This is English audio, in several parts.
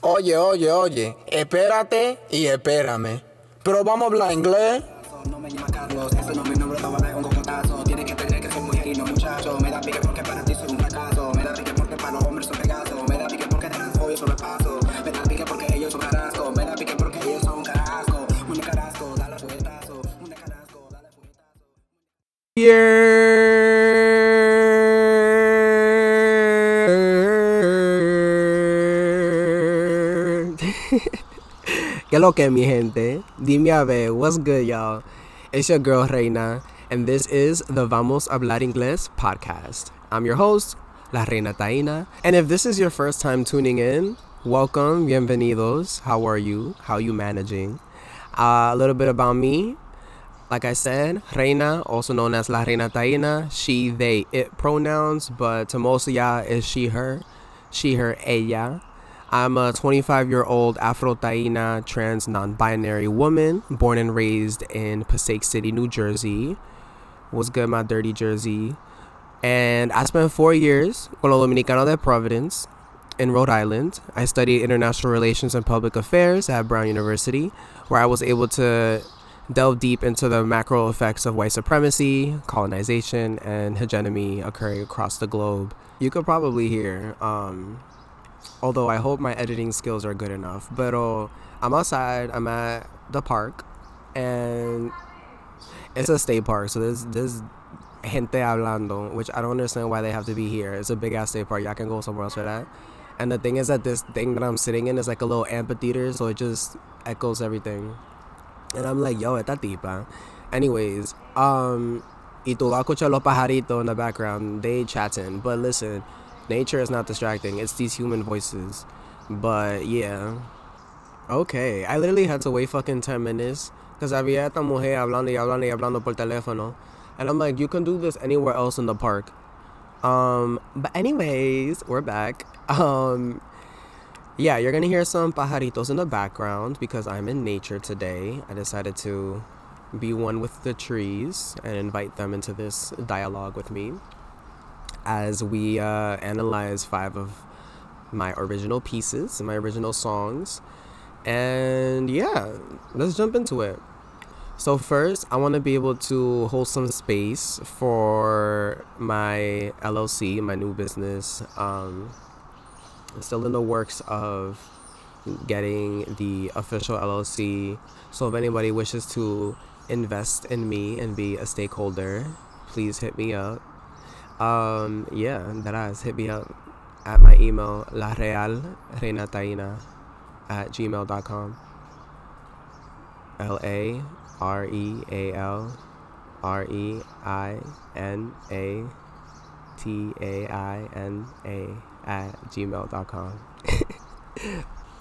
Oye, oye, oye, espérate y espérame. Pero vamos a hablar inglés. No me llama Carlos, ese no es mi nombre, te voy a dar un cocotazo. Tienes que entender que soy muy fino, muchacho. Me da pique porque para ti soy un fracaso. Me da pique porque para los hombres soy Pegaso. Me da pique porque dejan pollo sobre paso. Me da pique porque ellos son carrasco. Me da pique porque ellos son carrasco. Un carrasco, dale fuetazo. Un carrasco, dale fuetazo. ¿Qué lo que, mi gente? Dime a ver, what's good, y'all? It's your girl, Reina, and this is the Vamos Hablar Inglés podcast. I'm your host, La Reina Taína, and if this is your first time tuning in, welcome, bienvenidos. How are you? How you managing? A little bit about me. Like I said, Reina, also known as La Reina Taína, she, they, it pronouns, but to most of y'all, it's she, her, ella. I'm a 25-year-old Afro-Taína trans non-binary woman born and raised in Passaic City, New Jersey. What's good, my dirty Jersey? And I spent 4 years con los Dominicanos de Providence in Rhode Island. I studied international relations and public affairs at Brown University, where I was able to delve deep into the macro effects of white supremacy, colonization, and hegemony occurring across the globe. You could probably hear, although I hope my editing skills are good enough, but I'm outside, I'm at the park, and it's a state park, so there's gente hablando, which I don't understand why they have to be here. It's a big-ass state park. Y'all can go somewhere else for that. And the thing is that this thing that I'm sitting in is like a little amphitheater, so it just echoes everything. And I'm like, yo, esta tipa. Anyways, y tú vas a escuchar los pajaritos in the background. They chatting. But listen, nature is not distracting. It's these human voices. But yeah. Okay, I literally had to wait fucking 10 minutes because había esta mujer hablando y hablando y hablando por teléfono. And I'm like, you can do this anywhere else in the park. But anyways, we're back. Yeah, you're gonna hear some pajaritos in the background because I'm in nature today. I decided to be one with the trees and invite them into this dialogue with me as we analyze 5 of my original pieces, my original songs. And yeah, let's jump into it. So first, I want to be able to hold some space for my LLC, my new business. Still in the works of getting the official LLC. So if anybody wishes to invest in me and be a stakeholder, please hit me up. Yeah, that is, hit me up at my email, larealreinataina@gmail.com. LAREALREINATAINA@gmail.com.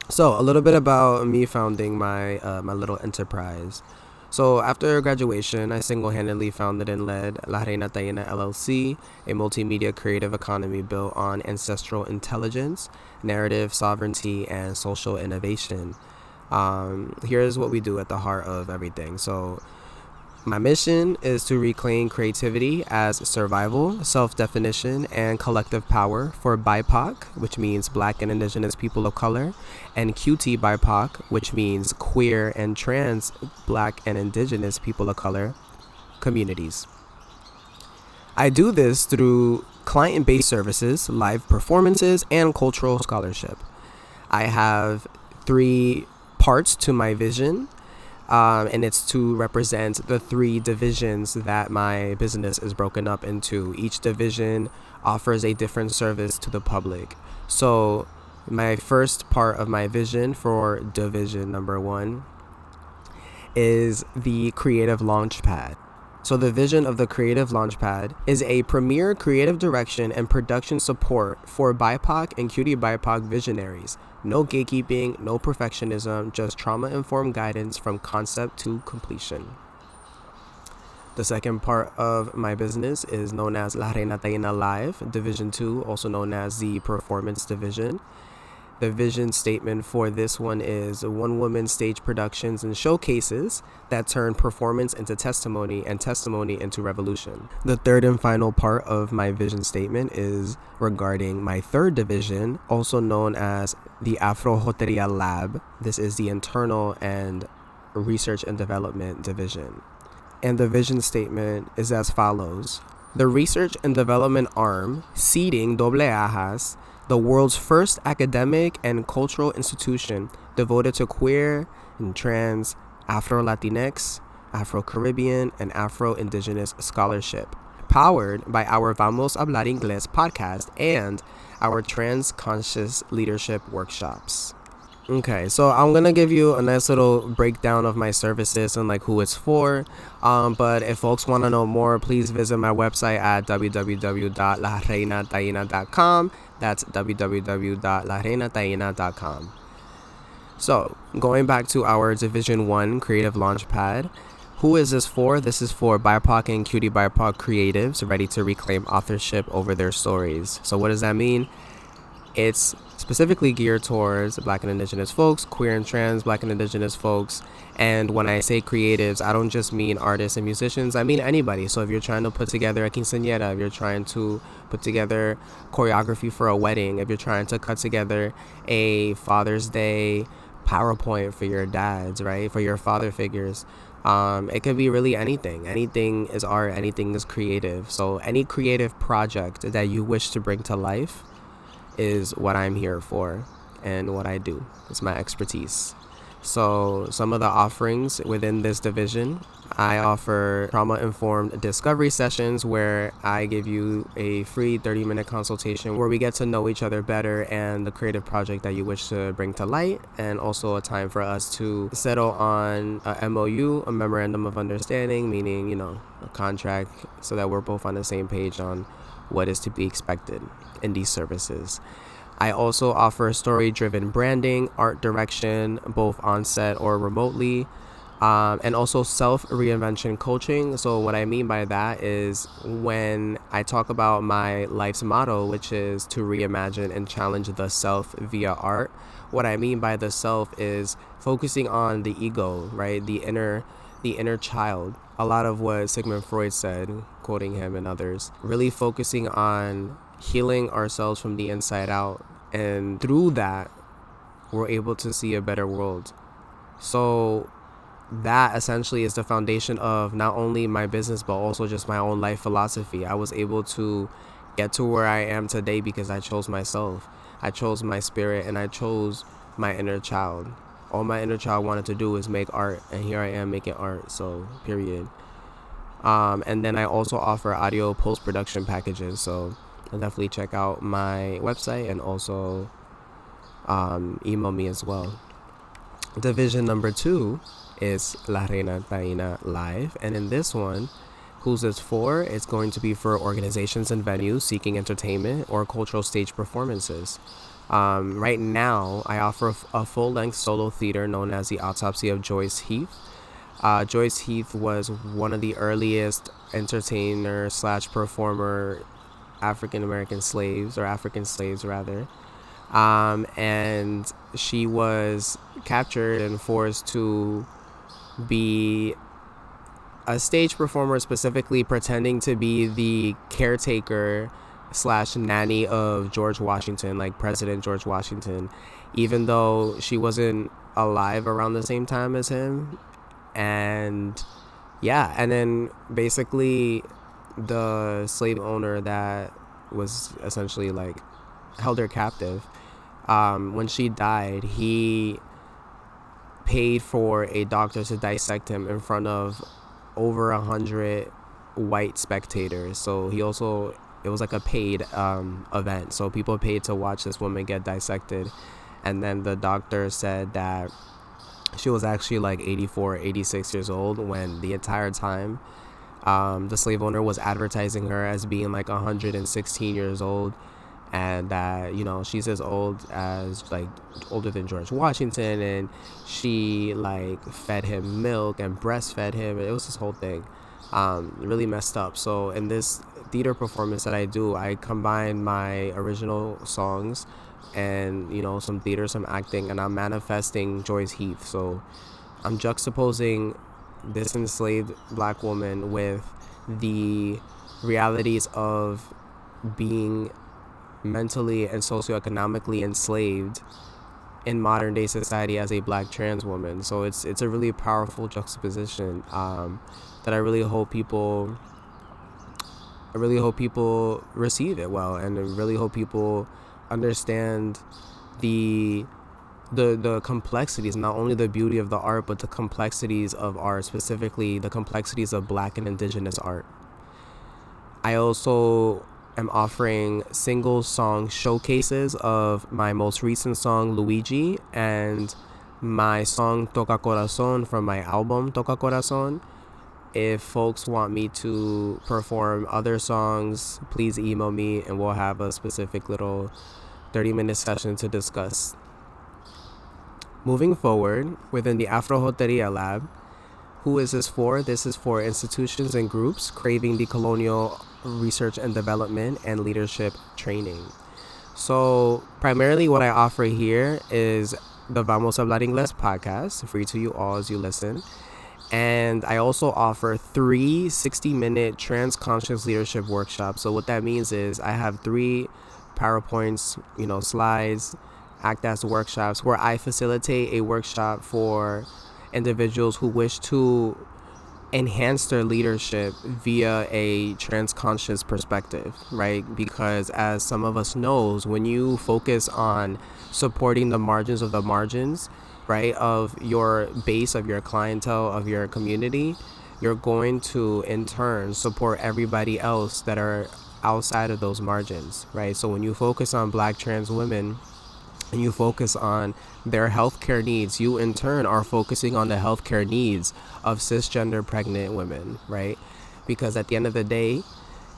So a little bit about me founding my little enterprise. So after graduation, I single-handedly founded and led La Reina Taína LLC, a multimedia creative economy built on ancestral intelligence, narrative sovereignty, and social innovation. Here's what we do at the heart of everything. So my mission is to reclaim creativity as survival, self-definition, and collective power for BIPOC, which means Black and Indigenous people of color, and QT BIPOC, which means queer and trans Black and Indigenous people of color communities. I do this through client-based services, live performances, and cultural scholarship. I have 3 parts to my vision. And it's to represent the 3 divisions that my business is broken up into. Each division offers a different service to the public. So my first part of my vision for division number 1 is the Creative Launchpad. So the vision of the Creative Launchpad is a premier creative direction and production support for BIPOC and QT BIPOC visionaries. No gatekeeping, no perfectionism, just trauma-informed guidance from concept to completion. The second part of my business is known as La Reina Taína Live, Division 2, also known as the Performance Division. The vision statement for this one is one woman stage productions and showcases that turn performance into testimony and testimony into revolution. The third and final part of my vision statement is regarding my third division, also known as the Afro-Joteria Lab. This is the internal and research and development division. And the vision statement is as follows. The research and development arm, seeding AA has the world's first academic and cultural institution devoted to queer and trans, Afro-Latinx, Afro-Caribbean, and Afro-Indigenous scholarship, powered by our Vamos Hablar Inglés podcast and our trans conscious leadership workshops. Okay, so I'm gonna give you a nice little breakdown of my services and like who it's for. But if folks want to know more, please visit my website at www.lareinataina.com. That's www.lareinataina.com. So going back to our Division 1 Creative Launchpad, who is this for? This is for BIPOC and cutie BIPOC creatives ready to reclaim authorship over their stories. So what does that mean? It's specifically geared towards Black and Indigenous folks, queer and trans Black and Indigenous folks. And when I say creatives, I don't just mean artists and musicians, I mean anybody. So if you're trying to put together a quinceañera, if you're trying to put together choreography for a wedding, if you're trying to cut together a Father's Day PowerPoint for your dads, right, for your father figures, it could be really anything. Anything is art, anything is creative. So any creative project that you wish to bring to life is what I'm here for and what I do. It's my expertise. So some of the offerings within this division, I offer trauma-informed discovery sessions where I give you a free 30-minute consultation where we get to know each other better and the creative project that you wish to bring to light, and also a time for us to settle on a MOU, a memorandum of understanding, meaning, you know, a contract, so that we're both on the same page on what is to be expected in these services. I also offer story-driven branding, art direction, both on-set or remotely, and also self-reinvention coaching. So what I mean by that is when I talk about my life's motto, which is to reimagine and challenge the self via art, what I mean by the self is focusing on the ego, right? The inner child. A lot of what Sigmund Freud said, quoting him and others, really focusing on healing ourselves from the inside out, and through that we're able to see a better world. So that essentially is the foundation of not only my business but also just my own life philosophy. I was able to get to where I am today because I chose myself, I chose my spirit, and I chose my inner child. All my inner child wanted to do was make art, and here I am making art. So period. And then I also offer audio post-production packages, so definitely check out my website and also email me as well. Division number 2 is La Reina Taína Live, and in this one, who's this for? It's going to be for organizations and venues seeking entertainment or cultural stage performances. Right now, I offer a full-length solo theater known as The Autopsy of Joyce Heath. Joyce Heath was one of the earliest entertainer / performer African slaves rather, and she was captured and forced to be a stage performer, specifically pretending to be the caretaker / nanny of George Washington, like President George Washington, even though she wasn't alive around the same time as him. And yeah, and then basically the slave owner that was essentially like held her captive, when she died, he paid for a doctor to dissect him in front of over 100 white spectators. So it was like a paid event, so people paid to watch this woman get dissected. And then the doctor said that she was actually like 84, 86 years old, when the entire time the slave owner was advertising her as being like 116 years old, and that, you know, she's as old as, like, older than George Washington, and she like fed him milk and breastfed him. It was this whole thing, really messed up. So in this theater performance that I do, I combine my original songs and, you know, some theater, some acting, and I'm manifesting Joyce Heath. So I'm juxtaposing this enslaved black woman with the realities of being mentally and socioeconomically enslaved in modern day society as a black trans woman. So it's a really powerful juxtaposition that I really hope people receive it well, and I really hope people understand the complexities, not only the beauty of the art, but the complexities of art, specifically the complexities of black and indigenous art. I also am offering single song showcases of my most recent song, Luigi, and my song Toca Corazon from my album Toca Corazon. If folks want me to perform other songs, please email me and we'll have a specific little 30-minute session to discuss. Moving forward, within the Afrojoteria Lab, who is this for? This is for institutions and groups craving decolonial research and development and leadership training. So primarily what I offer here is the Vamos Hablar Inglés podcast, free to you all as you listen. And I also offer 3 60-minute trans-conscious leadership workshops. So what that means is I have 3 PowerPoints, slides, act as workshops where I facilitate a workshop for individuals who wish to enhance their leadership via a trans-conscious perspective, right? Because as some of us knows, when you focus on supporting the margins of the margins, right, of your base, of your clientele, of your community, you're going to in turn support everybody else that are outside of those margins, right? So when you focus on black trans women and you focus on their healthcare needs, you in turn are focusing on the healthcare needs of cisgender pregnant women, right? Because at the end of the day,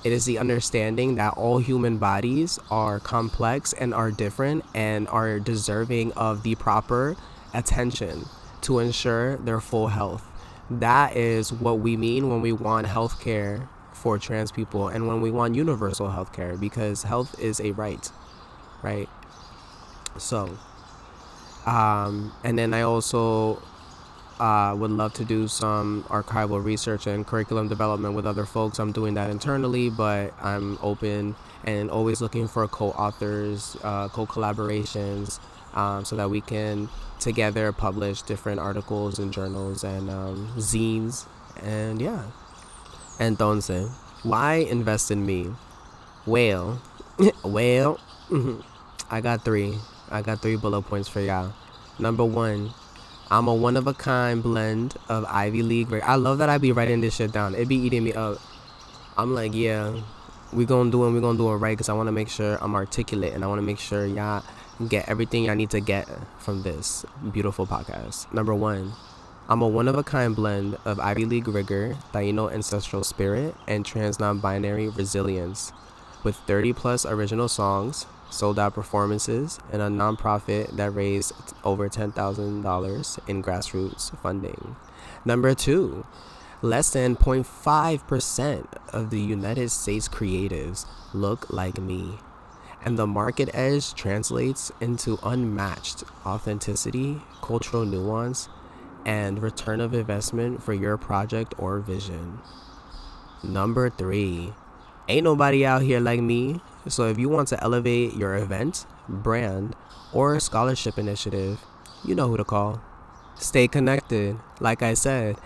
it is the understanding that all human bodies are complex and are different and are deserving of the proper attention to ensure their full health. That is what we mean when we want healthcare for trans people and when we want universal healthcare, because health is a right? So, and then I also would love to do some archival research and curriculum development with other folks. I'm doing that internally, but I'm open and always looking for co-authors, co-collaborations, so that we can together publish different articles and journals and zines. And yeah. Entonces, why invest in me? Well, I got three bullet points for y'all. Number 1, I'm a one-of-a-kind blend of Ivy League. I love that I be writing this shit down. It be eating me up. I'm like, yeah, we're gonna do it right, because I want to make sure I'm articulate and I want to make sure y'all get everything y'all need to get from this beautiful podcast. Number 1, I'm a one-of-a-kind blend of Ivy League rigor, Taíno ancestral spirit, and trans non-binary resilience, with 30+ original songs, sold-out performances, and a nonprofit that raised over $10,000 in grassroots funding. Number 2, less than 0.5% of the United States creatives look like me, and the market edge translates into unmatched authenticity, cultural nuance, and return of investment for your project or vision. Number 3, ain't nobody out here like me. So if you want to elevate your event, brand, or scholarship initiative, you know who to call. Stay connected. Like I said,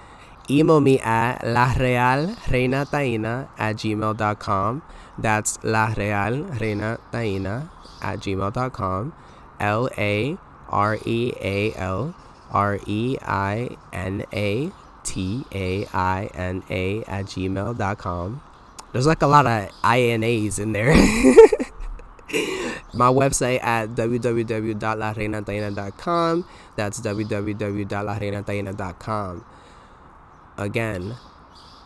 email me at larealreinataina@gmail.com. That's larealreinataina@gmail.com. LAREALREINATAINA@gmail.com. There's like a lot of INAs in there. My website at www.lareinataina.com. That's www.lareinataina.com. Again,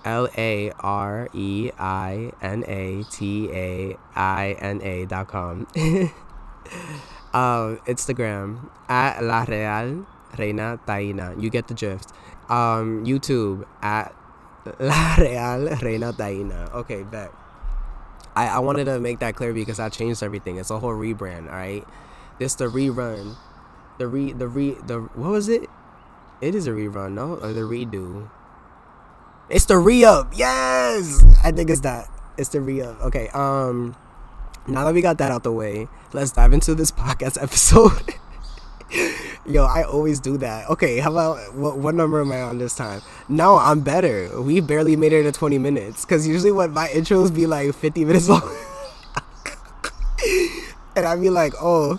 LAREINATAINA.com. Instagram at La Real Reina Taína. You get the drift. YouTube at La Real Reina Taína. Okay, bet. I wanted to make that clear because I changed everything. It's a whole rebrand, all right? This the rerun. What was it? It is a rerun, no? Or the redo. It's the re-up. Yes! I think it's that. It's the re-up. Okay, now that we got that out the way, let's dive into this podcast episode. Yo, I always do that. Okay, how about, what number am I on this time? No, I'm better. We barely made it to 20 minutes. Because usually my intros be like 50 minutes long. And I be like, oh,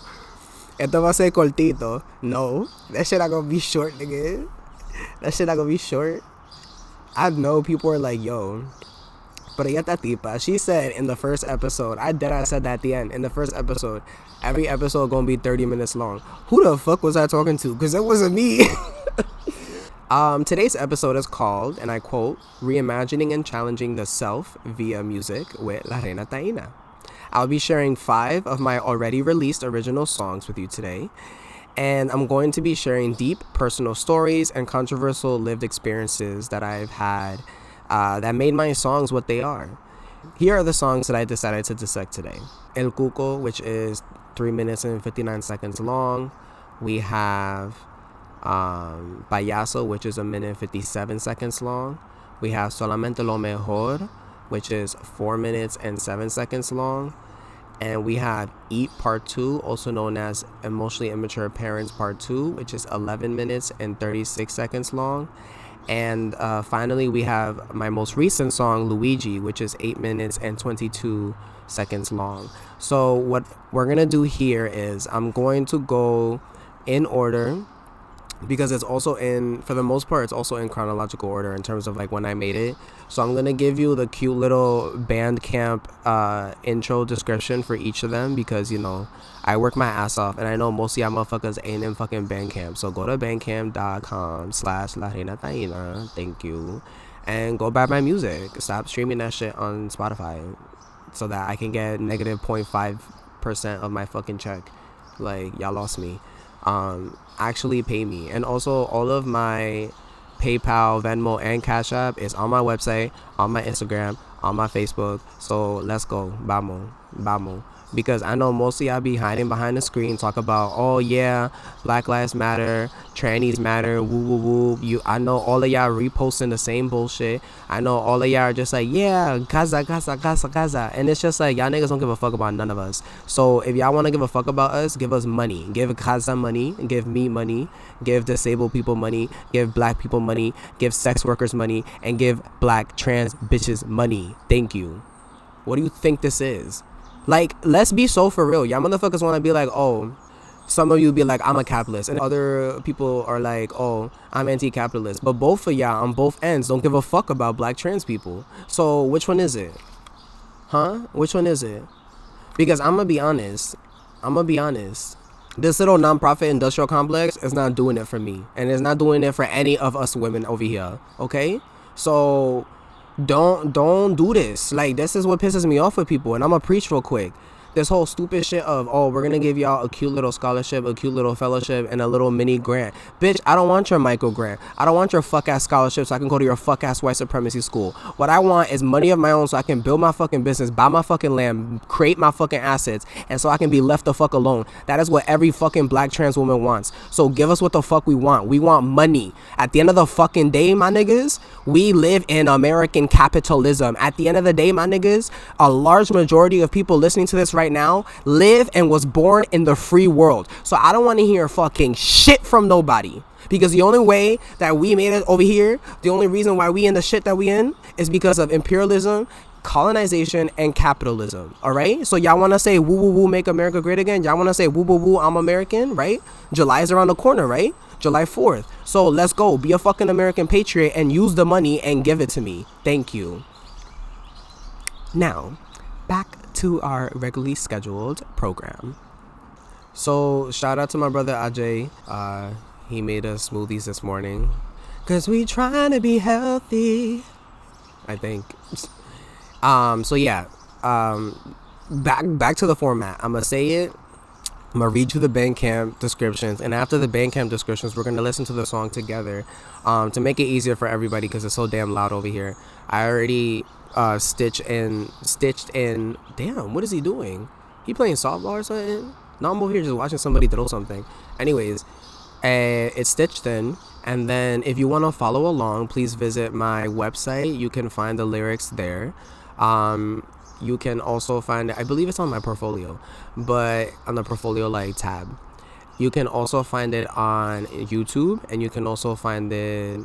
esto va a ser cortito. No, that shit not gonna be short, nigga. That shit not gonna be short. I know people are like, yo, but ella está tipa. She said in the first episode, I said that at the end, in the first episode, every episode gonna be 30 minutes long. Who the fuck was I talking to? Because it wasn't me. Today's episode is called, and I quote, Reimagining and Challenging the Self via Music with La Reina Taína. I'll be sharing 5 of my already released original songs with you today. And I'm going to be sharing deep personal stories and controversial lived experiences that I've had that made my songs what they are. Here are the songs that I decided to dissect today. El Cuco, which is 3 minutes and 59 seconds long. We have Payaso, which is 1 minute and 57 seconds long. We have Solamente Lo Mejor, which is 4 minutes and 7 seconds long. And we have Eat Part 2, also known as Emotionally Immature Parents Part 2, which is 11 minutes and 36 seconds long. And finally, we have my most recent song, Luigi, which is 8 minutes and 22 seconds long. So what we're going to do here is I'm going to go in order, because it's also for the most part, it's also in chronological order in terms of like when I made it. So I'm going to give you the cute little Bandcamp intro description for each of them, because, you know, I work my ass off, and I know most of y'all motherfuckers ain't in fucking Bandcamp. So go to bandcamp.com/La Reina Taína. Thank you. And go buy my music. Stop streaming that shit on Spotify so that I can get negative 0.5% of my fucking check. Like, y'all lost me. Actually pay me. And also all of my PayPal, Venmo, and Cash App is on my website, on my Instagram, on my Facebook. So let's go. Vamos. Because I know most of y'all be hiding behind the screen, talk about, oh yeah, Black Lives Matter, trannies matter, woo. I know all of y'all reposting the same bullshit. I know all of y'all are just like, yeah, Gaza. And it's just like, y'all niggas don't give a fuck about none of us. So if y'all want to give a fuck about us, give us money. Give Gaza money, give me money, give disabled people money, give black people money, give sex workers money, and give black trans bitches money. Thank you. What do you think this is? Like, let's be so for real. Y'all motherfuckers want to be like, oh, some of you be like, I'm a capitalist. And other people are like, oh, I'm anti-capitalist. But both of y'all on both ends don't give a fuck about black trans people. So which one is it? Which one is it? Because I'm going to be honest. This little nonprofit industrial complex is not doing it for me. And it's not doing it for any of us women over here. Okay? So don't do this. Like, this is what pisses me off with people, and I'm gonna preach real quick. This whole stupid shit of, oh, we're gonna give y'all a cute little scholarship, a cute little fellowship, and a little mini grant. Bitch, I don't want your micro grant. I don't want your fuck ass scholarship so I can go to your fuck ass white supremacy school. What I want is money of my own so I can build my fucking business, buy my fucking land, create my fucking assets, and so I can be left the fuck alone. That is what every fucking black trans woman wants. So give us what the fuck we want. We want money. At the end of the fucking day, my niggas, we live in American capitalism. At the end of the day, my niggas, a large majority of people listening to this right now live and was born in the free world. So I don't want to hear fucking shit from nobody, because the only way that we made it over here, the only reason why we in the shit that we in, is because of imperialism, colonization, and capitalism. All right, so y'all want to say woo woo woo make America great again? Y'all want to say woo woo woo I'm American, right? July is around the corner, right? July 4th. So let's go be a fucking American patriot and use the money and give it to me. Thank you. Now back to our regularly scheduled program. So shout out to my brother Ajay. He made us smoothies this morning, cause we trying to be healthy, I think. So yeah, back to the format. I'm gonna say it, I'm gonna read you the Bandcamp descriptions, and after the Bandcamp descriptions, we're gonna listen to the song together, to make it easier for everybody, because it's so damn loud over here. I already stitched in. Damn, what is he doing? He playing softball or something? No, I'm over here just watching somebody throw something. Anyways, it's stitched in. And then if you want to follow along, please visit my website. You can find the lyrics there. You can also find it, I believe it's on my portfolio, but on the portfolio like tab. You can also find it on YouTube, and you can also find it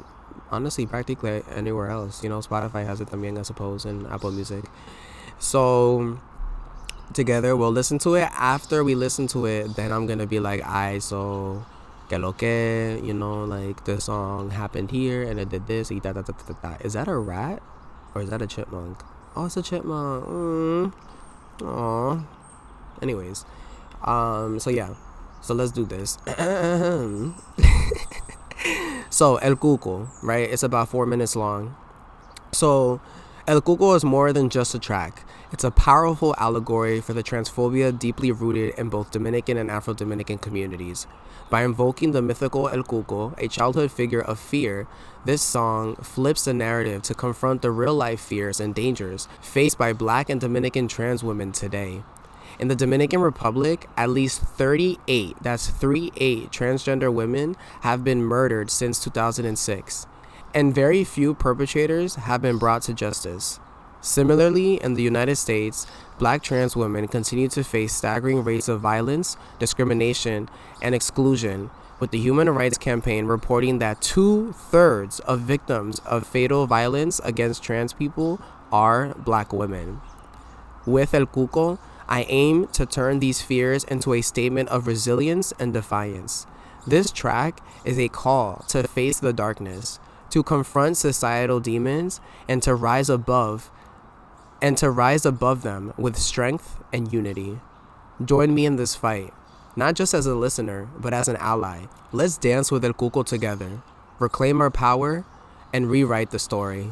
honestly practically anywhere else. You know, Spotify has it también, I suppose, and Apple Music. So together we'll listen to it. After we listen to it, then I'm gonna be like, so que lo que, you know, like this song happened here and it did this, y da, da, da, da, da. Is that a rat or is that a chipmunk? Oh, it's a chipmunk. Aww. Anyways, so yeah, so let's do this. So El Cuco, right? It's about 4 minutes long. So El Cuco is more than just a track. It's a powerful allegory for the transphobia deeply rooted in both Dominican and Afro-Dominican communities. By invoking the mythical El Cuco, a childhood figure of fear, this song flips the narrative to confront the real-life fears and dangers faced by Black and Dominican trans women today. In the Dominican Republic, at least 38, that's 38 transgender women have been murdered since 2006, and very few perpetrators have been brought to justice. Similarly, in the United States, Black trans women continue to face staggering rates of violence, discrimination, and exclusion, with the Human Rights Campaign reporting that 2/3 of victims of fatal violence against trans people are Black women. With El Cuco, I aim to turn these fears into a statement of resilience and defiance. This track is a call to face the darkness, to confront societal demons, and to rise above them with strength and unity. Join me in this fight, not just as a listener, but as an ally. Let's dance with El Cuco together, reclaim our power, and rewrite the story.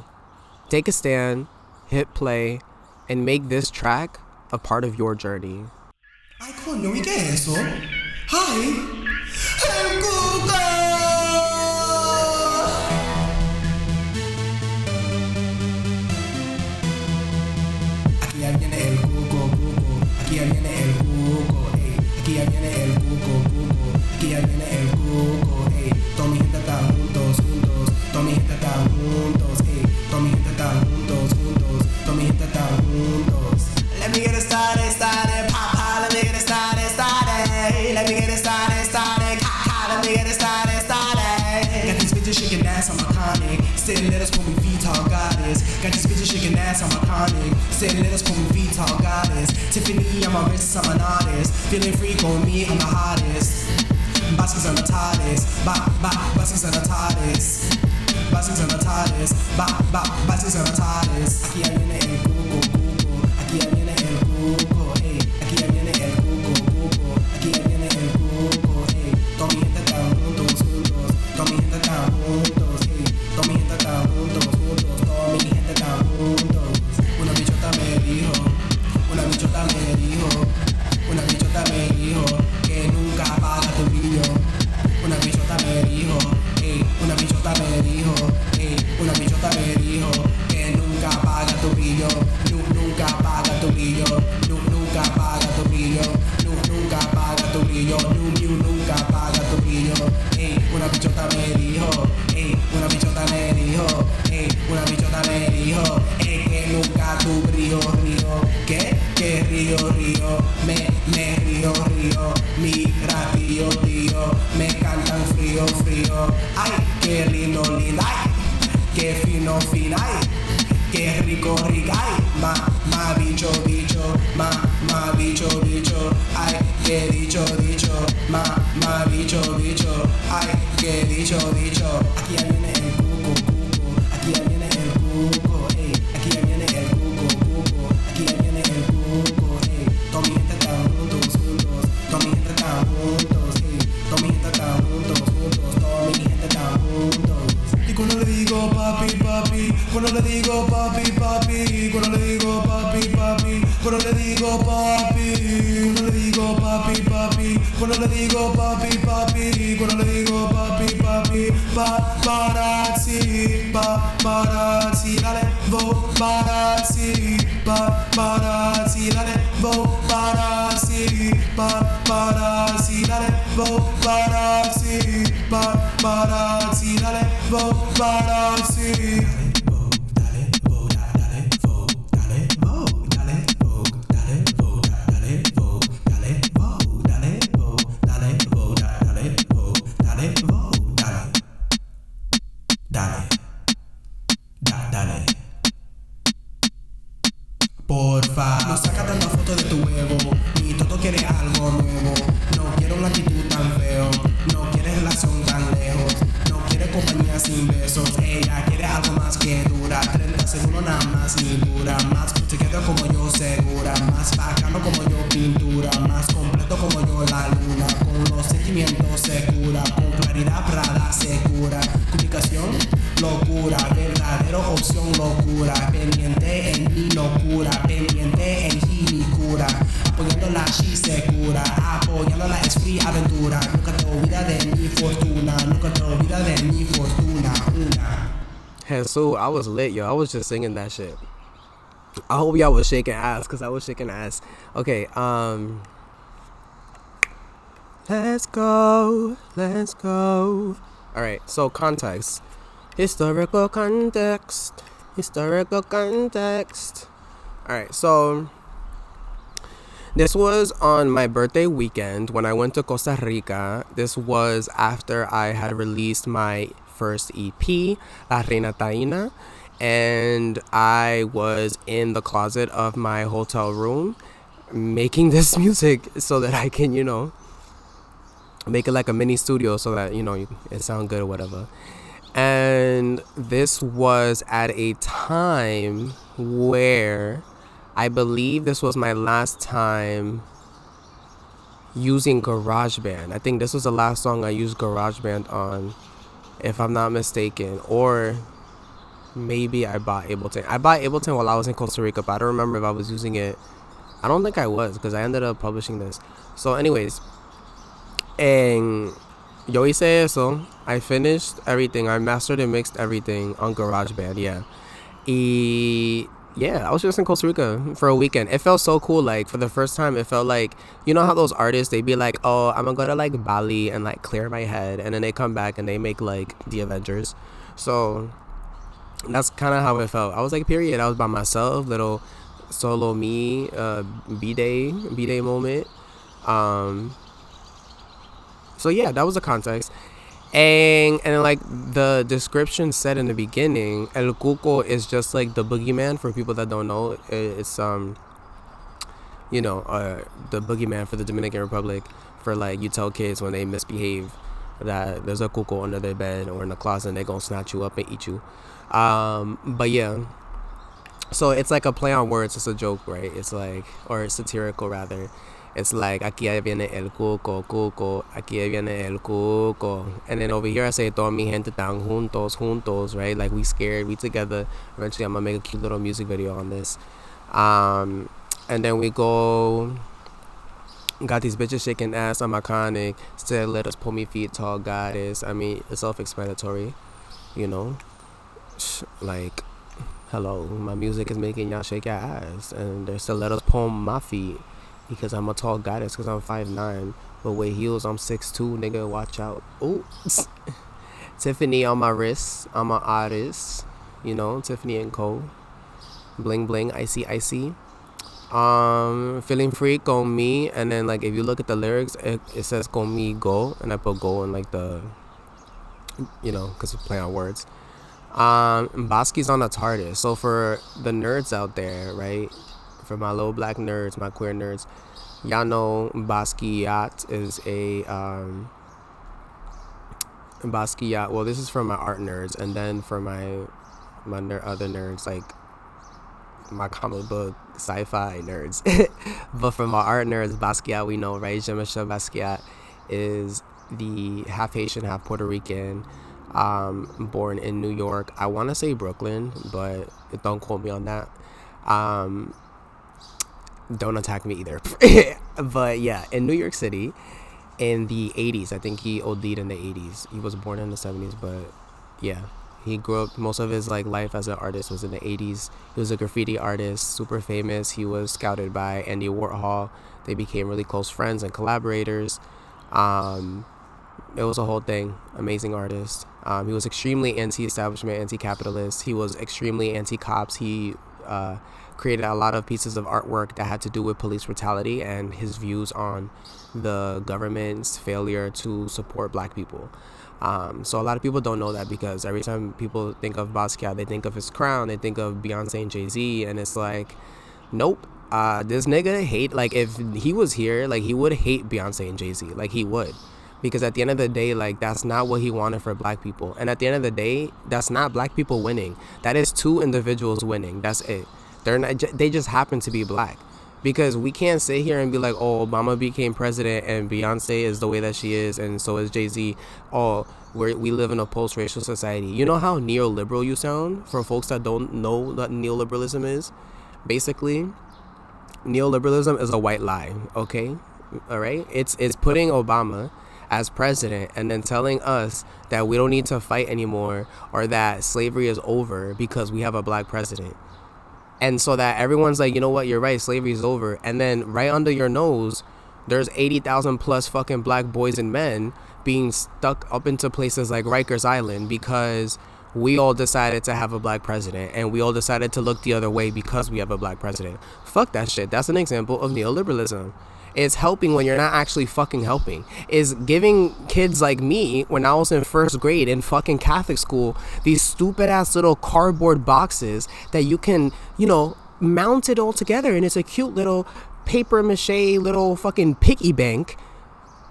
Take a stand, hit play, and make this track a part of your journey. Ay, coño, ¿y qué es eso? ¡Ay! ¡El Cuco! Aquí ya viene el Cuco, Cuco. Aquí ya viene el Cuco, ey. Aquí ya viene el Cuco, Cuco. Aquí ya viene el Cuco, ey. Toda mi gente está juntos, juntos. Toda mi gente está juntos, ey. Toda mi gente está juntos, juntos. Toda mi gente está juntos. Let me get it started, started, pop, pop. Let me get it started, started. Let me get it started, started, ha, let me get it started, started. Got these bitches shaking ass, I'm iconic. Sitting let us put me feet tall goddess. Got these bitches shaking ass, I'm iconic. Sitting let us put me feet tall goddess. Tiffany, I'm a wrist, I'm an artist. Feeling freak on me, I'm the hottest. Baskets on the TARDIS, baskets on the TARDIS. Baskets on the TARDIS, baskets on the TARDIS. Aquí ya viene el Cuco, Cuco. Aquí ya viene el Cuco, ey. Aquí ya viene el Cuco, Cuco. Aquí ya viene el Cuco, ey. Toda mi gente está juntos, juntos. Toda mi gente está juntos, ey. Toda mi gente está juntos, juntos. Toda mi gente está juntos. Una bichota me dijo, una bichota me dijo, una bichota me dijo que nunca apaga tu brillo. Una bichota me dijo, ey. Una bichota me dijo, ey. Una bichota me dijo que nunca apaga tu brillo. Nunca apaga tu brillo, nunca apaga tu brillo, nunca apaga tu brillo, nunca apaga tu brillo. Ey, una bichota me dijo, ey, una bichota me dijo, ey, una bichota me dijo, ey, que nunca tu brillo, río, que río, me río, mira, tío, me cantan frío, ay, qué lindo, ay, qué fino, ay. Qué rico, ay, ma, bicho, ma, bicho, ay, qué dicho, ma, bicho, ay, qué dicho, aquí ya viene el Cuco, Cuco, aquí ya viene el Cuco, ey, aquí ya viene el Cuco, Cuco, aquí ya viene el Cuco, ey, toda mi gente está juntos, toda mi gente está juntos, ey, toda mi gente está juntos, toda mi gente está juntos. Y cuando le digo papi, cuando le digo papi, cuando le digo papi, cuando le digo papi, cuando le digo papi, cuando le digo papi, cuando le digo papi, paparazzi, dale, paparazzi, paparazzi, dale, paparazzi, paparazzi, dale, paparazzi, paparazzi, dale, paparazzi. Porfa, no sacas una foto de tu huevo, ni todo quiere algo nuevo. No quiero una actitud tan feo, no quiere relación tan lejos, no quiere compañía sin besos. Ella quiere algo más que dura, 30 segundos nada más ni dura. Más que te quedo como yo segura, más bacano como yo pintura, más completo como yo la luna. Con los sentimientos se cura, con claridad Prada se cura. Comunicación, locura, verdadero opción locura. Pendiente en mi locura, pendiente en mi cura. Apoyando la she se cura, apoyando la es free aventura. Nunca te olvidas de mi fortuna, nunca te olvidas de mi fortuna. Jesus, I was lit, yo. I was just singing that shit. I hope y'all was shaking ass, because I was shaking ass. Okay, let's go. Alright, so context. Historical context. Alright, so this was on my birthday weekend when I went to Costa Rica. This was after I had released my first EP, REINA TAÍNA, and I was in the closet of my hotel room making this music so that I can, make it like a mini studio so that, it sound good or whatever. And this was at a time where I believe this was my last time using GarageBand. I think this was the last song I used GarageBand on, if I'm not mistaken. Or maybe I bought Ableton. I bought Ableton while I was in Costa Rica, but I don't remember if I was using it. I don't think I was, because I ended up publishing this. So anyways, and yo hice eso. I finished everything. I mastered and mixed everything on GarageBand, yeah. I was just in Costa Rica for a weekend. It felt so cool. Like, for the first time, it felt like, you know how those artists, they be like, oh, I'm gonna go to like Bali and like clear my head, and then they come back and they make like the Avengers. So that's kind of how it felt. I was like, period. I was by myself, little solo me, b-day moment. So yeah, that was the context. And like the description said in the beginning, El Cuco is just like the boogeyman. For people that don't know, it's the boogeyman for the Dominican Republic. For like, you tell kids when they misbehave that there's a Cuco under their bed or in the closet and they're gonna snatch you up and eat you. But yeah, so it's like a play on words. It's a joke, right? It's like, or satirical rather. It's like, aquí viene el Cuco, aquí viene el Cuco. And then over here I say, toda mi gente tan juntos, right? Like, we scared, we together. Eventually I'm gonna make a cute little music video on this. And then we go, got these bitches shaking ass, I'm iconic. Said, let us pull me feet, tall goddess. I mean, it's self-explanatory, Like, hello, my music is making y'all shake your ass. And they said, let us pull my feet, because I'm a tall goddess, because I'm 5'9", but with heels I'm 6'2", nigga, watch out. Ooh. Tiffany on my wrist, I'm an artist, Tiffany and Co. Bling bling, icy. Feeling free, con me, and then like if you look at the lyrics, it says conmigo, and I put go in like the, because we play on words. Bosky's on a TARDIS. So for the nerds out there, right? For my little black nerds, my queer nerds, y'all know Basquiat is a Basquiat. Well, this is for my art nerds, and then for my other nerds, like my comic book sci-fi nerds. But for my art nerds, Basquiat, we know, right? Jean-Michel Basquiat is the half Haitian, half Puerto Rican, born in New York. I want to say Brooklyn, but don't quote me on that. Don't attack me either. But yeah, in New York City in the 80s. I think he OD'd in the 80s. He was born in the 70s, but yeah. He grew up, most of his like life as an artist was in the 80s. He was a graffiti artist, super famous. He was scouted by Andy Warhol. They became really close friends and collaborators. It was a whole thing. Amazing artist. He was extremely anti-establishment, anti-capitalist. He was extremely anti-cops. He created a lot of pieces of artwork that had to do with police brutality and his views on the government's failure to support black people. So a lot of people don't know that, because every time people think of Basquiat, they think of his crown, they think of Beyonce and Jay-Z, and it's like, nope. This nigga hate, like, if he was here, like, he would hate Beyonce and Jay-Z, like, he would, because at the end of the day, like, that's not what he wanted for black people. And at the end of the day, that's not black people winning. That is two individuals winning. That's it. They just happen to be black. Because we can't sit here and be like, oh, Obama became president and Beyonce is the way that she is, and so is Jay-Z. Oh, we live in a post-racial society. You know how neoliberal you sound? For folks that don't know what neoliberalism is, basically, neoliberalism is a white lie, okay? All right? It's putting Obama as president and then telling us that we don't need to fight anymore, or that slavery is over because we have a black president. And so that everyone's like, you know what, you're right, slavery is over. And then right under your nose, there's 80,000 plus fucking black boys and men being stuck up into places like Rikers Island because we all decided to have a black president, and we all decided to look the other way because we have a black president. Fuck that shit. That's an example of neoliberalism. It's helping when you're not actually fucking helping. Is giving kids like me, when I was in first grade in fucking Catholic school, these stupid ass little cardboard boxes that you can, mount it all together, and it's a cute little paper mache little fucking piggy bank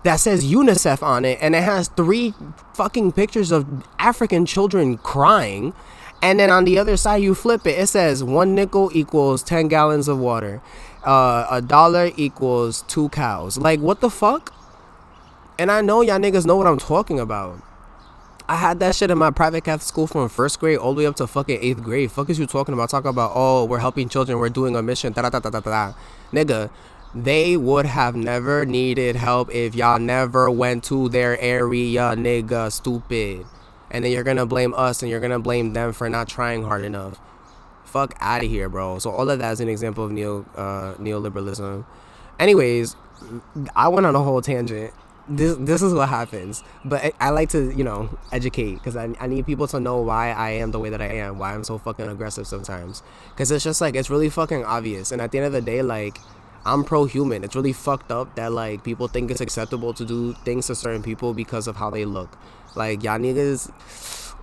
that says UNICEF on it, and it has 3 fucking pictures of African children crying. And then on the other side, you flip it, it says 1 nickel equals 10 gallons of water. $1 equals 2 cows. Like, what the fuck? And I know y'all niggas know what I'm talking about. I had that shit in my private Catholic school from first grade all the way up to fucking 8th grade. Fuck is you talking about? Talking about, oh, we're helping children, we're doing a mission, nigga. They would have never needed help if y'all never went to their area, nigga. Stupid. And then you're gonna blame us, and you're gonna blame them for not trying hard enough. Fuck out of here, bro. So all of that is an example of neoliberalism. Anyways, I went on a whole tangent. This is what happens. But I like to, educate, because I need people to know why I am the way that I am, why I'm so fucking aggressive sometimes. Because it's just like, it's really fucking obvious. And at the end of the day, like, I'm pro-human. It's really fucked up that, like, people think it's acceptable to do things to certain people because of how they look. Like, y'all niggas,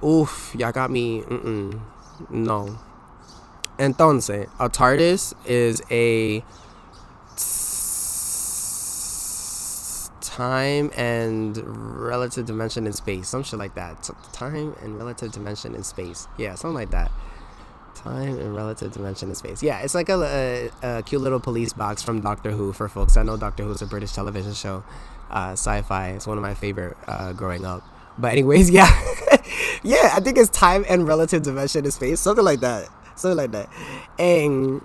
oof, y'all got me, no. Entonces, a TARDIS is a time and relative dimension in space. Some shit like that. Time and relative dimension in space. Yeah, something like that. Time and relative dimension in space. Yeah, it's like a cute little police box from Doctor Who, for folks that know Doctor Who. It's a British television show. Sci-fi. It's one of my favorite growing up. But anyways, yeah. Yeah, I think it's time and relative dimension in space. Something like that. And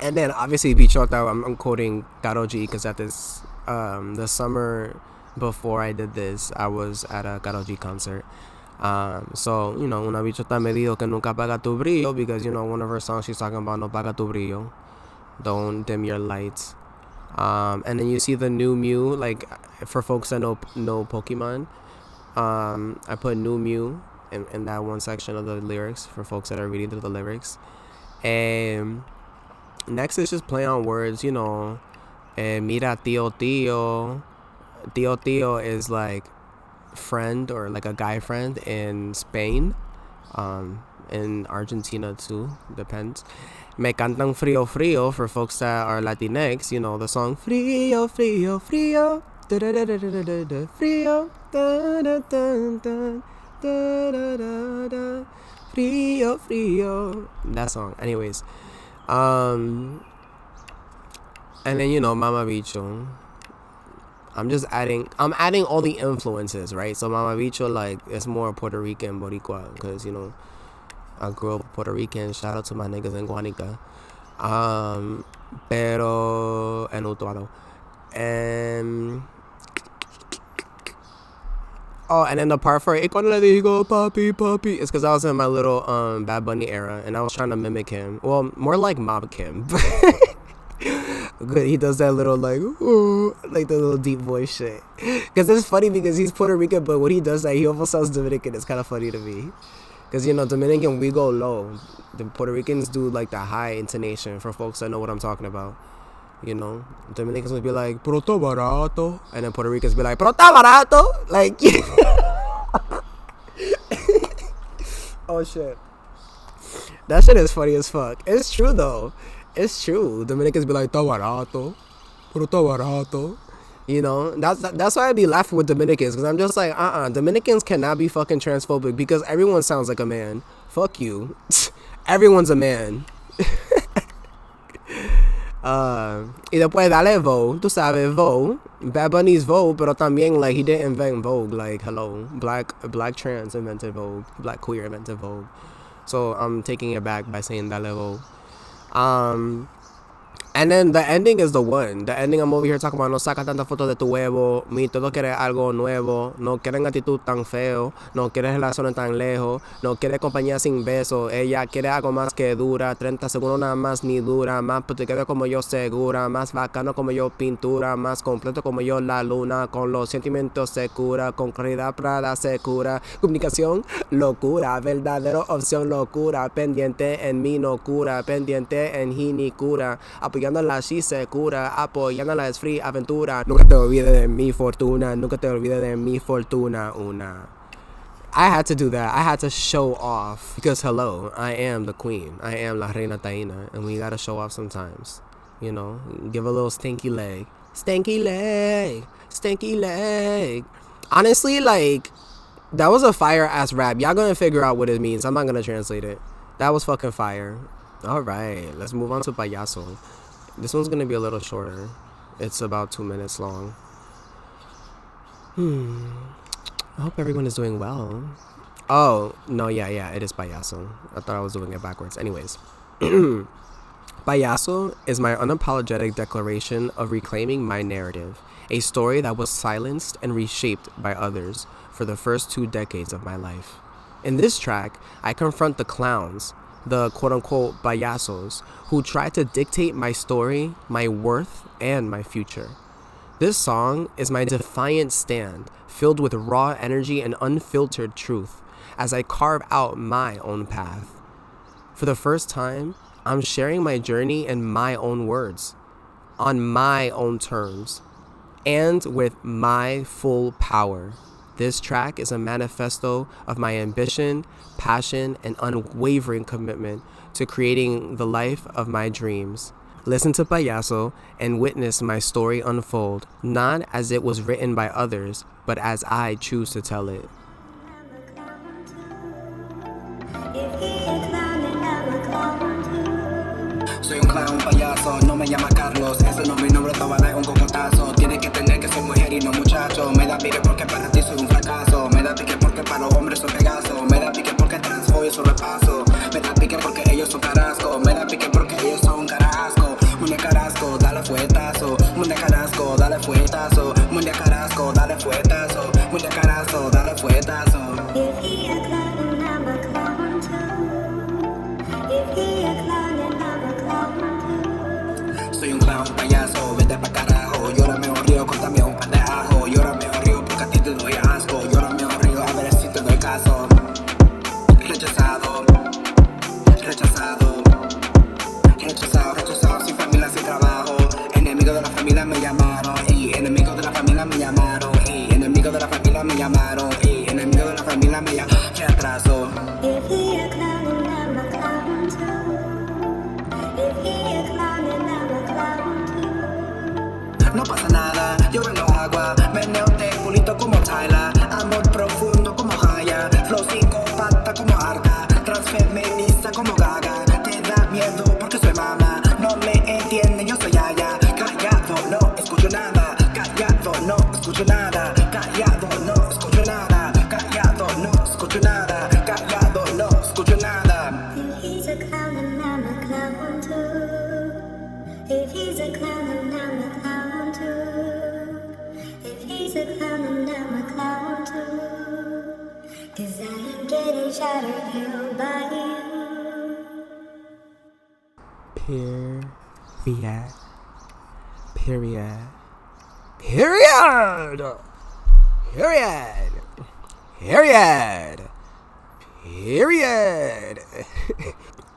then obviously be chalked out. I'm quoting Karol G, because at this the summer before I did this, I was at a Karol G concert. So una bichota me dijo que nunca apaga tu brillo, because one of her songs she's talking about no apaga tu brillo, don't dim your lights. And then you see the new Mew, like, for folks that know Pokemon, I put new Mew in that one section of the lyrics for folks that are reading through the lyrics. And next is just play on words, mira tío tío. Tío tío is like friend, or like a guy friend in Spain, in Argentina too, depends. Me cantan frío frío for folks that are Latinx, the song frío frío frío, da da da da da da da, frío, da da da da da da da da, frío frío, that song. Anyways, and then Mama Bicho. I'm adding all the influences, right? So Mama Bicho, like, it's more Puerto Rican, Boricua, because I grew up Puerto Rican. Shout out to my niggas in Guanica, pero en Utuado. And Oh, and then the part for it, cuando le digo papi, papi, it's because I was in my little Bad Bunny era, and I was trying to mimic him. Well, more like Mob Kim. Good, he does that little like, ooh, like the little deep voice shit. Because it's funny because he's Puerto Rican, but when he does that, he almost sounds Dominican. It's kind of funny to me. Because, you know, Dominican, we go low. The Puerto Ricans do like the high intonation for folks that know what I'm talking about. You know, Dominicans would be like, pero está barato. And then Puerto Ricans be like, pero está barato. Like, oh shit. That shit is funny as fuck. It's true though. It's true. Dominicans be like, está barato. Pero está barato. You know, that's why I be laughing with Dominicans. Because I'm just like, Dominicans cannot be fucking transphobic because everyone sounds like a man. Fuck you. Everyone's a man. Y después dale Vogue, tú sabes, Vogue, Bad Bunny's Vogue, pero también, like, he didn't invent Vogue, like, hello, black trans invented Vogue, black queer invented Vogue, so I'm taking it back by saying dale Vogue. And then the ending is the one. The ending I'm over here talking about, no saca tanta foto de tu huevo, mi todo quiere algo nuevo, no quieren actitud tan feo, no quiere relaciones tan lejos, no quiere compañía sin beso, ella quiere algo más que dura, 30 segundos nada más ni dura, más te quedo como yo segura, más bacano como yo pintura, más completo como yo la luna, con los sentimientos se cura, con claridad Prada se cura, comunicación, locura, verdadero opción locura, pendiente en mi no cura, pendiente en Gini cura, apoyándola si se cura, apoyándola es free aventura, nunca te olvides de mi fortuna, nunca te olvides de mi fortuna una. I had to do that. I had to show off because hello, I am the queen. I am la Reina Taína, and we gotta show off sometimes. You know, give a little stinky leg. Stinky leg. Stinky leg. Honestly, like, that was a fire ass rap. Y'all gonna figure out what it means. I'm not gonna translate it. That was fucking fire. Alright, let's move on to Payaso. This one's gonna be a little shorter. It's about 2 minutes long. I hope everyone is doing well. Oh, no, yeah, it is Payaso. I thought I was doing it backwards. Anyways. Payaso is my unapologetic declaration of reclaiming my narrative, a story that was silenced and reshaped by others for the first 2 decades of my life. In this track, I confront the clowns, the quote-unquote payasos, who try to dictate my story, my worth, and my future. This song is my defiant stand, filled with raw energy and unfiltered truth, as I carve out my own path. For the first time, I'm sharing my journey in my own words, on my own terms, and with my full power. This track is a manifesto of my ambition, passion, and unwavering commitment to creating the life of my dreams. Listen to Payaso and witness my story unfold, not as it was written by others, but as I choose to tell it. Soy un clown, payaso, no me llama Carlos, ese no es mi nombre, te va a dar un cocotazo. Tienes que entender que soy mujer y no muchacho. Me da pique porque para ti soy un fracaso. Me da pique porque para los hombres soy Pegaso. Me da pique porque transfobo y sobrepaso. Me da pique porque ellos son carasco. Me da pique porque ellos son carasco. Mundia carasco, dale fuetazo. Mundia carasco, dale fuetazo. Mundia carasco, dale fuetazo. Mundia carasco, dale fuetazo. If he a clown and I'm a clown too. If he a clown and I'm a clown too. Soy un clown payaso, vete pa' carajo. Llórame un río, contame un pan de ajo. Llórame un río porque a ti te doy asco. Llórame un río a ver si te doy caso. Rechazado, rechazado, rechazado, rechazado, sin familia, sin trabajo. Enemigo de la familia me llamaron y enemigo de la familia me llamaron y enemigo de la familia me llamaron y enemigo de la familia me llamaron. ¿Qué atraso? If he a clown and I'm a clown too. If he a clown and I'm a clown too. No pasa nada, yo vendo agua, meneo de culito como Tyla, amor profundo como Haya, flow psicópata como Arca, transfeminista como Gaga, te da miedo porque soy mama, no me entienden, yo soy Yaya, callado no escucho nada, callado no escucho nada, callado no escucho nada, callado no escucho nada, callado no escucho nada. If he's a clown and I'm a clown too. If he's a clown and I'm a clown too. If he's a clown and I'm a clown too. 'Cause I ain't getting shot or killed by you. Period. Period. Period. Period. Period. Period.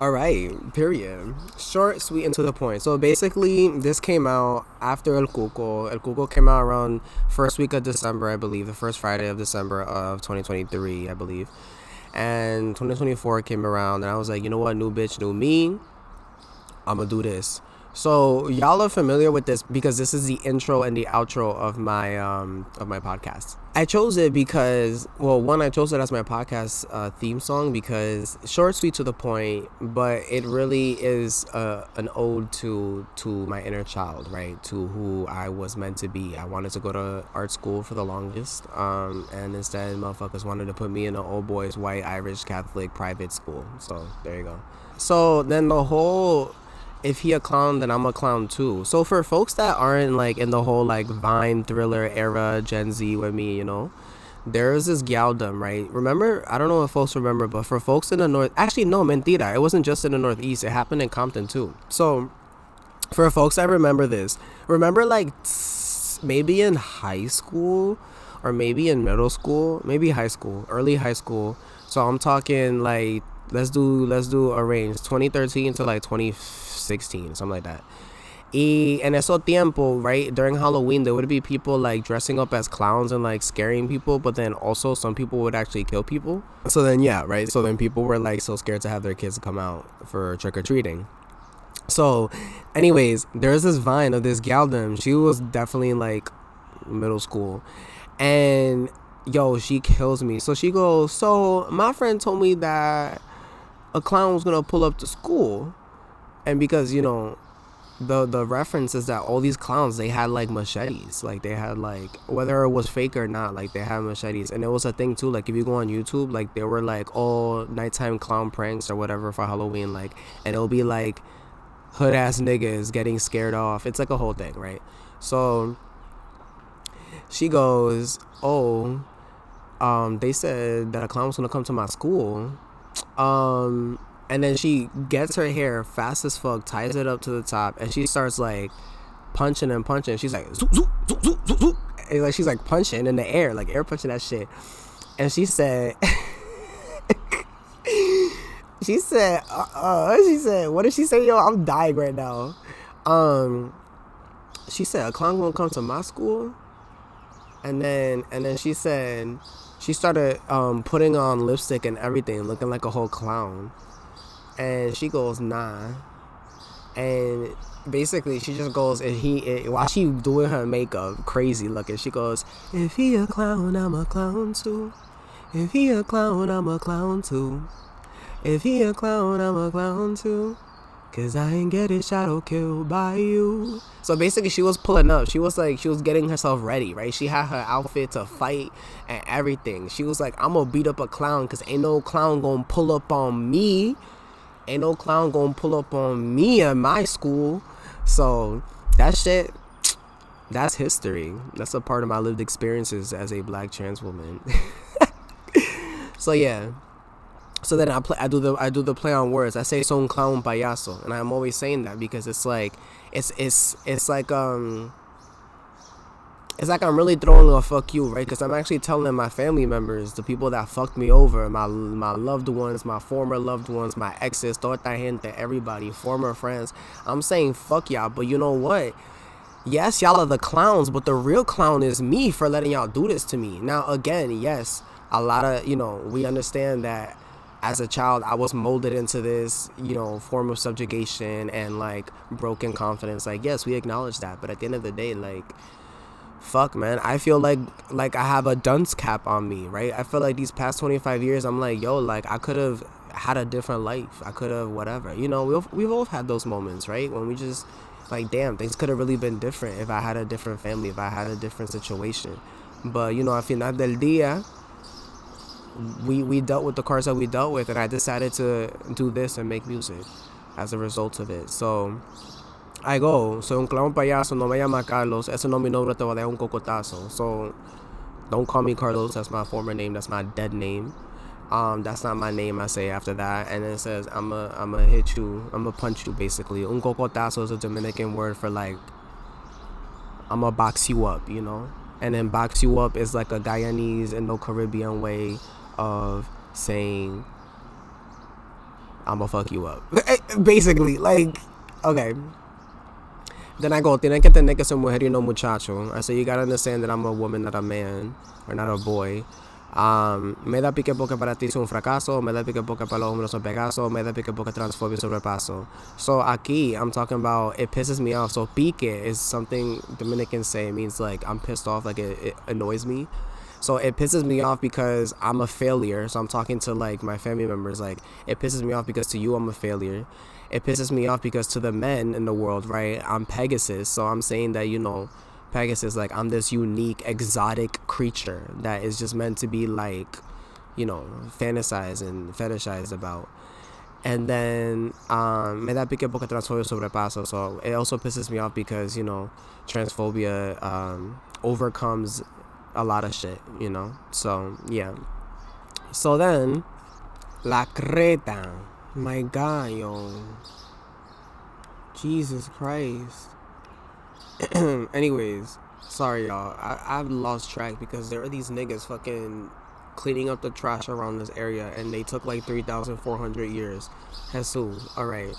All right, period. Short, sweet, and to the point. So basically, this came out after El Cuco. El Cuco came out around first week of December, I believe, the first Friday of December of 2023, I believe. And 2024 came around, and I was like, you know what, new bitch, new me. I'm gonna do this. So y'all are familiar with this because this is the intro and the outro of my podcast. I chose it because, well, one, I chose it as my podcast theme song because short, sweet, to the point, but it really is an ode to my inner child, right? To who I was meant to be. I wanted to go to art school for the longest, and instead motherfuckers wanted to put me in an old boys white Irish Catholic private school. So there you go. So then the whole, if he a clown, then I'm a clown too. So for folks that aren't like in the whole like Vine thriller era Gen Z with me, you know, there's this galdom, right? Remember, I don't know if folks remember, but for folks in the north, actually no, mentira, it wasn't just in the Northeast, it happened in Compton too. So for folks that remember this, remember like maybe in high school or maybe in middle school, maybe high school, early high school. So I'm talking like, let's do a range 2013 to like 2016, something like that. Y en eso tiempo, right, during Halloween, there would be people like dressing up as clowns and like scaring people, but then also some people would actually kill people. So then, yeah, right, so then people were like so scared to have their kids come out for trick-or-treating. So anyways, there's this Vine of this galdom. She was definitely in like middle school, and yo, she kills me. So she goes, so my friend told me that a clown was gonna pull up to school, and because, you know, the reference is that all these clowns, they had like machetes, like they had like, whether it was fake or not, like they had machetes. And it was a thing too, like if you go on YouTube, like there were like all nighttime clown pranks or whatever for Halloween, like, and it'll be like hood ass niggas getting scared off. It's like a whole thing, right? So she goes, oh, they said that a clown was gonna come to my school. And then she gets her hair fast as fuck, ties it up to the top, and she starts like punching and punching. She's like zoop, zoop, zoop, zoop, zoop, zoop. And like she's like punching in the air, like air punching that shit. And she said she said what did she say? Yo, I'm dying right now. She said a clown gonna come to my school. And then she said she started putting on lipstick and everything, looking like a whole clown. And she goes, nah. And basically she just goes, and while she doing her makeup, crazy looking, she goes, if he a clown, I'm a clown too. If he a clown, I'm a clown too. If he a clown, I'm a clown too. 'Cause I ain't getting shot or killed by you. So basically she was pulling up. She was like, she was getting herself ready, right? She had her outfit to fight and everything. She was like, I'm gonna beat up a clown, 'cause ain't no clown gonna pull up on me. Ain't no clown gonna pull up on me in my school. So that shit, that's history. That's a part of my lived experiences as a black trans woman. So yeah. So then I do the play on words. I say son clown payaso, and I'm always saying that because it's like I'm really throwing a fuck you, right? Because I'm actually telling my family members, the people that fucked me over, my loved ones, my former loved ones, my exes, toda gente, everybody, former friends. I'm saying fuck y'all, but you know what? Yes, y'all are the clowns, but the real clown is me for letting y'all do this to me. Now again, yes, a lot of, you know, we understand that. As a child, I was molded into this, you know, form of subjugation and like broken confidence. Like, yes, we acknowledge that, but at the end of the day, like, fuck, man, I feel like I have a dunce cap on me, right? I feel like these past 25 years, I'm like, yo, like I could have had a different life. I could have whatever, you know. We've all had those moments, right? When we just like, damn, things could have really been different if I had a different family, if I had a different situation. But you know, al final del día, we dealt with the cards that we dealt with, and I decided to do this and make music as a result of it. So I go, soy un clown payaso, no me llama Carlos, ese no mi nombre, te voy a dar un cocotazo. So don't call me Carlos, that's my former name, that's my dead name. That's not my name, I say after that. And it says, I'ma hit you, I'ma punch you, basically. Un cocotazo is a Dominican word for, like, I'ma box you up, you know? And then box you up is like a Guyanese Indo-Caribbean way of saying, I'ma fuck you up. Basically, like, okay. Then I go, tienen que tener que ser mujer y no muchacho. I say, you gotta understand that I'm a woman, not a man, or not a boy. Me da pique porque para ti es un fracaso, me da pique porque para los hombres son Pegaso, me da pique porque transfobia sobrepaso. So aquí, I'm talking about, it pisses me off. So pique is something Dominicans say, it means like I'm pissed off, like it annoys me. So it pisses me off because I'm a failure. So I'm talking to like my family members, like it pisses me off because to you I'm a failure. It pisses me off because to the men in the world, right, I'm Pegasus. So I'm saying that, you know, Pegasus, like I'm this unique, exotic creature that is just meant to be like, you know, fantasized and fetishized about. And then me da pique porque transfobia sobrepaso. So it also pisses me off because, you know, transphobia overcomes a lot of shit, you know. So yeah. So then la creta. My God, yo. Jesus Christ. Anyways, sorry y'all. I've lost track because there are these niggas fucking cleaning up the trash around this area and they took like 3,400 years. Jesus. Alright.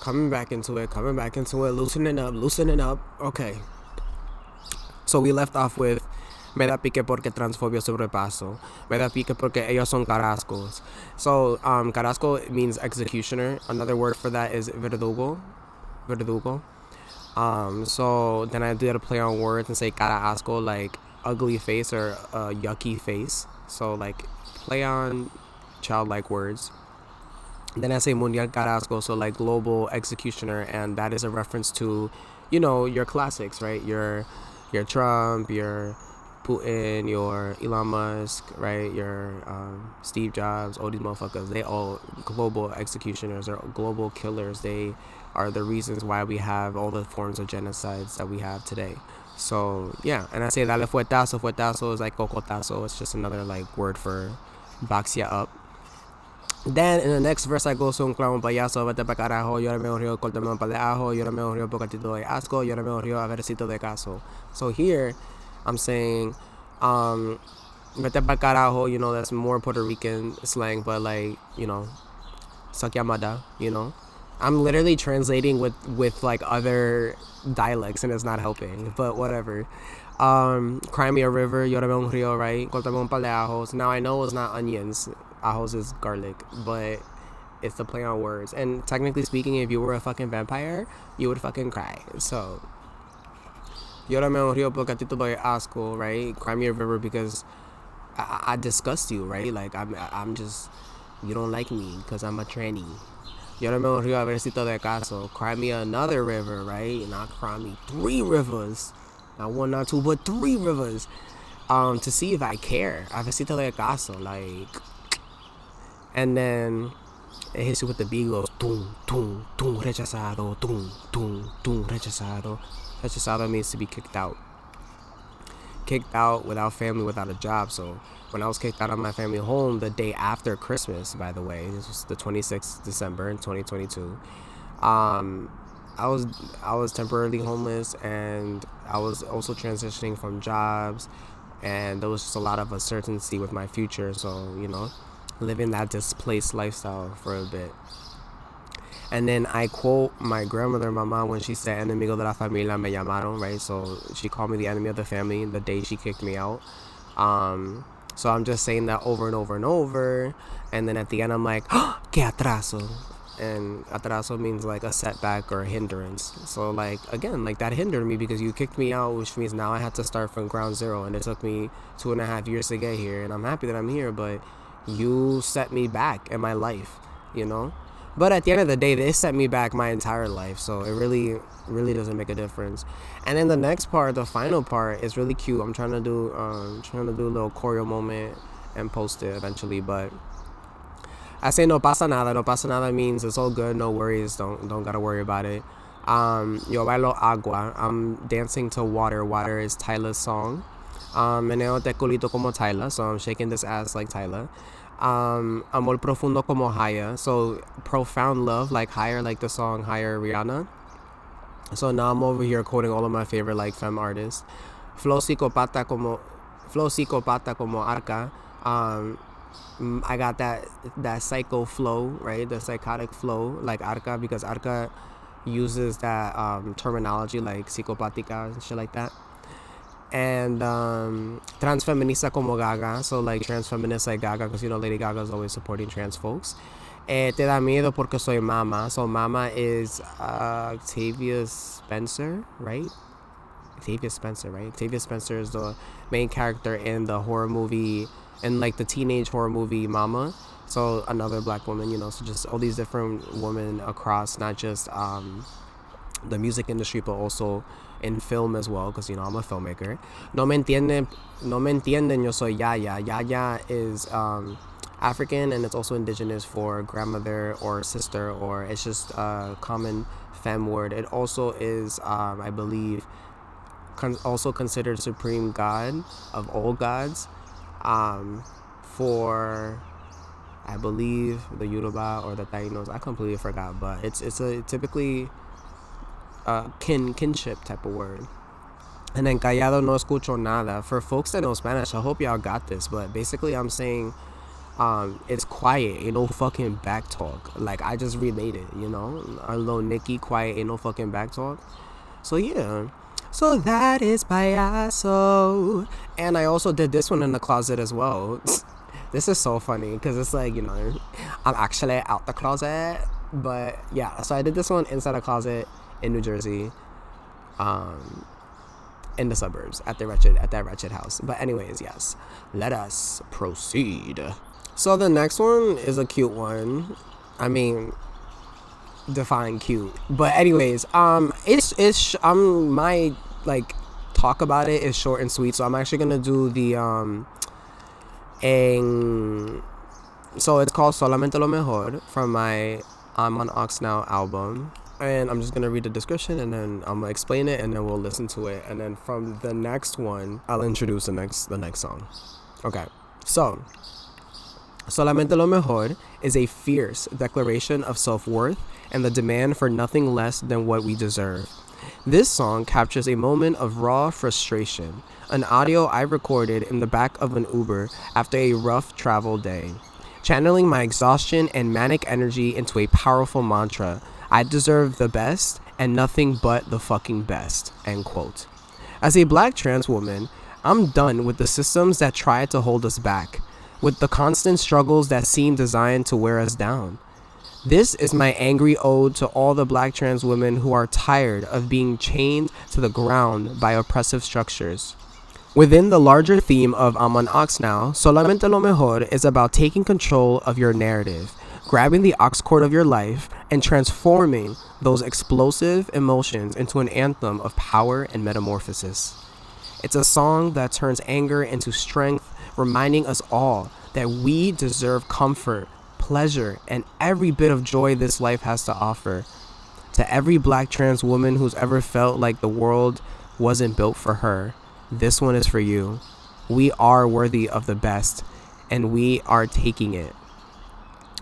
Coming back into it. Loosening up. Okay. So we left off with me da pique porque transfobia sobrepaso. Me da pique porque ellos son carrascos. So, carrasco means executioner. Another word for that is verdugo. So then I did a play on words and say cara asco, like ugly face or yucky face. So like play on childlike words. Then I say mundial carrasco, so like global executioner, and that is a reference to, you know, your classics, right? Your Trump, your Putin, your Elon Musk, right? Your Steve Jobs, all these motherfuckers, they all global executioners or global killers. They are the reasons why we have all the forms of genocides that we have today. So yeah, and I say dale fuetazo. Fuetazo is like cocotazo. It's just another like word for box ya up. Then in the next verse I go, so un clavo un payaso, vete pa carajo, yo ahora me río, córtame un par de ajo, yo ahora me río porque a ti te doy asco, yo ahora me río a vercito de caso. So here I'm saying, vete pa carajo, you know, that's more Puerto Rican slang, but like, you know, suck ya mada, you know. I'm literally translating with like other dialects and it's not helping, but whatever. Cry me a river, yo ahora me un río, right? Córtame un par de ajos. Now I know it's not onions. Ajos is garlic, but it's the play on words. And technically speaking, if you were a fucking vampire, you would fucking cry. So, llorame un río porque a ti te doy asco, right? Cry me a river because I disgust you, right? Like, I'm just, you don't like me because I'm a tranny. Llorame un río a vercito de caso. Cry me another river, right? Not cry me 3 rivers. Not 1, not 2, but 3 rivers. To see if I care. A vercito de caso, like... And then it hits you with the beat, goes tum tum tum rechazado, tum tum tum rechazado. Rechazado means to be kicked out. Kicked out without family, without a job. So when I was kicked out of my family home the day after Christmas, by the way, this was the 26th December in 2022. I was temporarily homeless, and I was also transitioning from jobs, and there was just a lot of uncertainty with my future. So, you know, living that displaced lifestyle for a bit. And then I quote my grandmother, my mom, when she said enemigo de la familia me llamaron, right? So she called me the enemy of the family the day she kicked me out. So I'm just saying that over and over and over, and then at the end I'm like, oh, que atraso. And atraso means like a setback or a hindrance. So like, again, like that hindered me because you kicked me out, which means now I had to start from ground zero, and it took me 2.5 years to get here, and I'm happy that I'm here, but you set me back in my life, you know. But at the end of the day, they set me back my entire life, so it really doesn't make a difference. And then the next part, the final part, is really cute. I'm trying to do a little choreo moment and post it eventually, but I say no pasa nada. No pasa nada means it's all good, no worries, don't gotta worry about it. Yo bailo agua. I'm dancing to water. Water is Tyla's song. Meneo te culito como Tyler, so I'm shaking this ass like Tyler. Amor profundo como Higher, so profound love like Higher, like the song Higher Rihanna. So now I'm over here quoting all of my favorite like femme artists. Flow psicopata como Arca. I got that psycho flow, right? The psychotic flow like Arca, because Arca uses that terminology like psicopática and shit like that. And transfeminista como Gaga, so like transfeminist like Gaga, because you know Lady Gaga is always supporting trans folks. Te da miedo porque soy mama, so mama is Octavia Spencer, right? Octavia Spencer is the main character in the horror movie, in like the teenage horror movie Mama. So another black woman, you know, so just all these different women across not just the music industry, but also in film as well, because you know I'm a filmmaker. No me entienden, yo soy Yaya. Yaya is African, and it's also indigenous for grandmother or sister, or it's just a common femme word. It also is, I believe, also considered supreme god of all gods, for I believe the Yoruba or the Taínos. I completely forgot, but it's a typically kinship type of word. And then callado no escucho nada. For folks that know Spanish, I hope y'all got this, but basically I'm saying it's quiet, ain't no fucking back talk. Like I just relate it, you know, a little Nicki, quiet, ain't no fucking back talk. So yeah, so that is payaso. And I also did this one in the closet as well. This is so funny because it's like, you know, I'm actually out the closet. But yeah, so I did this one inside a closet in New Jersey, in the suburbs at that wretched house. But anyways, yes, let us proceed. So the next one is a cute one. I mean, define cute. But anyways, it's my like talk about it is short and sweet. So I'm actually gonna do the so it's called Solamente lo Mejor from my I'm on Ox Now album. And I'm just gonna read the description and then I'm gonna explain it and then we'll listen to it. And then from the next one, I'll introduce the next song. Okay, so Solamente lo Mejor is a fierce declaration of self-worth and the demand for nothing less than what we deserve. This song captures a moment of raw frustration, an audio I recorded in the back of an Uber after a rough travel day, channeling my exhaustion and manic energy into a powerful mantra: I deserve the best and nothing but the fucking best, end quote. As a black trans woman, I'm done with the systems that try to hold us back, with the constant struggles that seem designed to wear us down. This is my angry ode to all the black trans women who are tired of being chained to the ground by oppressive structures. Within the larger theme of I'm on Ox Now, Solamente lo Mejor is about taking control of your narrative, grabbing the ox cord of your life, and transforming those explosive emotions into an anthem of power and metamorphosis. It's a song that turns anger into strength, reminding us all that we deserve comfort, pleasure, and every bit of joy this life has to offer. To every black trans woman who's ever felt like the world wasn't built for her, this one is for you. We are worthy of the best, and we are taking it.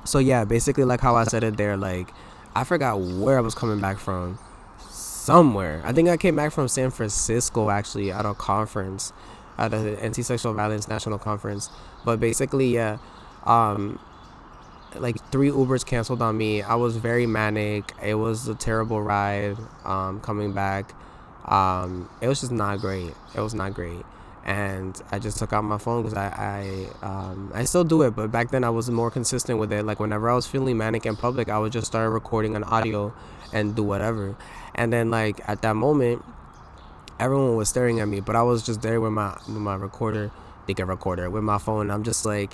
So yeah, basically like how I said it there, like I forgot where I was coming back from. Somewhere. I think I came back from San Francisco actually at a conference, at the Anti-Sexual Violence National Conference. But basically, yeah, like 3 Ubers canceled on me. I was very manic. It was a terrible ride coming back. It was just not great. It was not great. And I just took out my phone because I still do it, but back then I was more consistent with it. Like whenever I was feeling manic in public, I would just start recording an audio and do whatever. And then like at that moment, everyone was staring at me, but I was just there with my recorder, with my phone. I'm just like,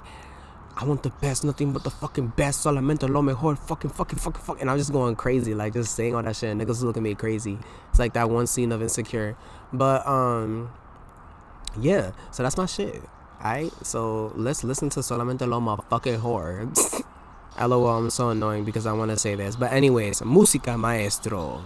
I want the best, nothing but the fucking best, solamente lo mejor, fucking. And I'm just going crazy, like just saying all that shit. And niggas look at me crazy. It's like that one scene of Insecure. But yeah, so that's my shit. Alright, so let's listen to Solamente lo mejor. LOL, I'm so annoying because I want to say this. But anyways, música maestro.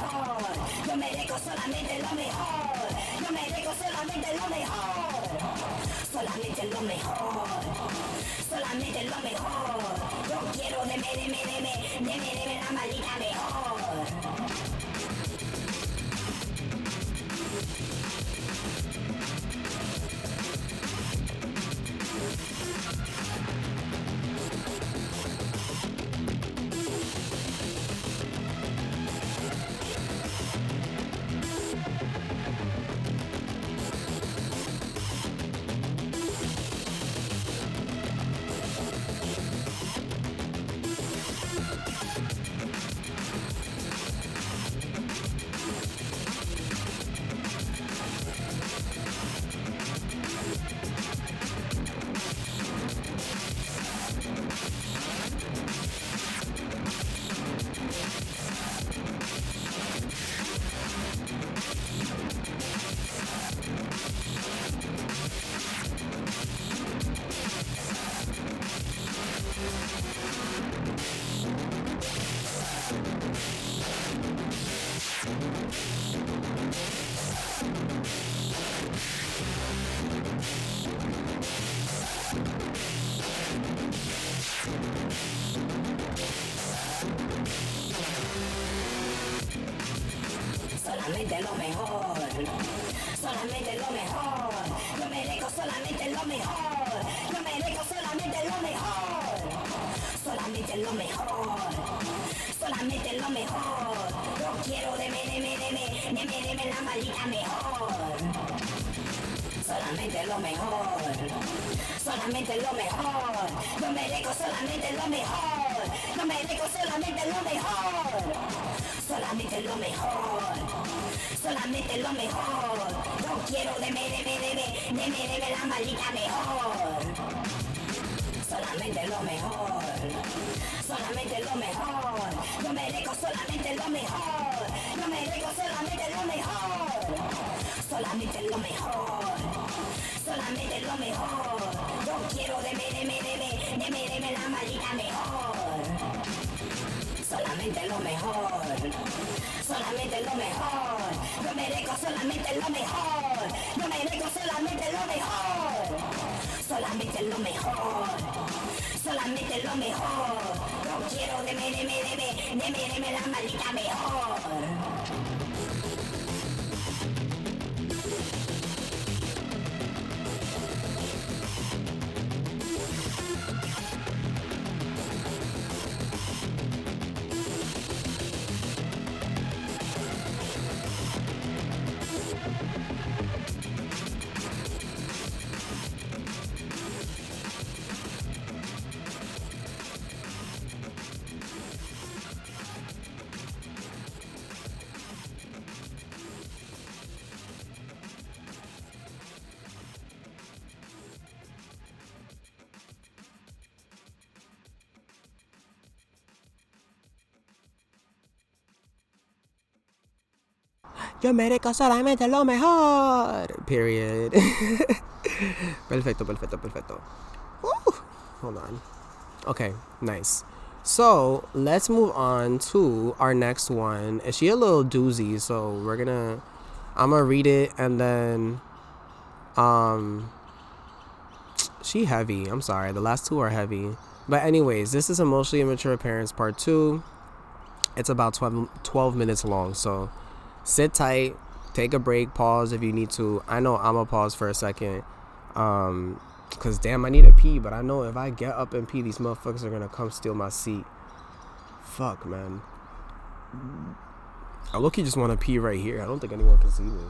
mejor. Yo merezco solamente lo mejor. Yo merezco solamente lo mejor. Solamente lo mejor. Solamente lo mejor. Yo quiero deme la maldita mejor. Solamente lo mejor, solamente lo mejor. Yo merezco solamente lo mejor. Yo merezco solamente lo mejor. Solamente lo mejor. Solamente lo mejor. Yo quiero deme la maldita mejor. Solamente lo mejor. Solamente lo mejor. Yo merezco solamente lo mejor. Yo merezco solamente lo mejor. Solamente lo mejor. Solamente lo mejor. Yo quiero deme la maldita mejor. Solamente lo mejor. Solamente lo mejor. Yo merezco solamente lo mejor. Yo merezco solamente lo mejor. Solamente lo mejor. Solamente lo mejor. Yo quiero deme la maldita mejor. Solamente lo mejor. Solamente lo mejor. Yo merezco solamente lo mejor. Yo merezco solamente lo mejor. Solamente lo mejor. Solamente lo mejor. Yo quiero deme la maldita mejor. Yo merezco solamente lo mejor. Period. Perfecto. Hold on. Okay, nice. So let's move on to our next one. She a little doozy, so I'm gonna read it and then she heavy. I'm sorry, the last two are heavy. But anyways, this is Emotionally Immature Parents Part 2. It's about 12 minutes long, so sit tight, take a break, pause if you need to. I know I'm gonna pause for a second, cause damn, I need to pee, but I know if I get up and pee, these motherfuckers are gonna come steal my seat. Fuck, man. I look, you just want to pee right here. I don't think anyone can see me.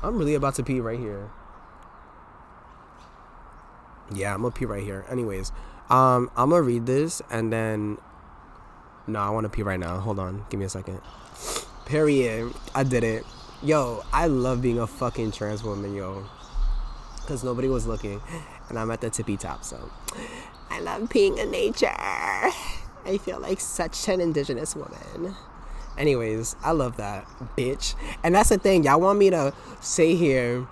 I'm really about to pee right here. Yeah, I'm gonna pee right here. Anyways, I'm gonna read this and then. No, I want to pee right now. Hold on, give me a second. Period. I did it. Yo, I love being a fucking trans woman, yo. Because nobody was looking. And I'm at the tippy top, so. I love being in nature. I feel like such an indigenous woman. Anyways, I love that, bitch. And that's the thing. Y'all want me to sit here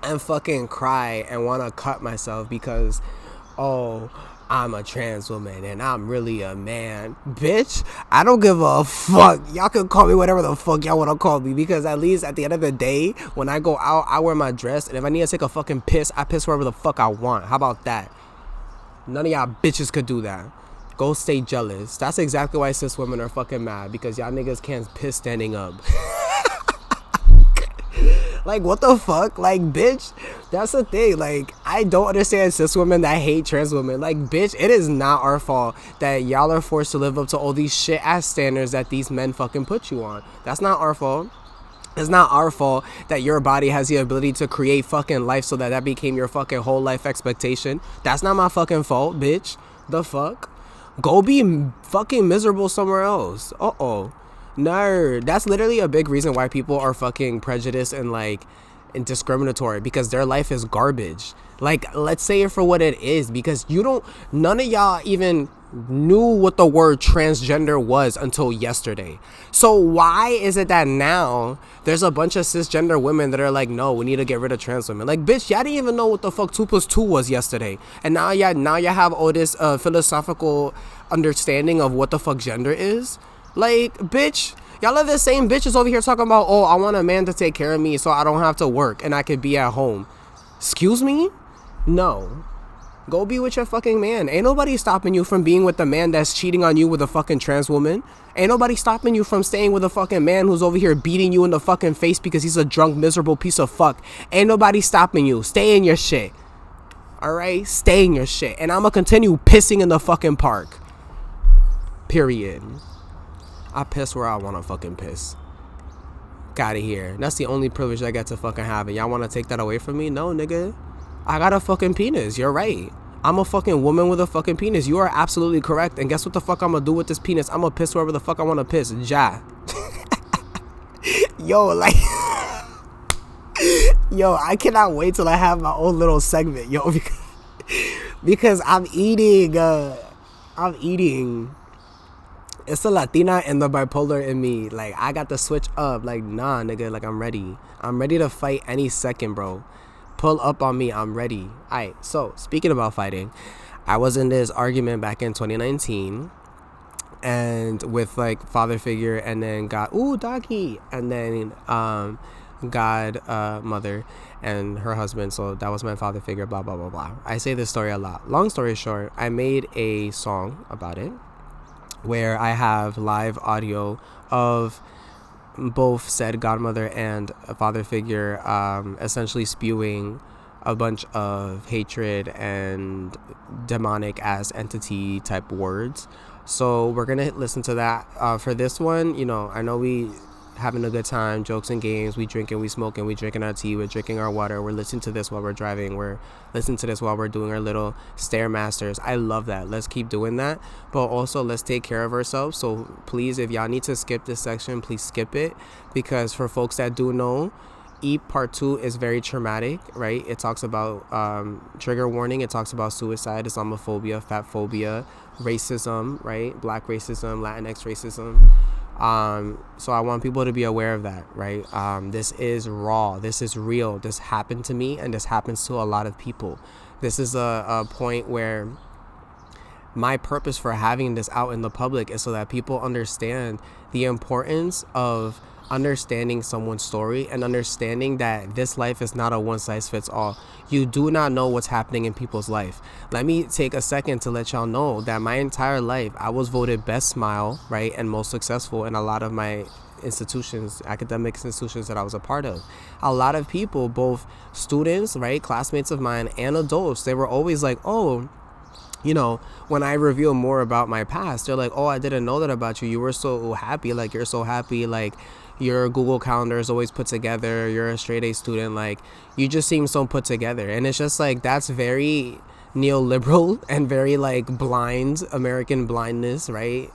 and fucking cry and want to cut myself because, oh, I'm a trans woman and I'm really a man. Bitch, I don't give a fuck. Y'all can call me whatever the fuck y'all want to call me, because at least at the end of the day, when I go out, I wear my dress, and if I need to take a fucking piss, I piss wherever the fuck I want. How about that? None of y'all bitches could do that. Go stay jealous. That's exactly why cis women are fucking mad, because y'all niggas can't piss standing up. Like, what the fuck? Like, bitch, that's the thing. Like, I don't understand cis women that hate trans women. Like, bitch, it is not our fault that y'all are forced to live up to all these shit ass standards that these men fucking put you on. That's not our fault. It's not our fault that your body has the ability to create fucking life so that became your fucking whole life expectation. That's not my fucking fault, bitch. The fuck? Go be fucking miserable somewhere else. Uh-oh. No, that's literally a big reason why people are fucking prejudiced and like and discriminatory, because their life is garbage. Like, let's say it for what it is, because none of y'all even knew what the word transgender was until yesterday. So why is it that now there's a bunch of cisgender women that are like, no, we need to get rid of trans women? Like, bitch, y'all didn't even know what the fuck 2 + 2 was yesterday, and now y'all have all this philosophical understanding of what the fuck gender is. Like, bitch, y'all are the same bitches over here talking about, oh, I want a man to take care of me so I don't have to work and I could be at home. Excuse me? No. Go be with your fucking man. Ain't nobody stopping you from being with the man that's cheating on you with a fucking trans woman. Ain't nobody stopping you from staying with a fucking man who's over here beating you in the fucking face because he's a drunk, miserable piece of fuck. Ain't nobody stopping you. Stay in your shit. Alright? Stay in your shit. And I'm gonna continue pissing in the fucking park. Period. I piss where I want to fucking piss. Got it here. That's the only privilege I get to fucking have. And y'all want to take that away from me? No, nigga. I got a fucking penis. You're right. I'm a fucking woman with a fucking penis. You are absolutely correct. And guess what the fuck I'm gonna do with this penis? I'm gonna piss wherever the fuck I want to piss. Ja. Yo, like... Yo, I cannot wait till I have my own little segment. Yo, because I'm eating. It's the Latina and the bipolar in me. Like, I got to switch up. Like, nah, nigga. Like, I'm ready. I'm ready to fight any second, bro. Pull up on me. I'm ready. Alright, so, speaking about fighting, I was in this argument back in 2019. And with, like, father figure, and then God, ooh, doggy. And then, mother and her husband. So, that was my father figure, blah, blah, blah, blah. I say this story a lot. Long story short, I made a song about it, where I have live audio of both said godmother and a father figure essentially spewing a bunch of hatred and demonic ass entity type words. So we're gonna listen to that. For this one, you know, I know we having a good time, jokes and games, we drinking, we smoking, we drinking our tea, we're drinking our water, we're listening to this while we're driving, we're listening to this while we're doing our little stairmasters. I love that. Let's keep doing that, but also let's take care of ourselves. So please, if y'all need to skip this section, please skip it, because for folks that do know, part 2 is very traumatic, right? It talks about trigger warning, it talks about suicide, Islamophobia, fatphobia, racism, right? Black racism, Latinx racism. So I want people to be aware of that, right? This is raw. This is real. This happened to me, and this happens to a lot of people. This is a point where my purpose for having this out in the public is so that people understand the importance of understanding someone's story and understanding that this life is not a one-size-fits-all. You do not know what's happening in people's life. Let me take a second to let y'all know that my entire life I was voted best smile, right, and most successful in a lot of my institutions, academic institutions that I was a part of. A lot of people, both students, right, classmates of mine, and adults, they were always like, oh, you know, when I reveal more about my past, they're like, oh, I didn't know that about you. You were so happy. Like, you're so happy. Like, your Google calendar is always put together. You're a straight A student. Like, you just seem so put together. And it's just like, that's very neoliberal and very like blind, American blindness, right?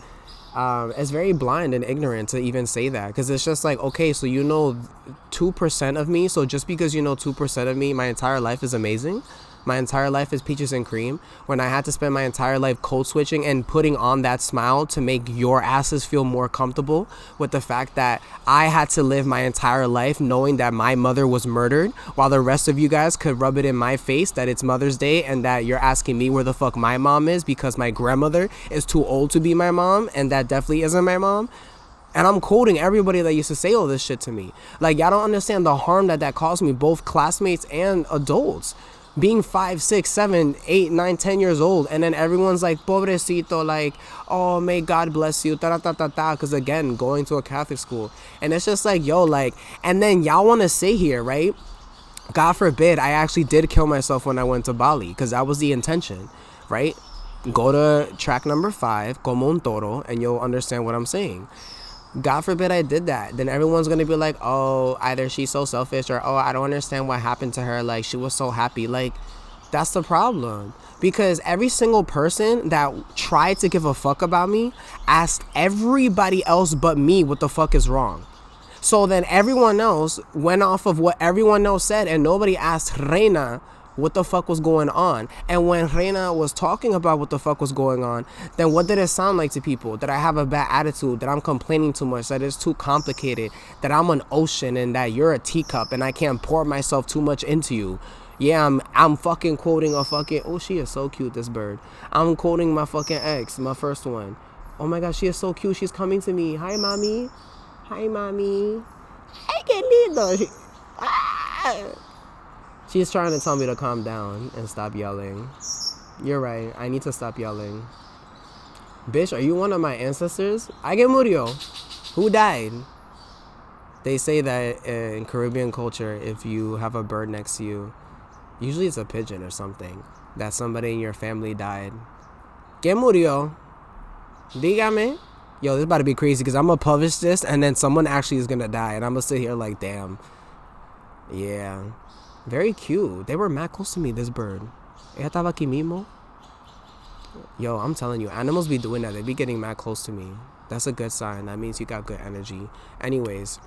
It's very blind and ignorant to even say that, because it's just like, okay, so you know 2% of me. So just because you know 2% of me, my entire life is amazing. my entire life is peaches and cream, when I had to spend my entire life code switching and putting on that smile to make your asses feel more comfortable with the fact that I had to live my entire life knowing that my mother was murdered, while the rest of you guys could rub it in my face that it's Mother's Day and that you're asking me where the fuck my mom is because my grandmother is too old to be my mom, and that definitely isn't my mom. And I'm quoting everybody that used to say all this shit to me. Like, y'all don't understand the harm that caused me, both classmates and adults. Being 5, 6, 7, 8, 9, 10 years old, and then everyone's like, pobrecito, like, oh, may God bless you, ta-ta-ta-ta-ta, because again, going to a Catholic school. And it's just like, yo, like, and then y'all want to sit here, right? God forbid, I actually did kill myself when I went to Bali, because that was the intention, right? Go to track number 5, como un toro, and you'll understand what I'm saying. God forbid I did that. Then everyone's going to be like, oh, either she's so selfish or, oh, I don't understand what happened to her. Like, she was so happy. Like, that's the problem. Because every single person that tried to give a fuck about me asked everybody else but me what the fuck is wrong. So then everyone else went off of what everyone else said, and nobody asked Reina what the fuck was going on. And when Reina was talking about what the fuck was going on, then what did it sound like to people? That I have a bad attitude, that I'm complaining too much, that it's too complicated, that I'm an ocean and that you're a teacup and I can't pour myself too much into you. Yeah, I'm fucking quoting a fucking, oh, she is so cute, this bird. I'm quoting my fucking ex, my first one. Oh my god, she is so cute. She's coming to me. Hi, mommy. Hi, mommy. Ay, qué lindo. She's trying to tell me to calm down and stop yelling. You're right. I need to stop yelling. Bitch, are you one of my ancestors? ¿Alguien murió? Who died? They say that in Caribbean culture, if you have a bird next to you, usually it's a pigeon or something, that somebody in your family died. ¿Quién murió? Dígame. Yo, this is about to be crazy because I'm going to publish this and then someone actually is going to die. And I'm going to sit here like, damn. Yeah. Very cute. They were mad close to me, this bird. Ella estaba aquí mismo. Yo, I'm telling you, animals be doing that. They be getting mad close to me. That's a good sign. That means you got good energy. Anyways.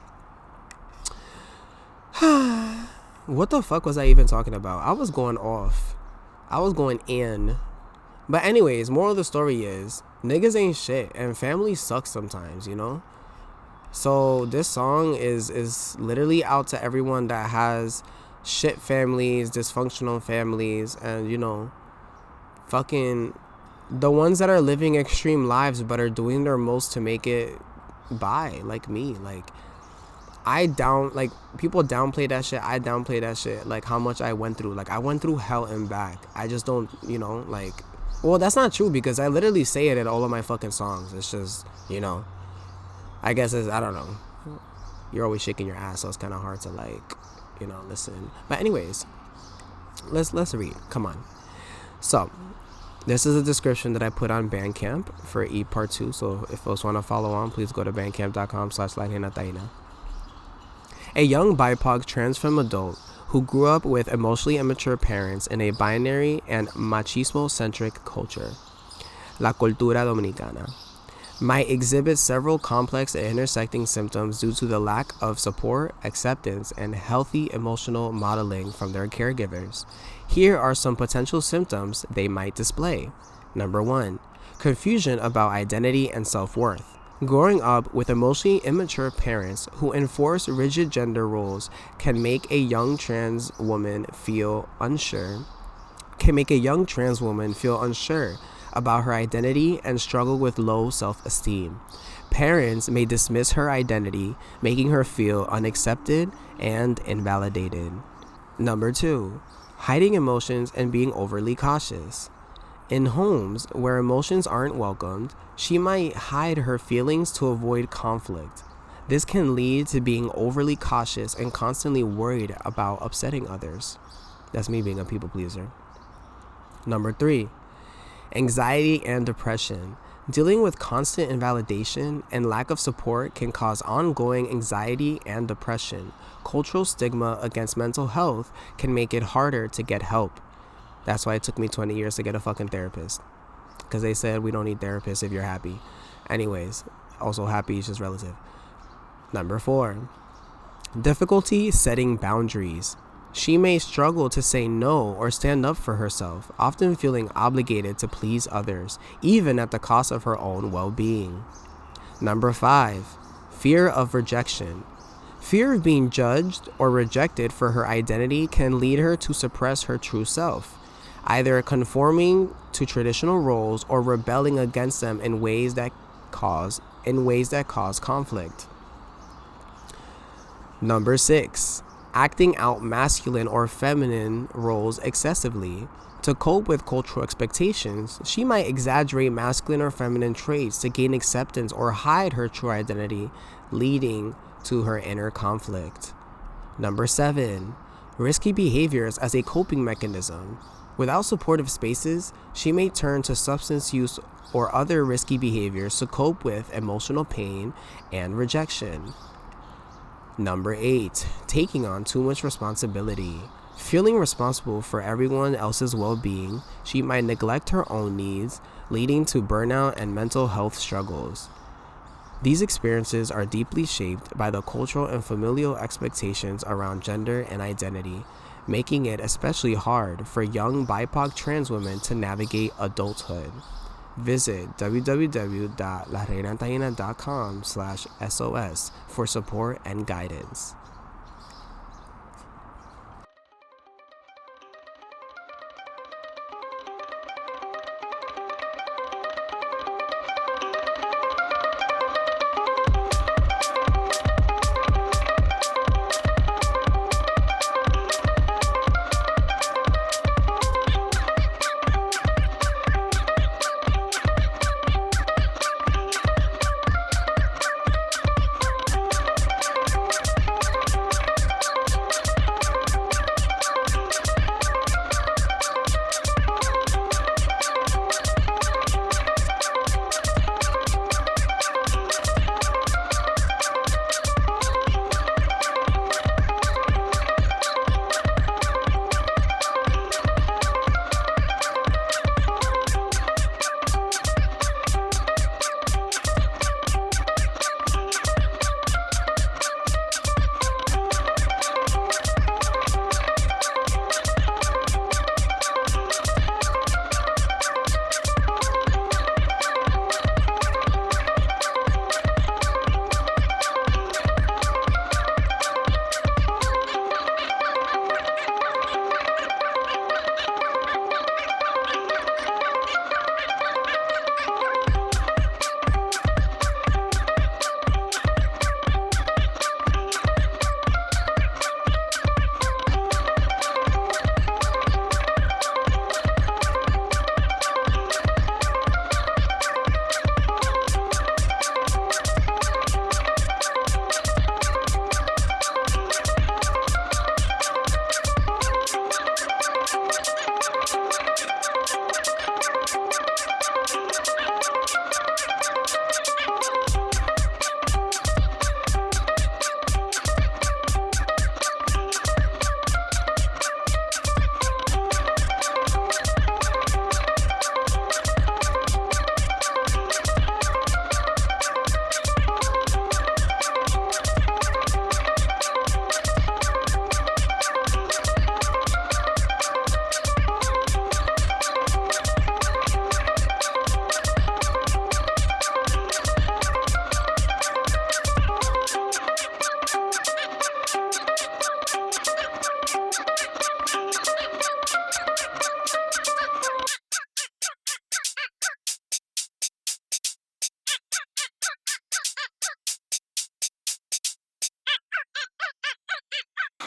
What the fuck was I even talking about? I was going off. I was going in. But anyways, moral of the story is, niggas ain't shit. And family sucks sometimes, you know? So this song is literally out to everyone that has shit families, dysfunctional families, and, you know, fucking the ones that are living extreme lives but are doing their most to make it by, like me. Like, people downplay that shit. I downplay that shit, like how much I went through. Like, I went through hell and back. I just don't, you know, like, well, that's not true because I literally say it in all of my fucking songs. It's just, you know, I guess it's, I don't know, you're always shaking your ass, so it's kind of hard to, like, you know, listen. But anyways, let's read. Come on. So this is a description that I put on Bandcamp for E Part 2. So if folks want to follow on, please go to bandcamp.com/REINA TAÍNA. A young BIPOC trans femme adult who grew up with emotionally immature parents in a binary and machismo-centric culture, La Cultura Dominicana, might exhibit several complex and intersecting symptoms due to the lack of support, acceptance, and healthy emotional modeling from their caregivers. Here are some potential symptoms they might display. Number 1, confusion about identity and self-worth. Growing up with emotionally immature parents who enforce rigid gender roles can make a young trans woman feel unsure about her identity and struggle with low self-esteem. Parents may dismiss her identity, making her feel unaccepted and invalidated. Number 2, hiding emotions and being overly cautious. In homes where emotions aren't welcomed, she might hide her feelings to avoid conflict. This can lead to being overly cautious and constantly worried about upsetting others. That's me being a people pleaser. Number 3, anxiety and depression. Dealing with constant invalidation and lack of support can cause ongoing anxiety and depression. Cultural stigma against mental health can make it harder to get help. That's why it took me 20 years to get a fucking therapist. Because they said we don't need therapists if you're happy. Anyways, also happy is just relative. Number 4, difficulty setting boundaries. She may struggle to say no or stand up for herself, often feeling obligated to please others, even at the cost of her own well-being. Number 5, fear of rejection. Fear of being judged or rejected for her identity can lead her to suppress her true self, either conforming to traditional roles or rebelling against them in ways that cause conflict. Number 6, acting out masculine or feminine roles excessively. To cope with cultural expectations, she might exaggerate masculine or feminine traits to gain acceptance or hide her true identity, leading to her inner conflict. Number 7, risky behaviors as a coping mechanism. Without supportive spaces, she may turn to substance use or other risky behaviors to cope with emotional pain and rejection. Number 8, taking on too much responsibility. Feeling responsible for everyone else's well-being, she might neglect her own needs, leading to burnout and mental health struggles. These experiences are deeply shaped by the cultural and familial expectations around gender and identity, making it especially hard for young BIPOC trans women to navigate adulthood. Visit www.lareinataina.com/SOS for support and guidance.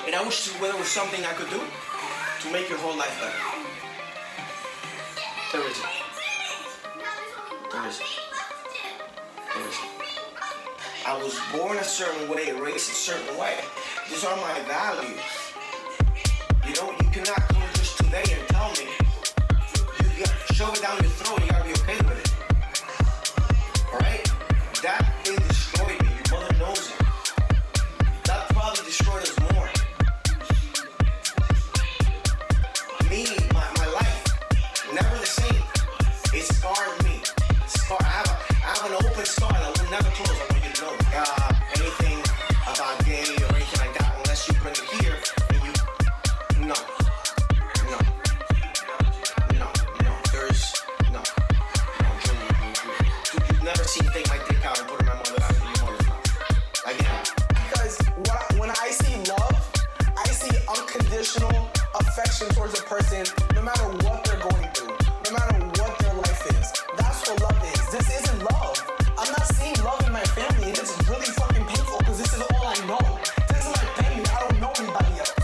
And I wish there was something I could do to make your whole life better. There isn't. There isn't. There isn't. I was born a certain way, raised a certain way. These are my values. You know, you cannot come just today and tell me. You gotta shove it down your throat, you gotta be okay with it. Alright? That thing destroyed me, your mother knows it. That probably destroyed us more. Me, my life, never the same. It scarred me. I have an open scar that will never close. I want you to know. Anything about gay or anything like that, unless you bring it here and you person no matter what they're going through, no matter what their life is. That's what love is. This isn't love. I'm not seeing love in my family, and it's really fucking painful because this is all I know. This is my family. I don't know anybody else.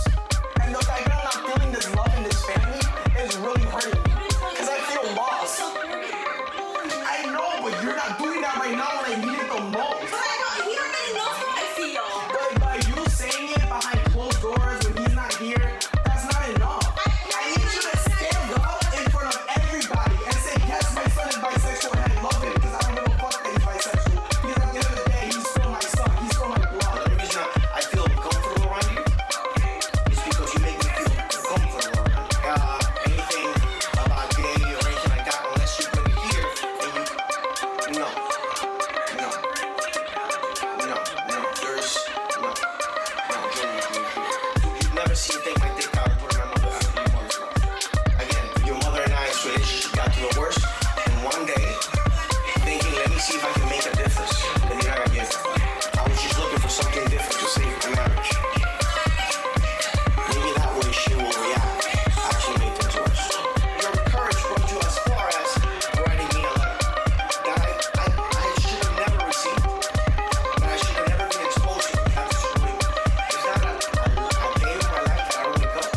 And the fact that I'm not feeling this love in this family is really hurting me because I feel lost. I know, but you're not doing that right now when I need it the most. But he already knows how I feel. But by you saying it behind closed doors when he's not here, that's not enough. I need you to stand up in front of everybody and say, yes, my son is bisexual and I love him because I don't give a fuck that he's bisexual. Because at the end of the day, he's still my son. He's still my blood. The reason I feel comfortable around you is because you make me feel comfortable around you. Anything about gay or anything like that, unless you put it here and you, no, there's, no, you've never seen a thing like this out and put my mother out of your mother's mouth. Again, your mother and I's relationship got to the worst, and one day, thinking, let me see if I can make a difference, then you're not gonna get it. I was just looking for something different to save the marriage. Maybe that way she will react, actually make things worse. Your courage brought you as far as writing me a letter that I should have never received, that I should have never been exposed to. That's really, is that a day of my life that I really got,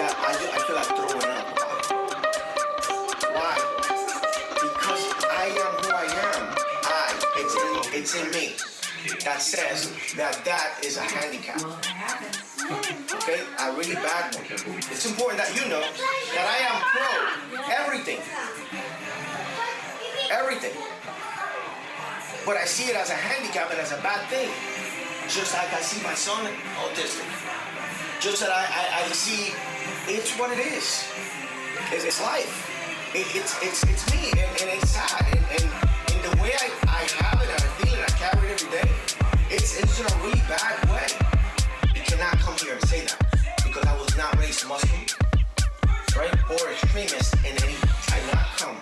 that I feel like throwing up about it. Why? Because I am who I am. It's in me that says that is a handicap. Okay, a really bad one. It's important that you know that I am pro everything. Everything. But I see it as a handicap and as a bad thing. Just like I see my son autistic. Just that I see it's what it is. It's life. It's me and it's sad. And the way I have it and I feel it, I carry it every day. It's in a really bad way. You cannot come here and say that because I was not raised Muslim, right? Or extremist in any. I not come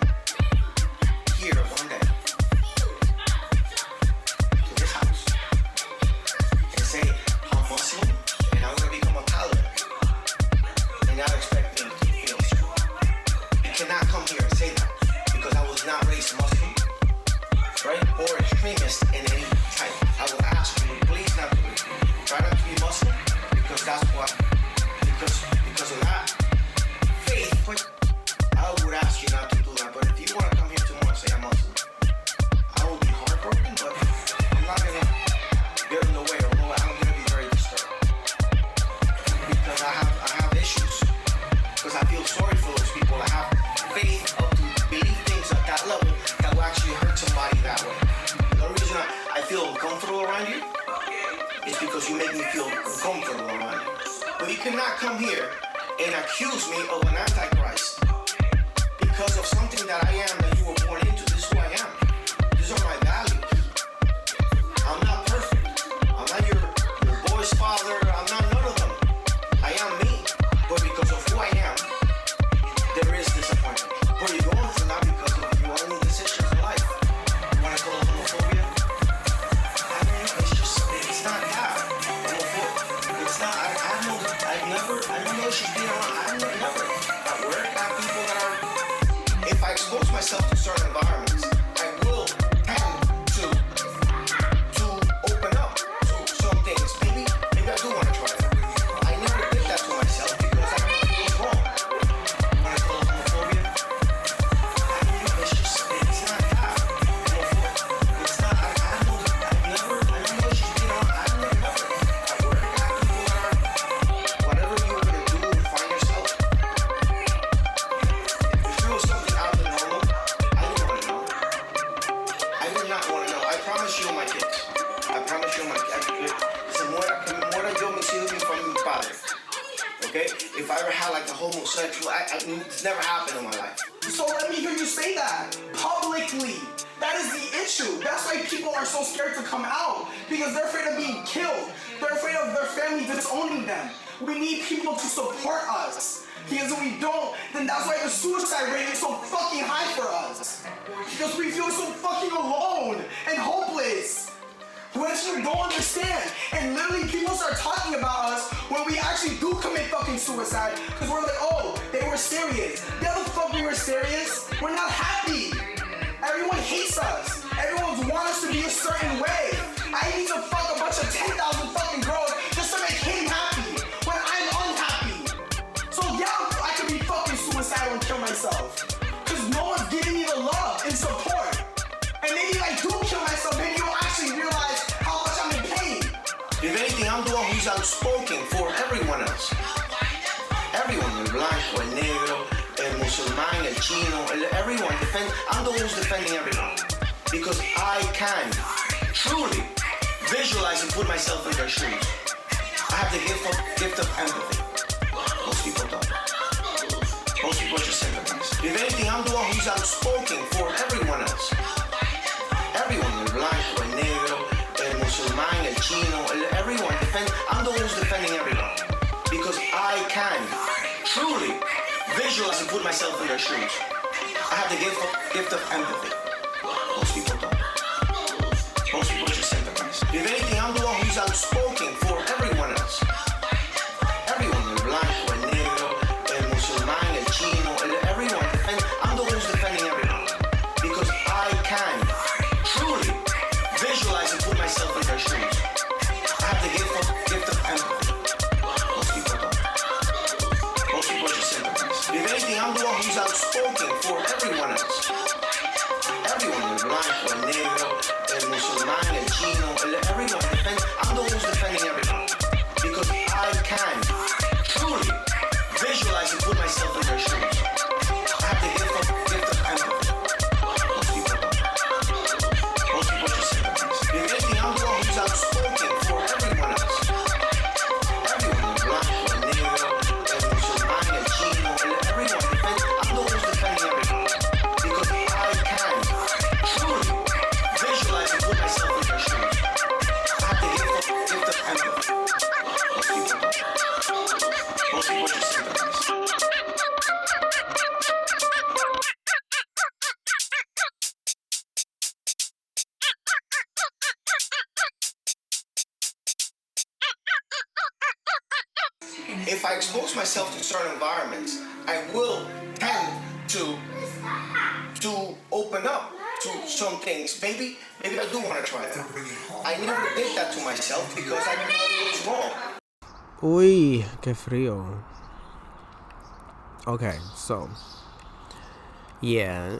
here one day to this house and say I'm Muslim and I'm gonna become a Taliban and not expect me to feel strong. You cannot come here and say that because I was not raised Muslim, right? Or extremist in any type. I will ask you, please not to be. Try not to be Muslim because that's what. Because of that faith. But I would ask you not to do that. But if you want to come here tomorrow and say I'm Muslim, I will be heartbroken. But I'm not gonna get in the way, or I'm gonna be very disturbed because I have issues. Because I feel sorry for those people that have faith up to believe things at that level that will actually hurt somebody that way. The reason I feel uncomfortable around you is because you make me feel uncomfortable around you. But you cannot come here and accuse me of an antichrist because of something that I am that you were born into. This is who I am. These are my values. I'm not perfect. I'm not your boy's father. I'm not none of them. I am me. But because of who I am, there is disappointment. But you're going through that because of your own decisions in life. You want to call it homophobia? I mean, it's not that. Homophobia. It's not. I have no issues being around. I never. At work, I have people that are. If I expose myself to certain environments, I will tend to open up to some things. Maybe I do want to try that. I never did that to myself because I know it was wrong. You want to call it homophobia? I mean, it's not that. Homophobia. It's not. I have no issues being around. I never. At work, I have people that are. Whatever you were gonna do to find yourself, if you was something out of the normal, I didn't want to know. I did not want to know. I promise you, my kids. I promise you, my kids. Se muera yo mis hijos from mi padre. Okay? If I ever had like a homosexual, it's never happened in my life. So let me hear you say that publicly. That is the issue. That's why people are so scared to come out because they're afraid of being killed. They're afraid of their family disowning them. We need people to support us. Because if we don't, then that's why the suicide rate is so fucking high for us. Because we feel so fucking alone and hopeless. Which you don't understand. And literally people start talking about us when we actually do commit fucking suicide. Because we're like, oh, They were serious. Yeah, the fuck we were serious? We're not happy. Everyone hates us. Everyone wants us to be a certain way. I need to fuck a bunch of 10,000 fucking girls just to make him happy when I'm unhappy. So yeah, I could be fucking suicidal and kill myself. Cause no one's giving me the love and support. And maybe if I do kill myself, maybe you'll actually realize how much I'm in pain. If anything, I'm the one who's outspoken for everyone else. Everyone, el blanco, el negro, el musulmán, el chino, everyone, I'm the one who's defending everyone. Because I can truly visualize and put myself in their shoes. I have the gift of empathy. Most people don't. Most people just sympathize. If anything, I'm the one who's outspoken for everyone else. Everyone, el blanco, el negro, el musulmán, el chino, everyone, I'm the one who's defending everyone. Because I can truly visualize and put myself in their shoes. I have the gift of empathy. Most people don't. Most people just sympathize. If anything, I'm the one who's outspoken for everyone else. Everyone, el blanco, el negro, el musulmán, el chino, everyone, I'm the one who's defending everyone. Because I can truly visualize and put myself in their shoes. I have the gift of empathy. Most people don't. Most people just sympathize. If anything, I'm the one who's outspoken for everyone else. Everyone, el blanco, el negro, el musulmán, el chino, everyone, I'm the one who's defending everyone. Because I can truly visualize and put myself in their shoes. I have the gift of empathy. Most people don't. Most people just sympathize. If anything, I'm the one who's outspoken for everyone else. Everyone, el blanco, el negro, el musulmán, el chino, everyone, I'm the one who's defending everyone. Because I can truly visualize and put myself in their shoes. I have the gift of empathy. Most people don't. Most people just sympathize. If I expose myself to certain environments, I will tend to open up to some things. Maybe I do want to try that. I never did that to myself because I didn't know it was wrong. Uy, qué frío. Okay, so yeah,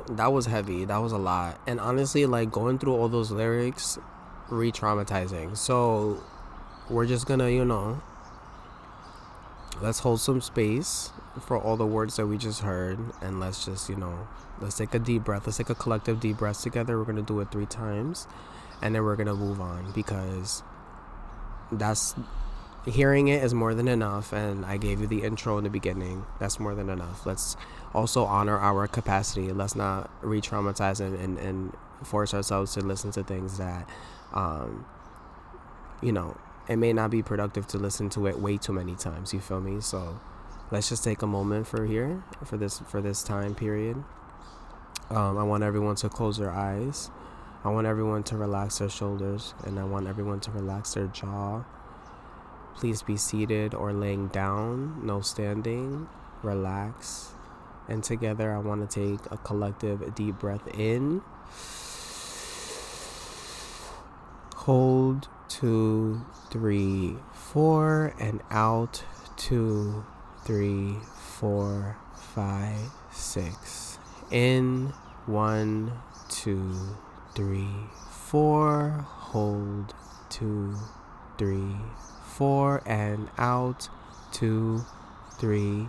that was heavy. That was a lot. And honestly, like going through all those lyrics, re-traumatizing. So we're just gonna, let's hold some space for all the words that we just heard, and let's just, let's take a deep breath. Let's take a collective deep breath together. We're gonna do it 3 times, and then we're gonna move on, because hearing it is more than enough. And I gave you the intro in the beginning. That's more than enough. Let's also honor our capacity. Let's not re-traumatize and force ourselves to listen to things that it may not be productive to listen to it way too many times. You feel me? So let's just take a moment for this time period. I want everyone to close their eyes. I want everyone to relax their shoulders, and I want everyone to relax their jaw. Please be seated or laying down, no standing. Relax. And together I want to take a collective deep breath in. Hold 2, 3, 4, and out 2, 3, 4, 5, 6. In 1, 2, 3, 4. Hold 2, 3, 4, and out 2, 3,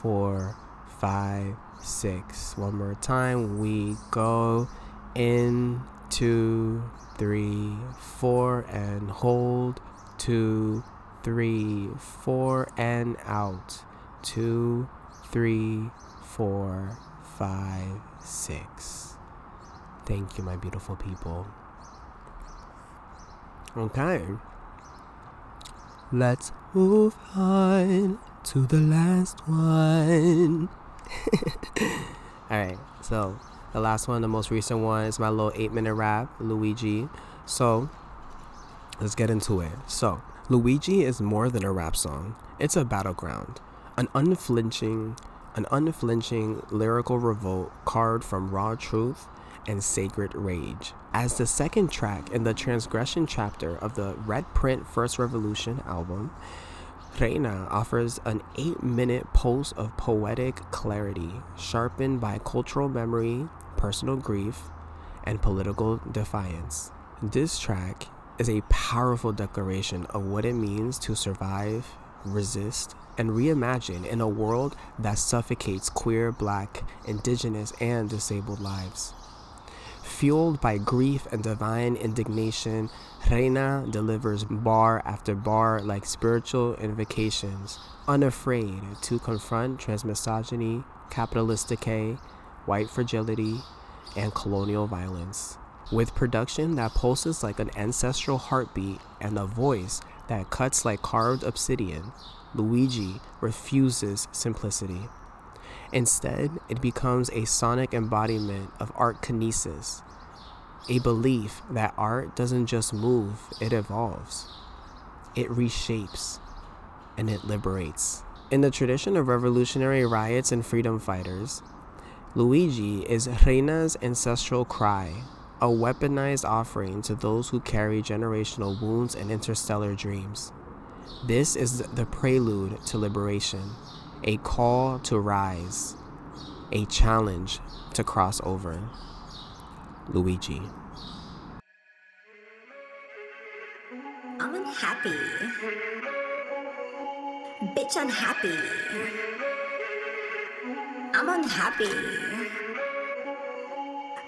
4, 5, 6. One more time. We go in 2, 3, 4, and hold 2, 3, 4, and out 2, 3, 4, 5, 6. Thank you, my beautiful people. Okay, let's move on to the last one. Alright, so the last one, the most recent one, is my little 8-minute rap, Luigi. So let's get into it. So Luigi is more than a rap song. It's a battleground, An unflinching lyrical revolt carved from raw truth and sacred rage. As the second track in the transgression chapter of the Red Print First Revolution album, Reina offers an 8-minute pulse of poetic clarity, sharpened by cultural memory, personal grief, and political defiance. This track is a powerful declaration of what it means to survive, resist, and reimagine in a world that suffocates queer, black, indigenous, and disabled lives. Fueled by grief and divine indignation, Reina delivers bar after bar like spiritual invocations, unafraid to confront transmisogyny, capitalist decay, white fragility, and colonial violence. With production that pulses like an ancestral heartbeat and a voice that cuts like carved obsidian, Luigi refuses simplicity. Instead, it becomes a sonic embodiment of art kinesis, a belief that art doesn't just move, it evolves. It reshapes, and it liberates. In the tradition of revolutionary riots and freedom fighters, Luigi is Reina's ancestral cry, a weaponized offering to those who carry generational wounds and interstellar dreams. This is the prelude to liberation, a call to rise, a challenge to cross over. Luigi. I'm unhappy. Bitch, unhappy. I'm unhappy.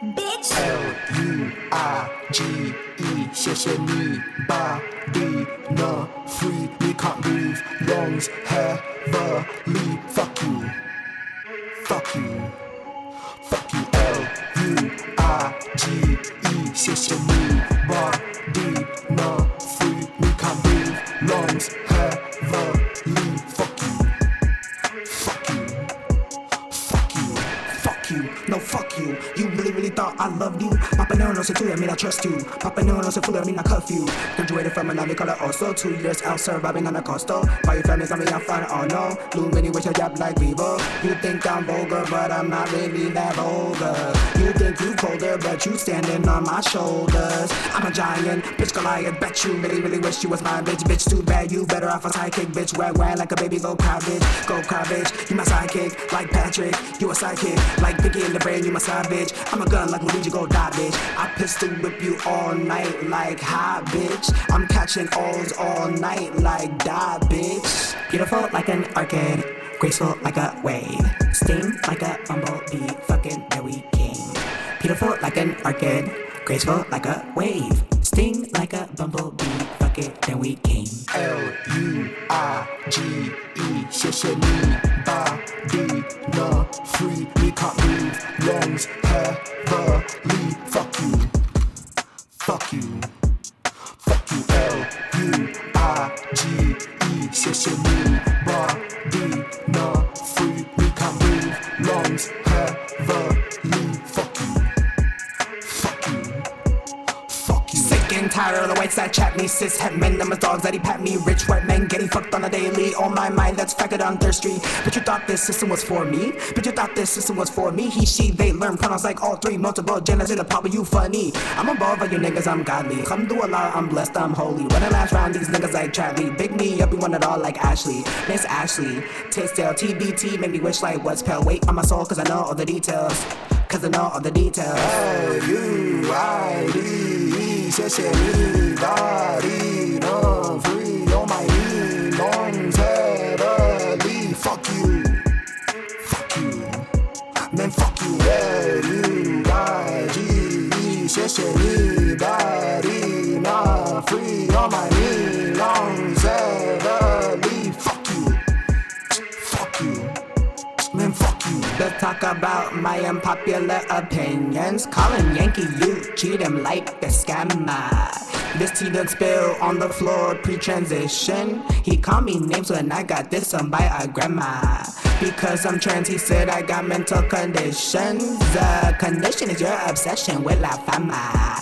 Bitch! L-U-I-G-E 谢谢你 body no free we can't breathe lungs heavily fuck you fuck you fuck you L-U-I-G-E 谢谢你 body no free we can't breathe lungs heavily fuck you fuck you fuck you fuck you no fuck you you really thought I loved you Papa no no se tú I mean I trust you Papa no no se fool I mean I cuff you graduated from an army color also 2 years out surviving on a coastal by your family's on me I'm fine oh no blue many wish I job like Beaver you think I'm vulgar but I'm not really that vulgar you think you colder but you standing on my shoulders I'm a giant bitch Goliath bet you really wish you was my bitch too bad you better off a sidekick bitch wag like a baby go cry bitch you my sidekick like Patrick you a sidekick like Vicky in the brain you my side bitch I'm a gun like Luigi go die bitch I pistol whip you all night like high bitch I'm catching O's all night like die bitch beautiful like an orchid graceful like a wave sting like a bumblebee fucking there we came beautiful like an orchid graceful like a wave sting like a bumblebee fuck it then we came L-U-I-G-E 谢谢你 body no free we can't breathe lungs heavily fuck you fuck you fuck you L-U-I-G-E 谢谢你 body no free we can't breathe lungs heavily fuck you fuck you fuck you sick and tired of the whites that chat me cis het men them as dogs that he pat me rich white men getting fucked on a daily on my mind that's faggot on thirsty but you thought this system was for me but you thought this system was for me he she they learn pronouns like all three multiple genders in the pop of you funny I'm above all you niggas I'm godly Alhamdulillah I'm blessed I'm holy running last round these niggas like Charlie big me up you want it all like Ashley Miss Ashley tail TBT make me wish like what's pale weight on my soul cause I know all the details cause I know all the details L-U-I-D-E 谢谢你 body no free on my knee lungs heavily fuck you fuck you man fuck you L-U-I-G-E 谢谢你 body no free on my knee lungs heavily fuck you fuck you man fuck you let's talk about my unpopular opinions calling Yankee you treat him like the scammer This tea done spill on the floor pre-transition. He called me names when I got this on by a grandma. Because I'm trans, he said I got mental conditions. Condition is your obsession with la fama.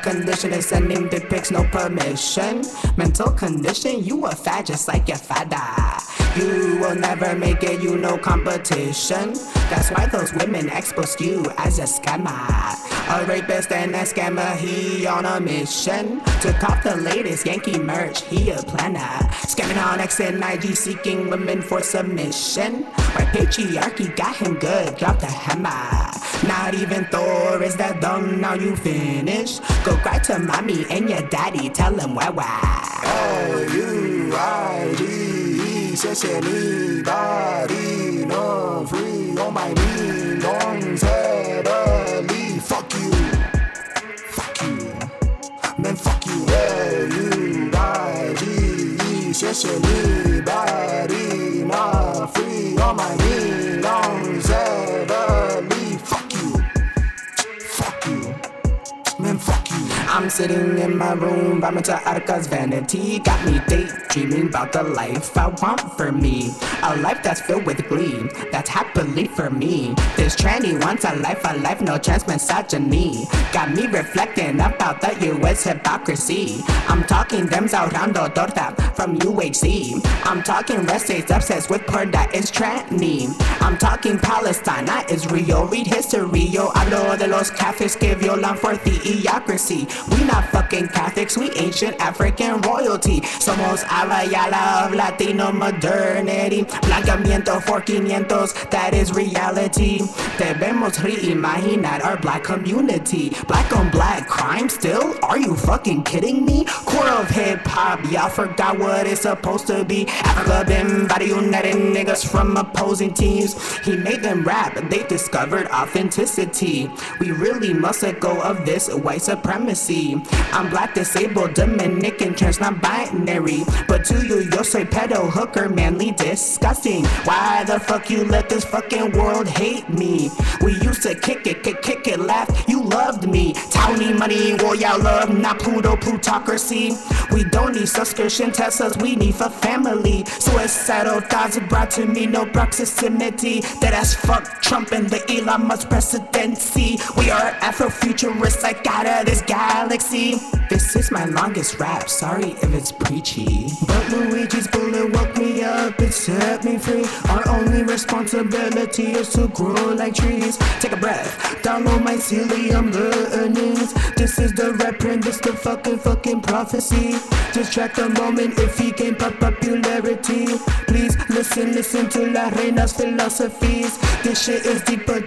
Condition is sending dick pics, no permission. Mental condition, you a fat just like your fada. You will never make it, you no competition. That's why those women expose you as a scammer. A rapist and a scammer, he on a mission to cop the latest Yankee merch, he a planner. Scamming on X and IG, seeking women for submission. Why patriarchy got him good, drop the hammer. Not even Thor is that dumb, now you finished. Go cry to mommy and your daddy, tell him why. L-U-I-D-E, says anybody, no free on my knee, don't say believe. Fuck you, man, fuck you. L-U-I-D-E, says anybody, not free on my knee, don't say believe. Fuck you, man, fuck you. I'm sitting in my room, vibing to Arca's vanity. Got me daydreaming about the life I want for me. A life that's filled with glee, that's happily for me. This tranny wants a life, no chance misogyny. Got me reflecting about the US hypocrisy. I'm talking them's ahorrando torta from UHC. I'm talking red states obsessed with porn that is tranny. I'm talking Palestine, not Israel, read history. Yo hablo de los Catholics que violan for theocracy. We not fucking Catholics, we ancient African royalty. Somos Abayala of Latino modernity. Blancamiento for 500, that is reality. Debemos reimaginar our black community. Black on black crime still? Are you fucking kidding me? Core of hip hop, y'all forgot what it's supposed to be. Africa been body uniting niggas from opposing teams. He made them rap, they discovered authenticity. We really must let go of this white supremacy. I'm black, disabled, Dominican, trans, non-binary. But to you, yo soy pedo, hooker, manly, disgusting. Why the fuck you let this fucking world hate me? We used to kick it, laugh, you loved me. Townie money, royal love, not Pluto, plutocracy. We don't need subscription Teslas, we need for family. Suicidal thoughts brought to me, no proximity. That ass fuck Trump and the Elon Musk presidency. We are Afrofuturists like out of this galaxy. This is my longest rap, sorry if it's preachy. But Luigi's bullet woke me up, it set me free. Our only responsibility is to grow like trees. Take a breath, download my cilium learnings. This is the reprint, this the fucking prophecy. Just track the moment if he gain popularity. Please listen to La Reina's philosophies. This shit is deeper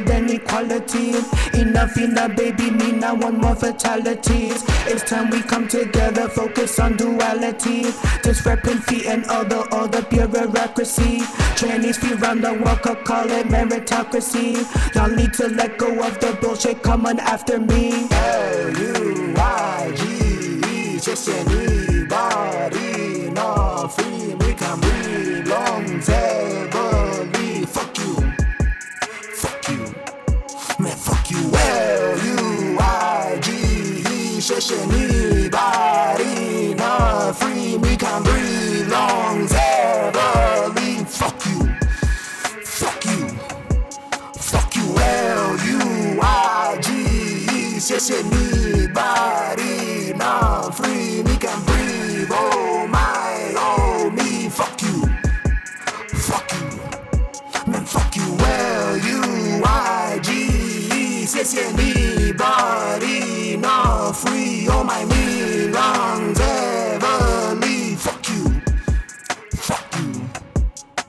than equality. Enough, baby, me not want more fatalities. It's time we come together, focus on duality. Just repping feet and all the bureaucracy. Trannies feet round the world, could call it meritocracy. Y'all need to let go of the bullshit, come on after me. L-U-I-G-E, just anybody, not free, we can breathe, long say believe. Fuck you, man, fuck you. L-U-I-G-E, just anybody, not free, we can breathe, long say believe. Fuck you, L-U-I-G-E, just anybody, not free, me can breathe, oh my, oh me. Fuck you, man, fuck you. L-U-I-G-E, just anybody, not free, oh my me, lungs ever leave. Fuck you,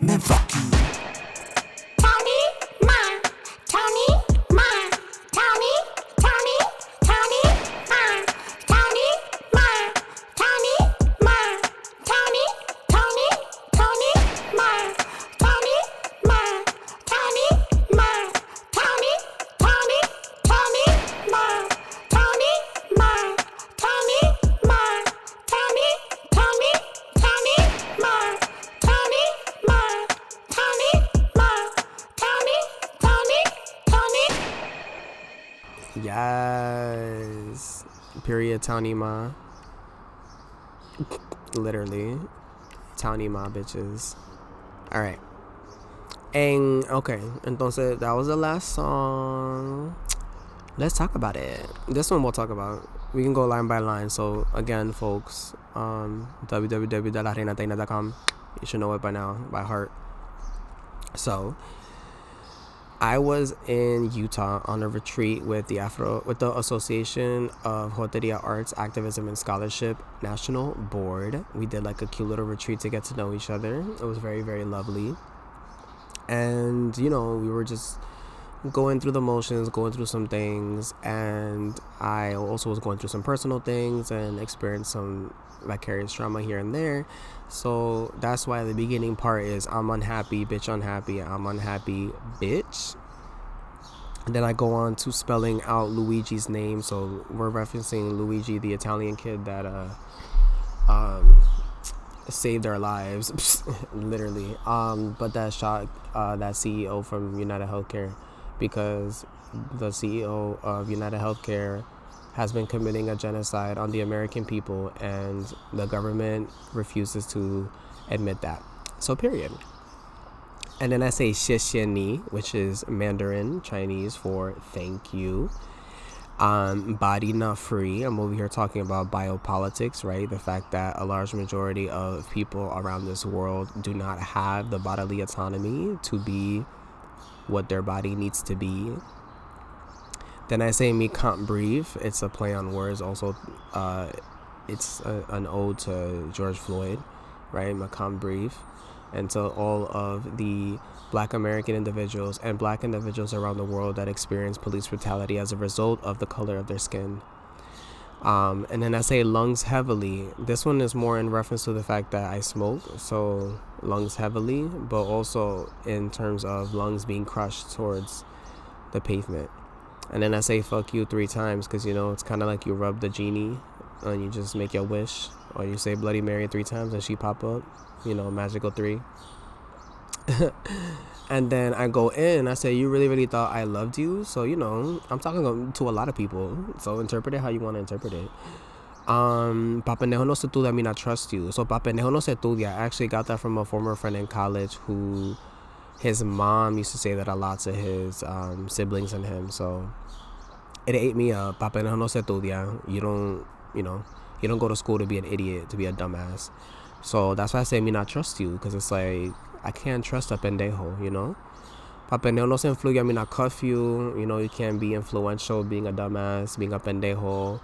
man, fuck you. Tony, period, Taonima. Literally. Taonima, bitches. Alright. And, okay. Entonces, that was the last song. Let's talk about it. This one we'll talk about. We can go line by line. So, again, folks, www.lareinataina.com. You should know it by now, by heart. So, I was in Utah on a retreat with the Association of Joteria Arts, Activism, and Scholarship National Board. We did like a cute little retreat to get to know each other. It was very, very lovely. And, you know, we were just going through the motions, going through some things. And I also was going through some personal things and experienced some vicarious trauma here and there. So that's why the beginning part is I'm unhappy, bitch unhappy, I'm unhappy, bitch. And then I go on to spelling out Luigi's name. So we're referencing Luigi, the Italian kid that saved our lives, literally. But that shocked that CEO from United Healthcare, because the CEO of United Healthcare has been committing a genocide on the American people, and the government refuses to admit that. So period. And then I say 谢谢你, which is Mandarin Chinese for thank you. Body not free. I'm over here talking about biopolitics, right? The fact that a large majority of people around this world do not have the bodily autonomy to be what their body needs to be. Then I say me can't breathe. It's a play on words. Also, it's an ode to George Floyd, right? Me can't breathe. And to all of the Black American individuals and Black individuals around the world that experience police brutality as a result of the color of their skin. And then I say lungs heavily. This one is more in reference to the fact that I smoke, so lungs heavily, but also in terms of lungs being crushed towards the pavement. And then I say fuck you 3 times, because, you know, it's kind of like you rub the genie and you just make your wish. Or you say Bloody Mary 3 times and she pop up. You know, magical 3. And then I go in, I say, you really, really thought I loved you? So, you know, I'm talking to a lot of people. So interpret it how you want to interpret it. Pa pendejo no se estudia, I mean, I trust you. So pa pendejo no se estudia, I actually got that from a former friend in college who... his mom used to say that a lot to his siblings and him, so it ate me up. Pa pendejo no se estudia. You don't go to school to be an idiot, to be a dumbass. So that's why I say me not trust you, because it's like I can't trust a pendejo, you know. Pa pendejo no se influye, I mean, I cuff you. You know, you can't be influential being a dumbass, being a pendejo.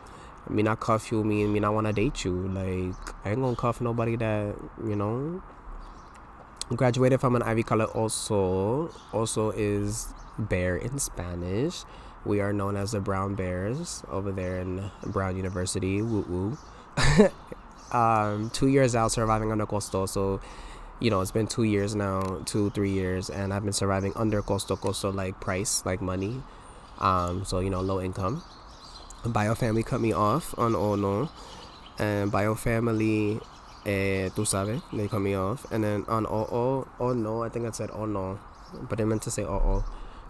Me not cuff you, me not want to date you. Like, I ain't gonna cuff nobody that, you know. Graduated from an Ivy College. Also is bear in Spanish. We are known as the Brown Bears over there in Brown University. Woo woo. 2 years out surviving under costo. So, you know, it's been 2 years now, 2-3 years, and I've been surviving under costo like price, like money. So, you know, low income. Bio family cut me off on Ono, and bio family. Tú sabes, they cut me off. And then on oh no, I think I said oh no, but I meant to say oh.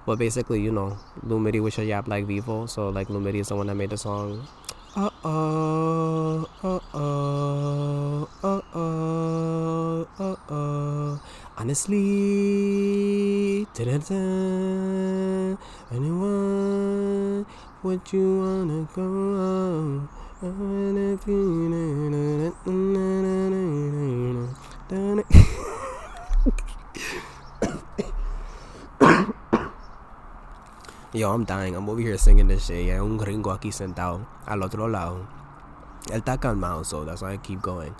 But basically, you know, Lumity wish a yap like Vivo. So like Lumity is the one that made the song honestly, anyone, what you wanna go Yo, I'm dying. I'm over here singing this shit. Yeah, un gringo aquí sentado al otro lado. Él está calmado, so that's why I keep going.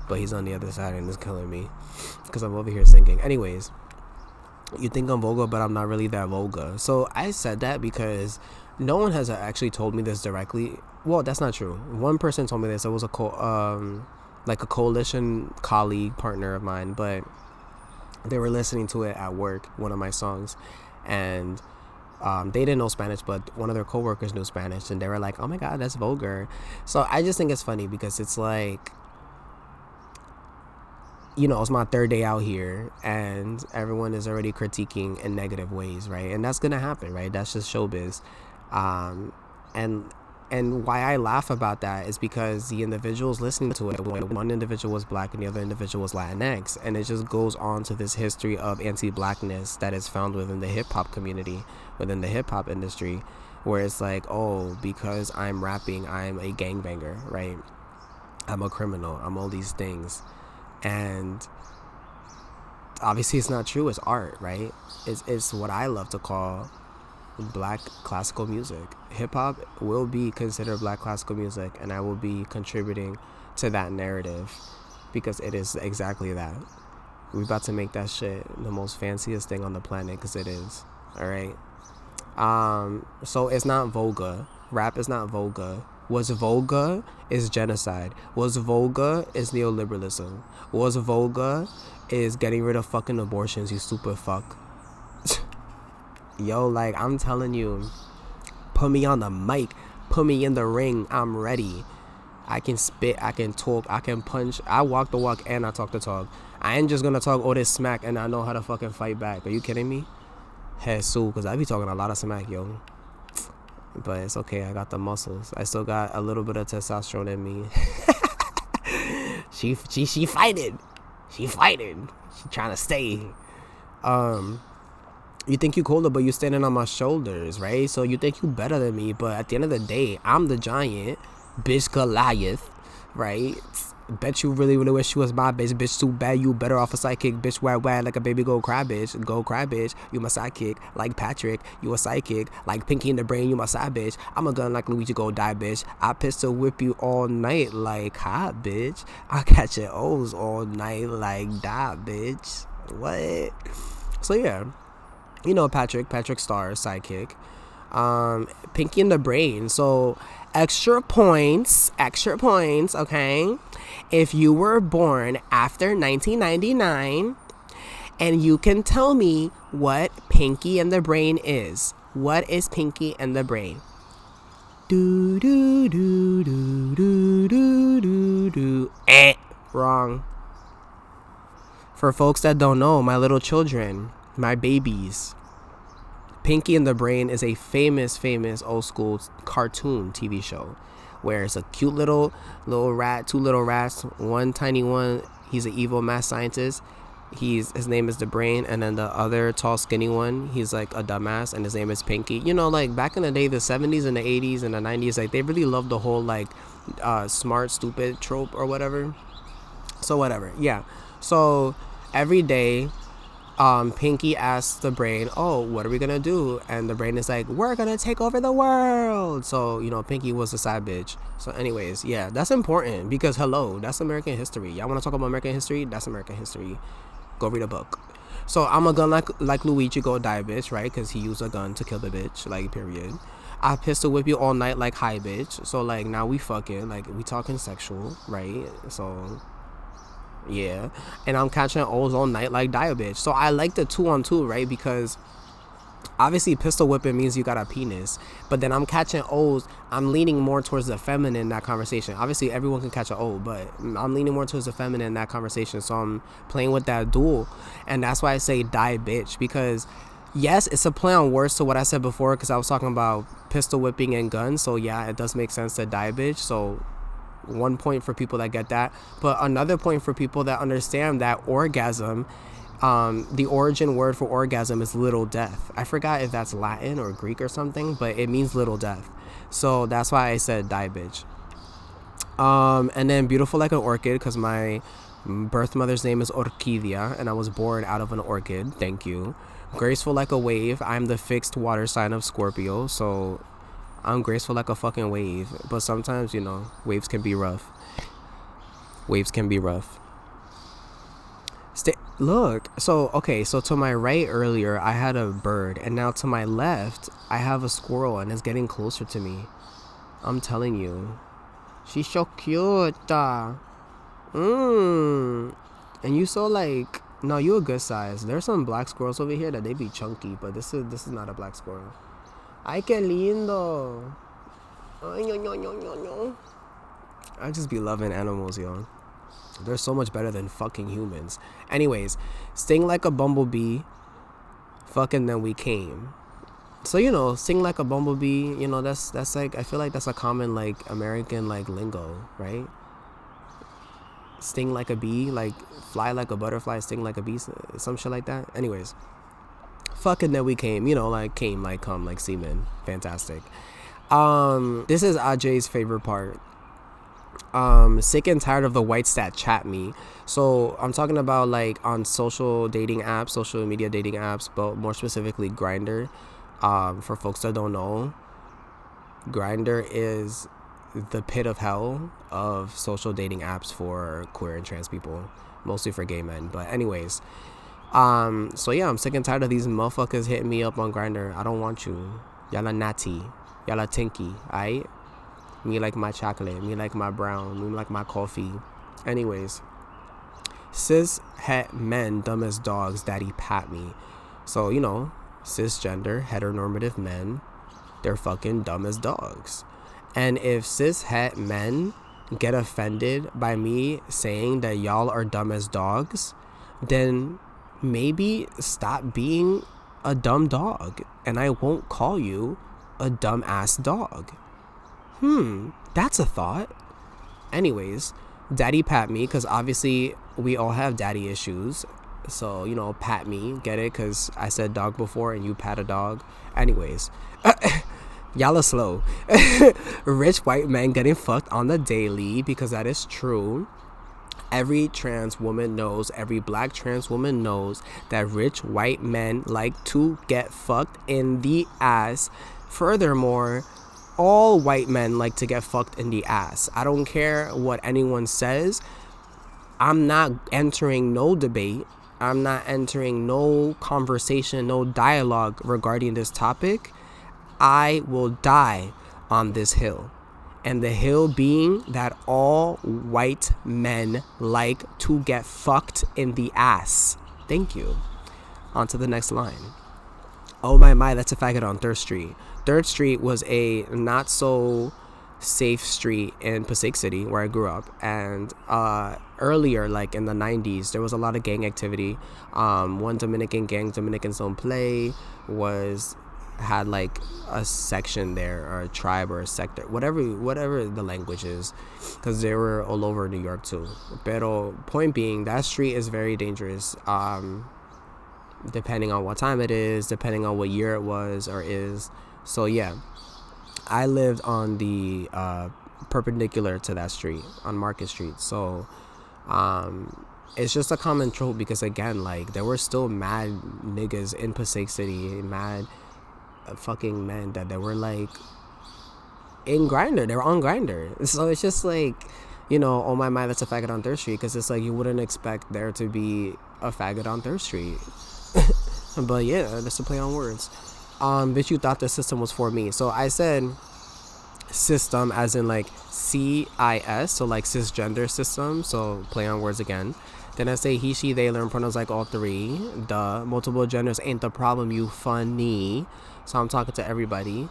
But he's on the other side and it's killing me because I'm over here singing. Anyways, you think I'm vulgar, but I'm not really that vulgar. So I said that because no one has actually told me this directly. Well, that's not true. One person told me this. It was a coalition colleague, partner of mine, but they were listening to it at work, one of my songs, and they didn't know Spanish, but one of their coworkers knew Spanish, and they were like, oh my god, that's vulgar. So I just think it's funny because it's like, you know, it's my 3rd day out here and everyone is already critiquing in negative ways, right? And that's gonna happen, right? That's just showbiz. And And why I laugh about that is because the individuals listening to it, one individual was black and the other individual was Latinx, and it just goes on to this history of anti-blackness that is found within the hip-hop community, within the hip-hop industry, where it's like, oh, because I'm rapping, I'm a gangbanger, right? I'm a criminal, I'm all these things. And obviously it's not true. It's art, right? It's what I love to call black classical music. Hip-hop will be considered black classical music, and I will be contributing to that narrative because it is exactly that. We're about to make that shit the most fanciest thing on the planet, because it is. All right. So it's not vulgar. Rap is not vulgar. What's vulgar is genocide. What's vulgar is neoliberalism. What's vulgar is getting rid of fucking abortions, you stupid fuck. Yo, like, I'm telling you, put me on the mic, put me in the ring, I'm ready. I can spit, I can talk, I can punch. I walk the walk and I talk the talk. I ain't just gonna talk all this smack and I know how to fucking fight back. Are you kidding me? Jesus, because I be talking a lot of smack, yo. But it's okay, I got the muscles. I still got a little bit of testosterone in me. She fighting. She fighting. She trying to stay. You think you colder, but you standing on my shoulders, right? So you think you better than me, but at the end of the day, I'm the giant, bitch Goliath, right? Bet you really, really wish you was my bitch. Bitch too bad, you better off a sidekick. Bitch wag wag like a baby go cry bitch. Go cry bitch, you my sidekick. Like Patrick, you a sidekick. Like Pinky in the Brain, you my side bitch. I'm a gun like Luigi, go die bitch. I pistol whip you all night like hot bitch. I catch your O's all night like die bitch. What? So yeah, you know Patrick Starr, sidekick. Pinky in the Brain. So extra points, okay? If you were born after 1999 and you can tell me what Pinky and the Brain is. What is Pinky and the Brain? Do do do do do do do do. Wrong. For folks that don't know, my little children, my babies, Pinky and the Brain is a famous old school cartoon TV show where it's a cute little rat, two little rats, one tiny one, he's an evil math scientist. His name is the Brain, and then the other tall skinny one, he's like a dumbass and his name is Pinky. You know, like back in the day, the 70s and the 80s and the 90s, like they really loved the whole like smart stupid trope or whatever. So whatever. Yeah. So every day Pinky asks the Brain, oh, what are we gonna do? And the Brain is like, we're gonna take over the world. So, you know, Pinky was a side bitch. So anyways, yeah, that's important because hello, that's American history. Y'all wanna talk about American history? That's American history. Go read a book. So I'm a gun like Luigi, go die bitch, right? Because he used a gun to kill the bitch, like, period. I pistol whip you all night like hi bitch. So like now we fucking, like we talking sexual, right? So yeah, and I'm catching O's all night like die bitch. So I like the 2-on-2, right? Because obviously pistol whipping means you got a penis, but then I'm catching O's. I'm leaning more towards the feminine in that conversation. Obviously everyone can catch an O, but I'm leaning more towards the feminine in that conversation. So I'm playing with that duel, and that's why I say die bitch, because yes, it's a play on words to what I said before, because I was talking about pistol whipping and guns. So yeah, it does make sense to die bitch. So 1 point for people that get that, but another point for people that understand that orgasm, the origin word for orgasm is little death. I forgot if that's Latin or Greek or something, but it means little death. So that's why I said die bitch. And then beautiful like an orchid, because my birth mother's name is Orquídea and I was born out of an orchid. Thank you. Graceful like a wave. I'm the fixed water sign of Scorpio, so I'm graceful like a fucking wave. But sometimes, you know, waves can be rough. Waves can be rough. Look, so okay, so to my right earlier I had a bird, and now to my left I have a squirrel, and it's getting closer to me. I'm telling you, she's so cute. And you so like, no, you a good size. There's some black squirrels over here that they be chunky, but this is not a black squirrel. Ay, qué lindo. Ay, no. I just be loving animals, yo. They're so much better than fucking humans. Anyways, sting like a bumblebee, fucking then we came. So, you know, sing like a bumblebee, you know, that's like, I feel like that's a common, like, American, like, lingo, right? Sting like a bee, like, fly like a butterfly, sting like a bee, some shit like that. Anyways, fucking that we came, you know, like, came, like, come, like, semen. Fantastic. This is Ajay's favorite part. Sick and tired of the white stat chat me. So I'm talking about, like, on social dating apps, social media dating apps, but more specifically Grindr. For folks that don't know, Grindr is the pit of hell of social dating apps for queer and trans people, mostly for gay men. But anyways, so yeah, I'm sick and tired of these motherfuckers hitting me up on Grindr. I don't want you. Y'all are natty. Y'all are tinky. Aight? Me like my chocolate. Me like my brown. Me like my coffee. Anyways, cis het men dumb as dogs. Daddy pat me. So, you know, cisgender heteronormative men, they're fucking dumb as dogs. And if cis het men get offended by me saying that y'all are dumb as dogs, then maybe stop being a dumb dog and I won't call you a dumb ass dog. That's a thought. Anyways, daddy pat me, because obviously we all have daddy issues. So, you know, pat me, get it? Because I said dog before and you pat a dog. Anyways, y'all are slow. Rich white men getting fucked on the daily, because that is true. Every trans woman knows, every black trans woman knows that rich white men like to get fucked in the ass. Furthermore, all white men like to get fucked in the ass. I don't care what anyone says. I'm not entering no debate. I'm not entering no conversation, no dialogue regarding this topic. I will die on this hill. And the hill being that all white men like to get fucked in the ass. Thank you. On to the next line. Oh my, that's a faggot on 3rd Street. 3rd Street was a not so safe street in Passaic City where I grew up, and earlier, like in the 90s, there was a lot of gang activity. One Dominican gang, Dominicans Don't Play, had like a section there, or a tribe, or a sector, whatever the language is, because they were all over New York too. Pero point being, that street is very dangerous, depending on what time it is, depending on what year it was or is. So yeah, I lived on the perpendicular to that street, on Market Street. So it's just a common trope, because again, like, there were still mad niggas in Passaic City, mad fucking men that they were like in Grindr, they were on Grindr. So it's just like, you know, oh my, that's a faggot on 3rd Street, because it's like you wouldn't expect there to be a faggot on 3rd Street. But yeah, that's a play on words. Bitch, you thought the system was for me. So I said system as in like CIS, so like cisgender system, so play on words again. Then I say he, she, they, learn pronouns like all three. Duh. Multiple genders ain't the problem, you funny. So I'm talking to everybody.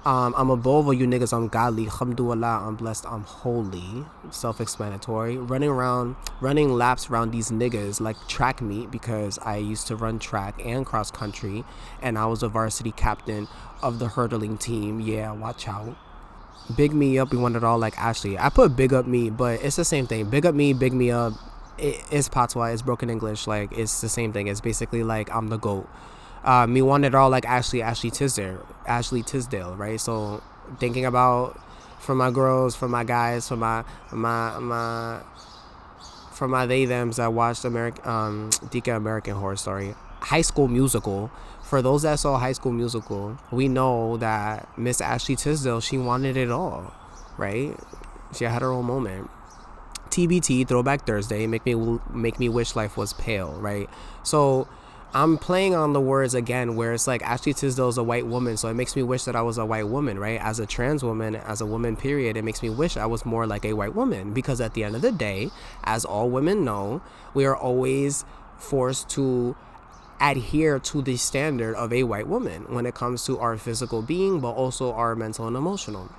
I'm a bovo, you niggas, I'm godly. Alhamdulillah, I'm blessed, I'm holy. Self-explanatory. Running laps around these niggas like track meet, because I used to run track and cross country, and I was a varsity captain of the hurdling team. Yeah, watch out. Big me up, we want it all like Ashley. I put big up me, but it's the same thing. Big up me, big me up. It's patois, it's broken English. Like, it's the same thing. It's basically like I'm the GOAT. Me want it all like Ashley Tisdale, right? So thinking about, for my girls, for my guys, for my they thems that watched American Horror Story, High School Musical. For those that saw High School Musical, we know that Miss Ashley Tisdale, she wanted it all, right? She had her own moment. TBT, Throwback Thursday, make me wish life was pale, right? So I'm playing on the words again, where it's like Ashley Tisdale is a white woman, so it makes me wish that I was a white woman, right? As a trans woman, as a woman, period, it makes me wish I was more like a white woman, because at the end of the day, as all women know, we are always forced to adhere to the standard of a white woman when it comes to our physical being, but also our mental and emotional.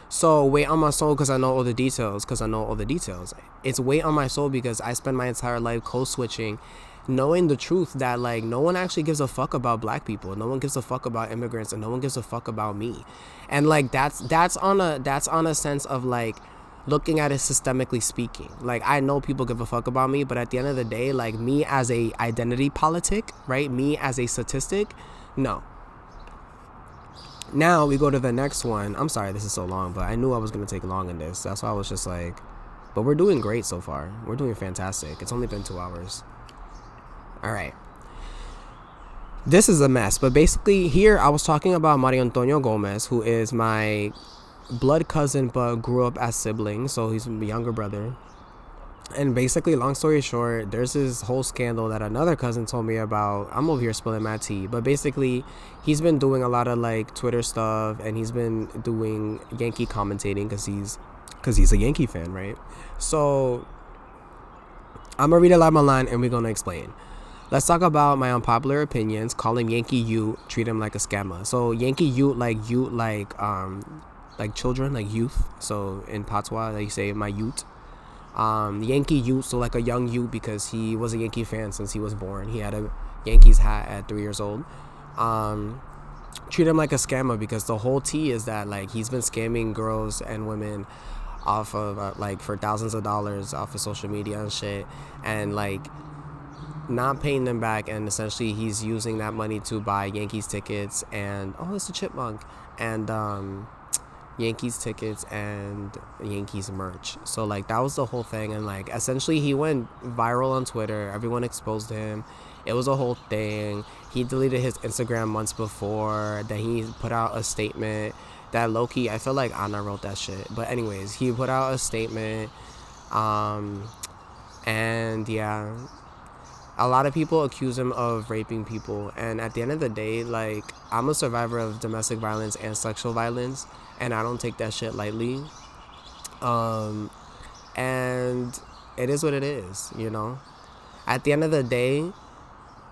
So weight on my soul, because I know all the details, It's weight on my soul because I spend my entire life code switching knowing the truth that like no one actually gives a fuck about black people, no one gives a fuck about immigrants, and no one gives a fuck about me. And like that's on a sense of like looking at it systemically speaking. Like I know people give a fuck about me, but at the end of the day, like me as a identity politic, right, me as a statistic, no. Now we go to the next one. I'm sorry this is so long, but I knew I was gonna take long in this. That's why I was just like, but we're doing great so far. We're doing fantastic. It's only been 2 hours. All right. This is a mess, but basically here I was talking about Mario Antonio Gomez, who is my blood cousin but grew up as siblings, so he's my younger brother. And basically, long story short, there's this whole scandal that another cousin told me about. I'm over here spilling my tea, but basically he's been doing a lot of like Twitter stuff, and he's been doing Yankee commentating because he's a Yankee fan, right? So I'm gonna read a line and we're gonna explain. Let's talk about my unpopular opinions. Call him Yankee Ute, treat him like a scammer. So Yankee Ute like children, like youth. So in Patois, they say my Ute. Yankee Ute, so like a young Ute, because he was a Yankee fan since he was born. He had a Yankees hat at 3 years old. Treat him like a scammer because the whole tea is that like he's been scamming girls and women off of like for thousands of dollars off of social media and shit, and like not paying them back, and essentially he's using that money to buy Yankees tickets and it's a chipmunk, and Yankees tickets and Yankees merch. So like that was the whole thing, and like essentially he went viral on Twitter. Everyone exposed him. It was a whole thing. He deleted his Instagram months before. Then he put out a statement that low-key, I feel like Anna wrote that shit, but anyways, he put out a statement, and yeah, a lot of people accuse him of raping people, and at the end of the day, like, I'm a survivor of domestic violence and sexual violence, and I don't take that shit lightly. And it is what it is, you know? At the end of the day,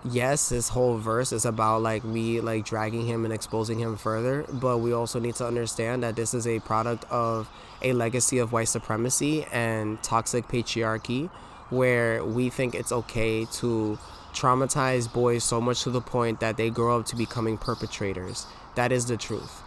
yes, this whole verse is about, like, me, like, dragging him and exposing him further, but we also need to understand that this is a product of a legacy of white supremacy and toxic patriarchy, where we think it's okay to traumatize boys so much to the point that they grow up to becoming perpetrators. That is the truth.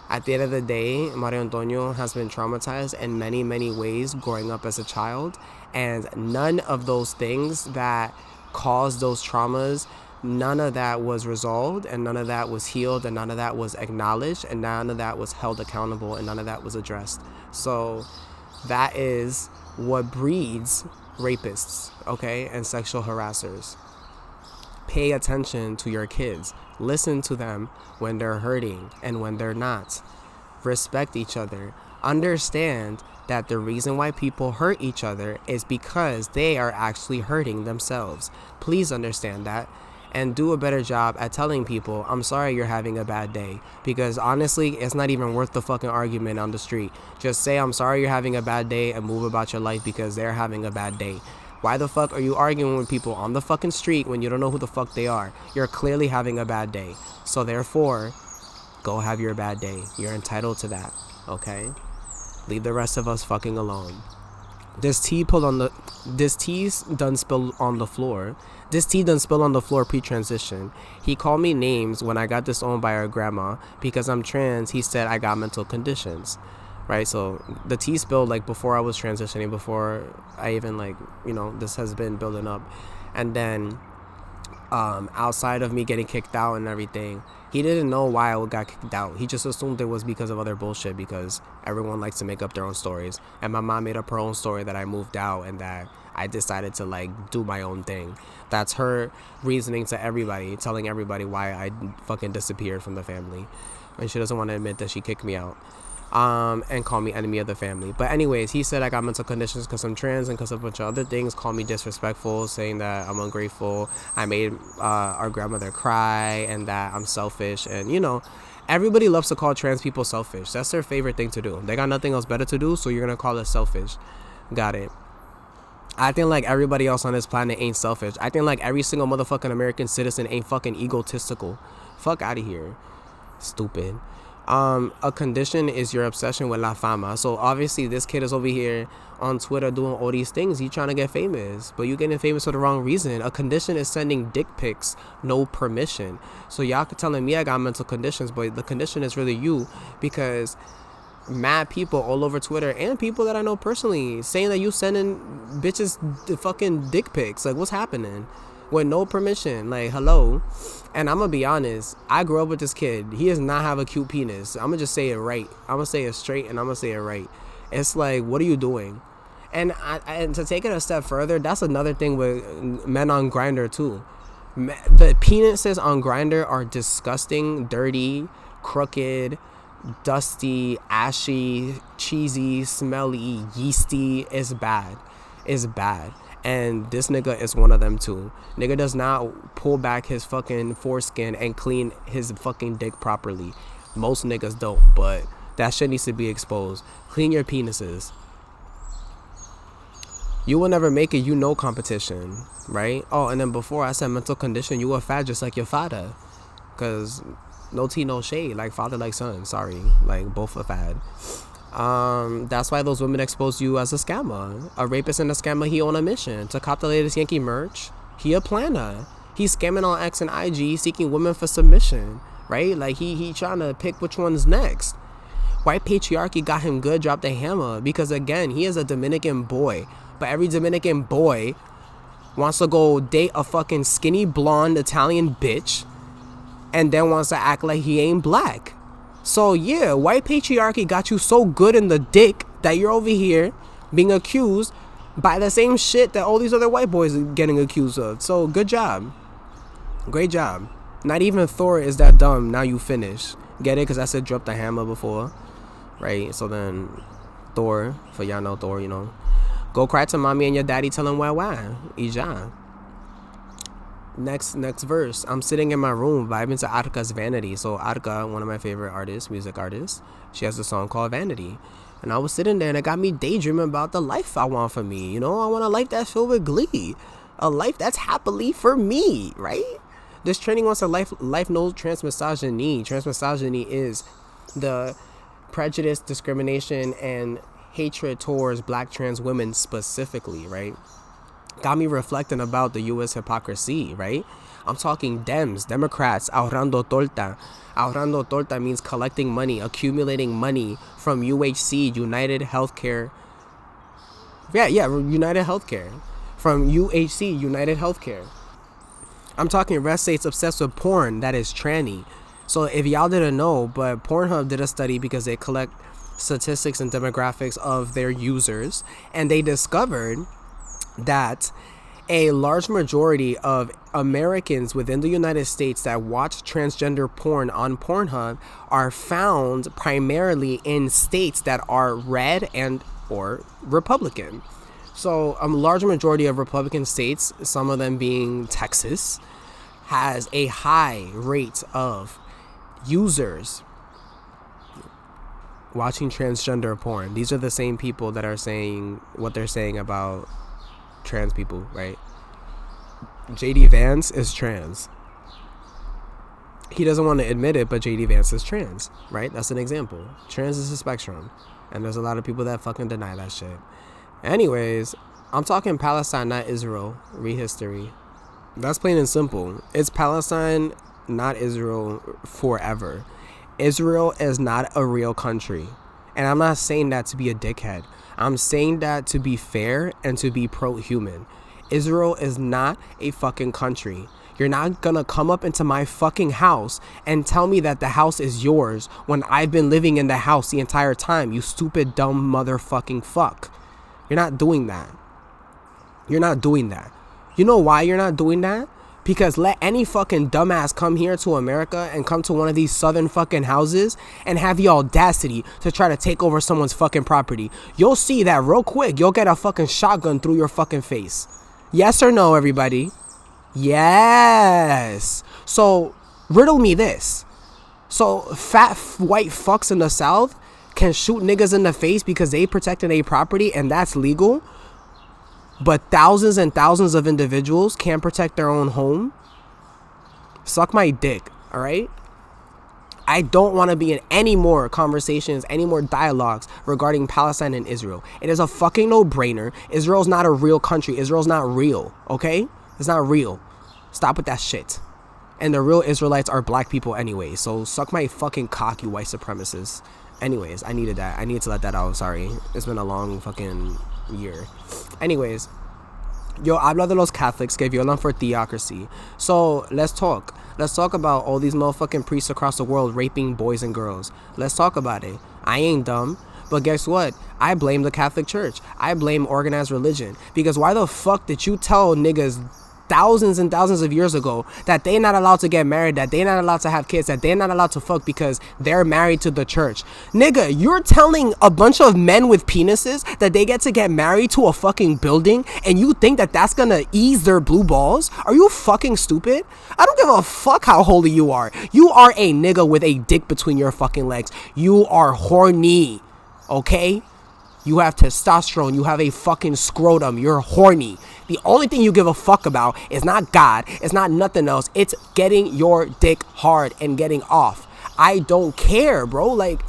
At the end of the day, Mario Antonio has been traumatized in many, many ways growing up as a child, and none of those things that caused those traumas, none of that was resolved, and none of that was healed, and none of that was acknowledged, and none of that was held accountable, and none of that was addressed. So that is what breeds rapists, okay, and sexual harassers. Pay attention to your kids. Listen to them when they're hurting and when they're not. Respect each other. Understand that the reason why people hurt each other is because they are actually hurting themselves. Please understand that. And do a better job at telling people, I'm sorry you're having a bad day. Because honestly, it's not even worth the fucking argument on the street. Just say, I'm sorry you're having a bad day, and move about your life because they're having a bad day. Why the fuck are you arguing with people on the fucking street when you don't know who the fuck they are? You're clearly having a bad day. So therefore, go have your bad day. You're entitled to that, okay? Leave the rest of us fucking alone. This tea done spill on the floor. This tea done spill on the floor pre-transition. He called me names when I got disowned by our grandma because I'm trans. He said I got mental conditions, right? So the tea spilled like before I was transitioning, before I even like, you know, this has been building up. And then outside of me getting kicked out and everything, he didn't know why I got kicked out. He just assumed it was because of other bullshit, because everyone likes to make up their own stories. And my mom made up her own story that I moved out and that I decided to like do my own thing. That's her reasoning to everybody, telling everybody why I fucking disappeared from the family. And she doesn't want to admit that she kicked me out. And call me enemy of the family. But anyways, he said I got mental conditions because I'm trans and because of a bunch of other things. Called me disrespectful, saying that I'm ungrateful, I made our grandmother cry, and that I'm selfish. And you know, everybody loves to call trans people selfish. That's their favorite thing to do. They got nothing else better to do, so you're gonna call us selfish. Got it. I think like everybody else on this planet ain't selfish. I think like every single motherfucking American citizen ain't fucking egotistical. Fuck out of here, stupid. A condition is your obsession with la fama. So obviously this kid is over here on Twitter doing all these things. He's trying to get famous, but you getting famous for the wrong reason. A condition is sending dick pics, no permission. So y'all telling me I got mental conditions, but the condition is really you, because mad people all over Twitter and people that I know personally saying that you sending bitches the fucking dick pics. Like, what's happening? With no permission. Like, hello. And I'm gonna be honest, I grew up with this kid. He does not have a cute penis. I'm gonna just say it right. I'm gonna say it straight, and I'm gonna say it right. It's like, what are you doing? And and to take it a step further, that's another thing with men on Grindr too. The penises on Grindr are disgusting, dirty, crooked, dusty, ashy, cheesy, smelly, yeasty. It's bad. It's bad. And this nigga is one of them too. Nigga does not pull back his fucking foreskin and clean his fucking dick properly. Most niggas don't, but that shit needs to be exposed. Clean your penises. You will never make it, you know, competition, right? Oh, and then before I said mental condition, you a fat just like your father. Cause no tea, no shade, like father, like son. Sorry, like both a fad. That's why those women expose you as a scammer. A rapist and a scammer, he on a mission to cop the latest Yankee merch. He a planner. He's scamming on X and IG, seeking women for submission, right? Like he trying to pick which one's next. White patriarchy got him good, dropped the hammer, because again, he is a Dominican boy, but every Dominican boy wants to go date a fucking skinny blonde Italian bitch and then wants to act like he ain't black. So yeah, white patriarchy got you so good in the dick that you're over here being accused by the same shit that all these other white boys are getting accused of. So good job. Great job. Not even Thor is that dumb. Now you finish. Get it? Because I said drop the hammer before. Right? So then Thor, for y'all know Thor, you know. Go cry to mommy and your daddy, tell him why. Ija. Next verse. I'm sitting in my room vibing to Arca's Vanity. So Arca, one of my favorite artists, music artists, she has a song called Vanity. And I was sitting there and it got me daydreaming about the life I want for me. You know, I want a life that's filled with glee. A life that's happily for me, right? This training wants a life knows transmisogyny. Transmisogyny is the prejudice, discrimination, and hatred towards black trans women specifically, right? Got me reflecting about the U.S. hypocrisy, right? I'm talking Dems, Democrats, ahorrando torta. Ahorrando torta means collecting money, accumulating money from UHC, United Healthcare. United Healthcare. From UHC, United Healthcare. I'm talking red states obsessed with porn that is tranny. So if y'all didn't know, but Pornhub did a study because they collect statistics and demographics of their users, and they discovered that a large majority of Americans within the United States that watch transgender porn on Pornhub are found primarily in states that are red and or Republican. So a large majority of Republican states, some of them being Texas, has a high rate of users watching transgender porn. These are the same people that are saying what they're saying about trans people, right? JD Vance is trans. He doesn't want to admit it, but JD Vance is trans, right? That's an example. Trans is a spectrum, and there's a lot of people that fucking deny that shit. Anyways, I'm talking Palestine, not Israel. Read history. That's plain and simple. It's Palestine, not Israel, forever. Israel is not a real country. And I'm not saying that to be a dickhead. I'm saying that to be fair and to be pro-human. Israel is not a fucking country. You're not gonna come up into my fucking house and tell me that the house is yours when I've been living in the house the entire time, you stupid, dumb motherfucking fuck. You're not doing that. You're not doing that. You know why you're not doing that? Because let any fucking dumbass come here to America and come to one of these southern fucking houses and have the audacity to try to take over someone's fucking property. You'll see that real quick. You'll get a fucking shotgun through your fucking face. Yes or no, everybody? Yes. So, riddle me this. So, fat white fucks in the South can shoot niggas in the face because they protected a property and that's legal? But thousands and thousands of individuals can't protect their own home? Suck my dick, alright? I don't want to be in any more conversations, any more dialogues regarding Palestine and Israel. It is a fucking no-brainer. Israel's not a real country. Israel's not real, okay? It's not real. Stop with that shit. And the real Israelites are black people anyway. So suck my fucking cock, you white supremacists. Anyways, I needed that. I needed to let that out. Sorry. It's been a long fucking year. Anyways. Yo habla de los Catholics que violan for theocracy. So let's talk. Let's talk about all these motherfucking priests across the world raping boys and girls. Let's talk about it. I ain't dumb. But guess what? I blame the Catholic Church. I blame organized religion. Because why the fuck did you tell niggas thousands and thousands of years ago that they're not allowed to get married, that they're not allowed to have kids, that they're not allowed to fuck because they're married to the church? Nigga, you're telling a bunch of men with penises that they get to get married to a fucking building, and you think that that's gonna ease their blue balls? Are you fucking stupid? I don't give a fuck how holy you are. You are a nigga with a dick between your fucking legs. You are horny, okay? You have testosterone. You have a fucking scrotum. You're horny. The only thing you give a fuck about is not God. It's not nothing else. It's getting your dick hard and getting off. I don't care, bro. Like,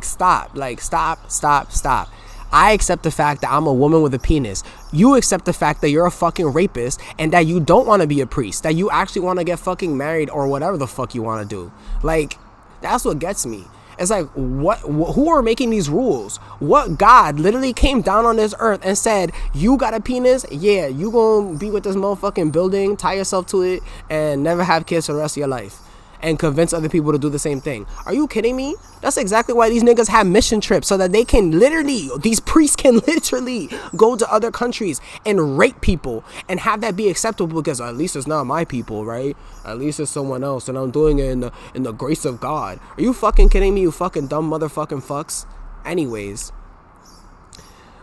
stop. Like, stop. I accept the fact that I'm a woman with a penis. You accept the fact that you're a fucking rapist and that you don't want to be a priest. That you actually want to get fucking married or whatever the fuck you want to do. Like, that's what gets me. It's like, who are making these rules? What God literally came down on this earth and said, you got a penis? Yeah, you gonna be with this motherfucking building, tie yourself to it, and never have kids for the rest of your life. And convince other people to do the same thing. Are you kidding me? That's exactly why these niggas have mission trips, so that they can literally, these priests can literally go to other countries and rape people and have that be acceptable, because at least it's not my people, right? At least it's someone else, and I'm doing it in the grace of God. Are you fucking kidding me, you fucking dumb motherfucking fucks? Anyways.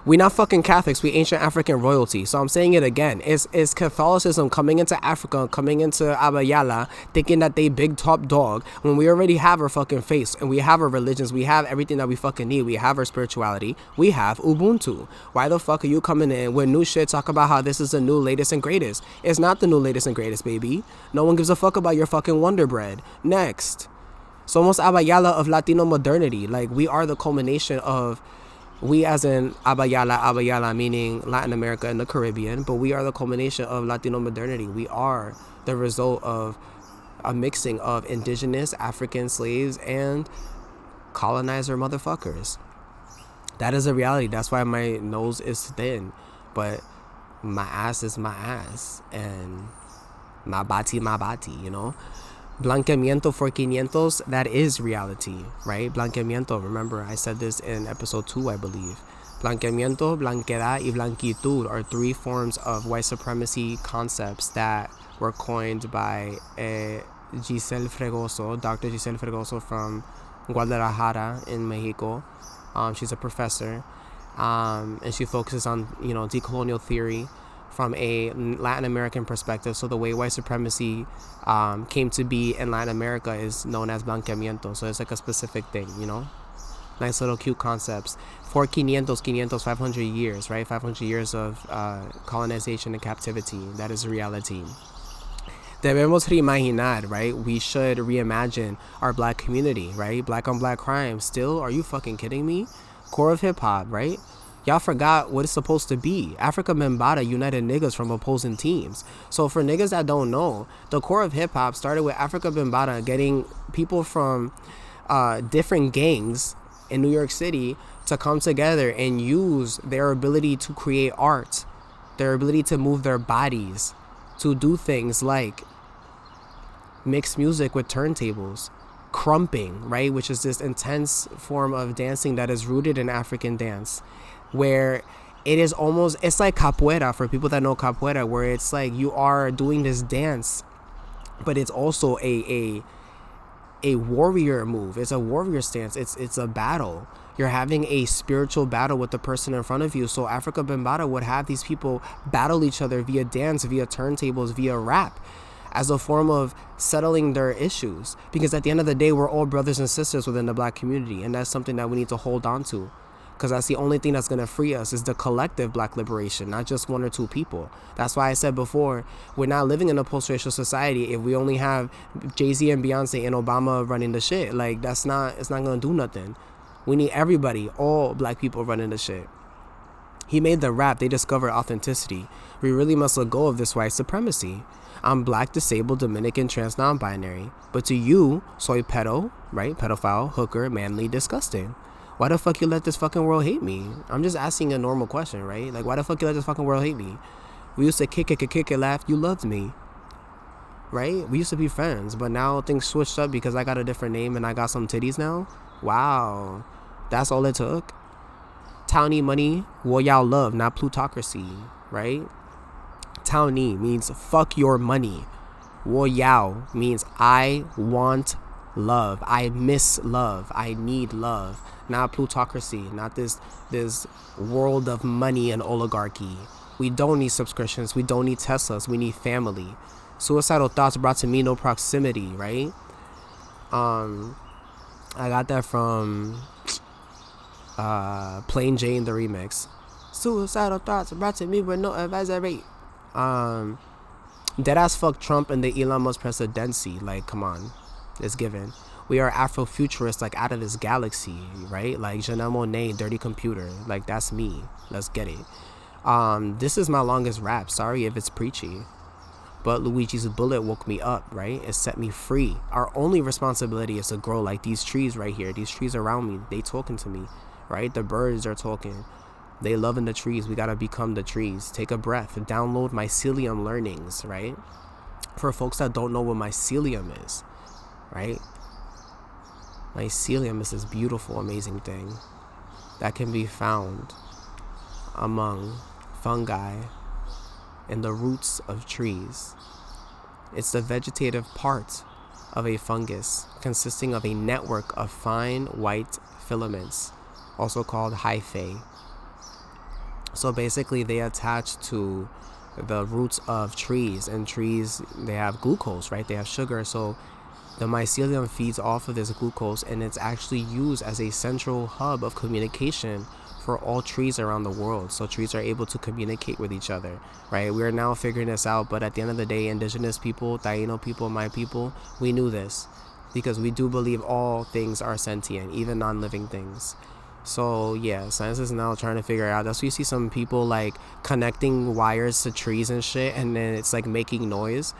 We not fucking Catholics, we ancient African royalty. So I'm saying it again. It's Catholicism coming into Africa, coming into Abayala, thinking that they big top dog, when we already have our fucking face, and we have our religions, we have everything that we fucking need, we have our spirituality, we have Ubuntu. Why the fuck are you coming in with new shit, talk about how this is the new latest and greatest? It's not the new latest and greatest, baby. No one gives a fuck about your fucking Wonder Bread. Next. Somos Abayala of Latino modernity. Like, we are the culmination of, we as in Abayala meaning Latin America and the Caribbean, but we are the culmination of Latino modernity. We are the result of a mixing of indigenous African slaves and colonizer motherfuckers. That is a reality. That's why my nose is thin, but my ass is my ass, and my bati, you know? Blanqueamiento for 500, that is reality, right? Blanqueamiento, remember I said this in episode 2, I believe. Blanqueamiento, blanquedad, y blanquitud are 3 forms of white supremacy concepts that were coined by Giselle Fregoso, Dr. Giselle Fregoso from Guadalajara in Mexico. She's a professor, and she focuses on, you know, decolonial theory from a Latin American perspective. So the way white supremacy came to be in Latin America is known as blanqueamiento. So it's like a specific thing, you know? Nice little cute concepts. For 500 years, right? 500 years of colonization and captivity. That is reality. Debemos reimaginar, right? We should reimagine our black community, right? Black on black crime. Still, are you fucking kidding me? Core of hip hop, right? Y'all forgot what it's supposed to be. Africa Bambaataa united niggas from opposing teams. So for niggas that don't know, the core of hip hop started with Africa Bambaataa getting people from different gangs in New York City to come together and use their ability to create art, their ability to move their bodies, to do things like mix music with turntables, crumping, right, which is this intense form of dancing that is rooted in African dance, where it is almost, it's like capoeira for people that know capoeira, where it's like you are doing this dance, but it's also a warrior move. It's a warrior stance. It's a battle. You're having a spiritual battle with the person in front of you. So Africa Bambaataa would have these people battle each other via dance, via turntables, via rap, as a form of settling their issues. Because at the end of the day, we're all brothers and sisters within the black community, and that's something that we need to hold on to. because that's the only thing that's going to free us is the collective black liberation, not just one or two people. That's why I said before, we're not living in a post-racial society if we only have Jay-Z and Beyonce and Obama running the shit. Like, it's not going to do nothing. We need everybody, all black people running the shit. He made the rap, they discovered authenticity. We really must let go of this white supremacy. I'm black, disabled, Dominican, trans, non-binary. But to you, soy pedo, right? Pedophile, hooker, manly, disgusting. Why the fuck you let this fucking world hate me? I'm just asking a normal question, right? Like, why the fuck you let this fucking world hate me? We used to kick it, laugh. You loved me, right? We used to be friends, but now things switched up because I got a different name and I got some titties now. Wow, that's all it took. Townie money, what y'all love, not plutocracy, right? Townie means fuck your money. Wo yao means I want love. I miss love. I need love. Not plutocracy. Not this world of money and oligarchy. We don't need subscriptions. We don't need Teslas. We need family. Suicidal thoughts brought to me, no proximity, right? I got that from Plain Jane the remix. Suicidal thoughts brought to me with no advisory. Dead ass fuck Trump and the Elon Musk presidency. Like, come on, it's given. We are Afrofuturists, like out of this galaxy, right? Like Janelle Monáe, Dirty Computer. Like, that's me. Let's get it. This is my longest rap. Sorry if it's preachy, but Luigi's bullet woke me up, right? It set me free. Our only responsibility is to grow like these trees right here. These trees around me, they talking to me, right? The birds are talking. They loving the trees. We gotta become the trees. Take a breath. Download mycelium learnings, right? For folks that don't know what mycelium is, right? Mycelium is this beautiful, amazing thing that can be found among fungi and the roots of trees. It's the vegetative part of a fungus consisting of a network of fine white filaments, also called hyphae. So basically they attach to the roots of trees, and trees, they have glucose, right? They have sugar. So the mycelium feeds off of this glucose, and it's actually used as a central hub of communication for all trees around the world. So trees are able to communicate with each other, right? We are now figuring this out, but at the end of the day, indigenous people, Taíno people, my people, we knew this because we do believe all things are sentient, even non-living things. So yeah, science is now trying to figure it out. That's why you see some people like connecting wires to trees and shit, and then it's like making noise.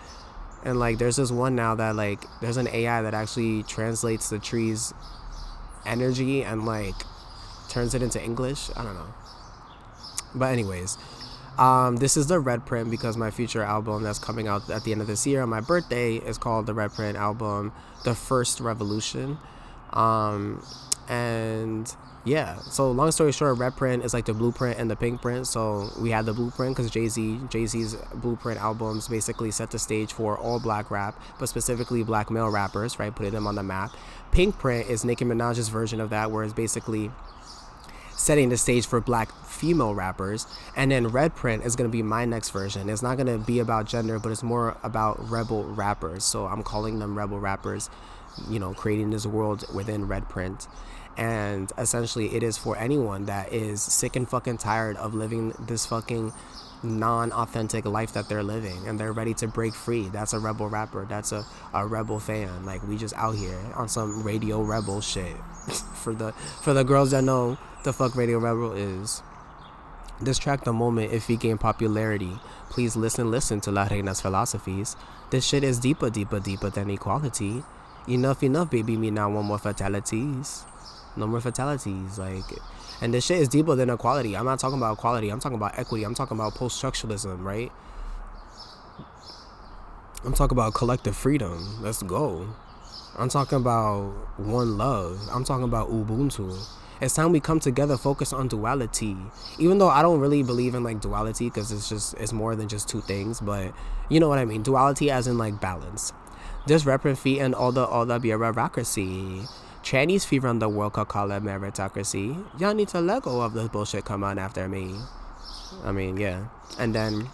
And like there's this one now that like there's an AI that actually translates the tree's energy and like turns it into English. I don't know. But anyways, this is the red print because my future album that's coming out at the end of this year on my birthday is called the red print album, The First Revolution. And yeah, so long story short, red print is like the blueprint and the pink print. So we had the blueprint because Jay-Z's blueprint albums basically set the stage for all black rap, but specifically black male rappers, right? Putting them on the map. Pink print is Nicki Minaj's version of that, where it's basically setting the stage for black female rappers. And then red print is going to be my next version. It's not going to be about gender, but it's more about rebel rappers. So I'm calling them rebel rappers, you know, creating this world within red print. And essentially it is for anyone that is sick and fucking tired of living this fucking non-authentic life that they're living, and they're ready to break free. That's a rebel rapper. That's a rebel fan. Like, we just out here on some Radio Rebel shit. for the girls that know the fuck Radio Rebel is. This track, The Moment, if he gained popularity, please listen to La Reina's philosophies. This shit is deeper than equality. Enough, baby, me not want more fatalities. No more fatalities, like, and this shit is deeper than equality. I'm not talking about equality. I'm talking about equity. I'm talking about post-structuralism, right? I'm talking about collective freedom. Let's go. I'm talking about one love. I'm talking about Ubuntu. It's time we come together, focus on duality. Even though I don't really believe in like duality, because it's more than just two things, but you know what I mean. Duality as in like balance. This reprint feet and all the bureaucracy. Chinese fever on the world could call it meritocracy. Y'all need to let go of this bullshit. Come on after me. I mean, yeah. And then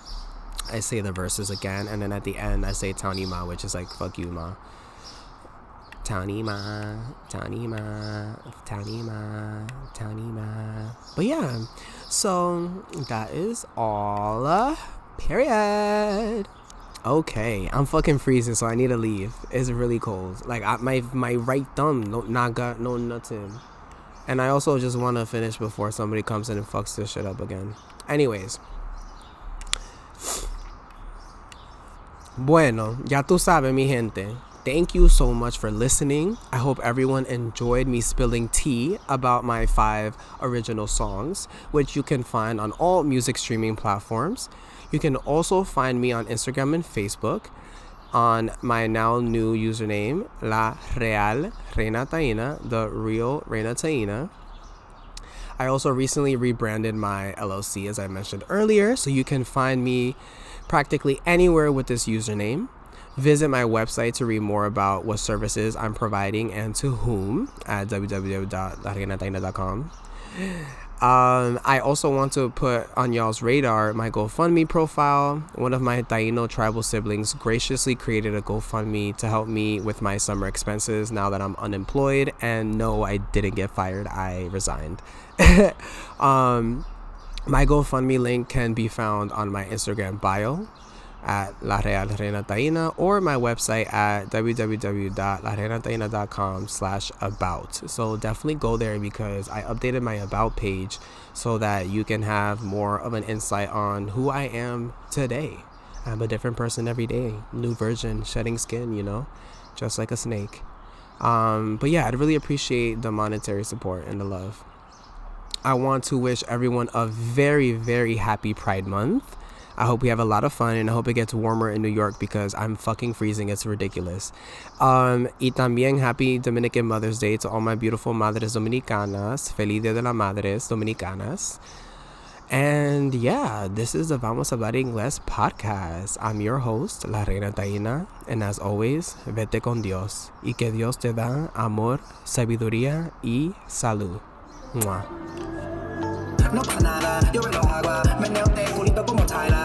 I say the verses again, and then at the end I say Tony Ma, which is like fuck you ma. But yeah, so that is all. Period. Okay, I'm fucking freezing, so I need to leave. It's really cold. Like my right thumb, not got no nothing. And I also just want to finish before somebody comes in and fucks this shit up again. Anyways. Bueno, ya tú sabes, mi gente. Thank you so much for listening. I hope everyone enjoyed me spilling tea about my 5 original songs, which you can find on all music streaming platforms. You can also find me on Instagram and Facebook on my now new username, La Real Reina Taína, the real Reina Taína. I also recently rebranded my LLC, as I mentioned earlier, so you can find me practically anywhere with this username. Visit my website to read more about what services I'm providing and to whom at www.lareinataina.com. I also want to put on y'all's radar my GoFundMe profile. One of my Taíno tribal siblings graciously created a GoFundMe to help me with my summer expenses now that I'm unemployed. And no, I didn't get fired. I resigned. My GoFundMe link can be found on my Instagram bio at La Real Reina Taína or my website at www.lareinataina.com/about. So definitely go there because I updated my about page so that you can have more of an insight on who I am today. I'm a different person every day, new virgin, shedding skin, you know, just like a snake. But yeah, I'd really appreciate the monetary support and the love. I want to wish everyone a very, very happy Pride Month. I hope we have a lot of fun, and I hope it gets warmer in New York because I'm fucking freezing. It's ridiculous. Y también happy Dominican Mother's Day to all my beautiful Madres Dominicanas. Feliz Día de las Madres Dominicanas. And yeah, this is the Vamos Hablar Inglés podcast. I'm your host, La Reina Taína. And as always, vete con Dios. Y que Dios te da amor, sabiduría y salud. Mwah. No pasa nada, yo vendo agua, meneo te culito como Tyler.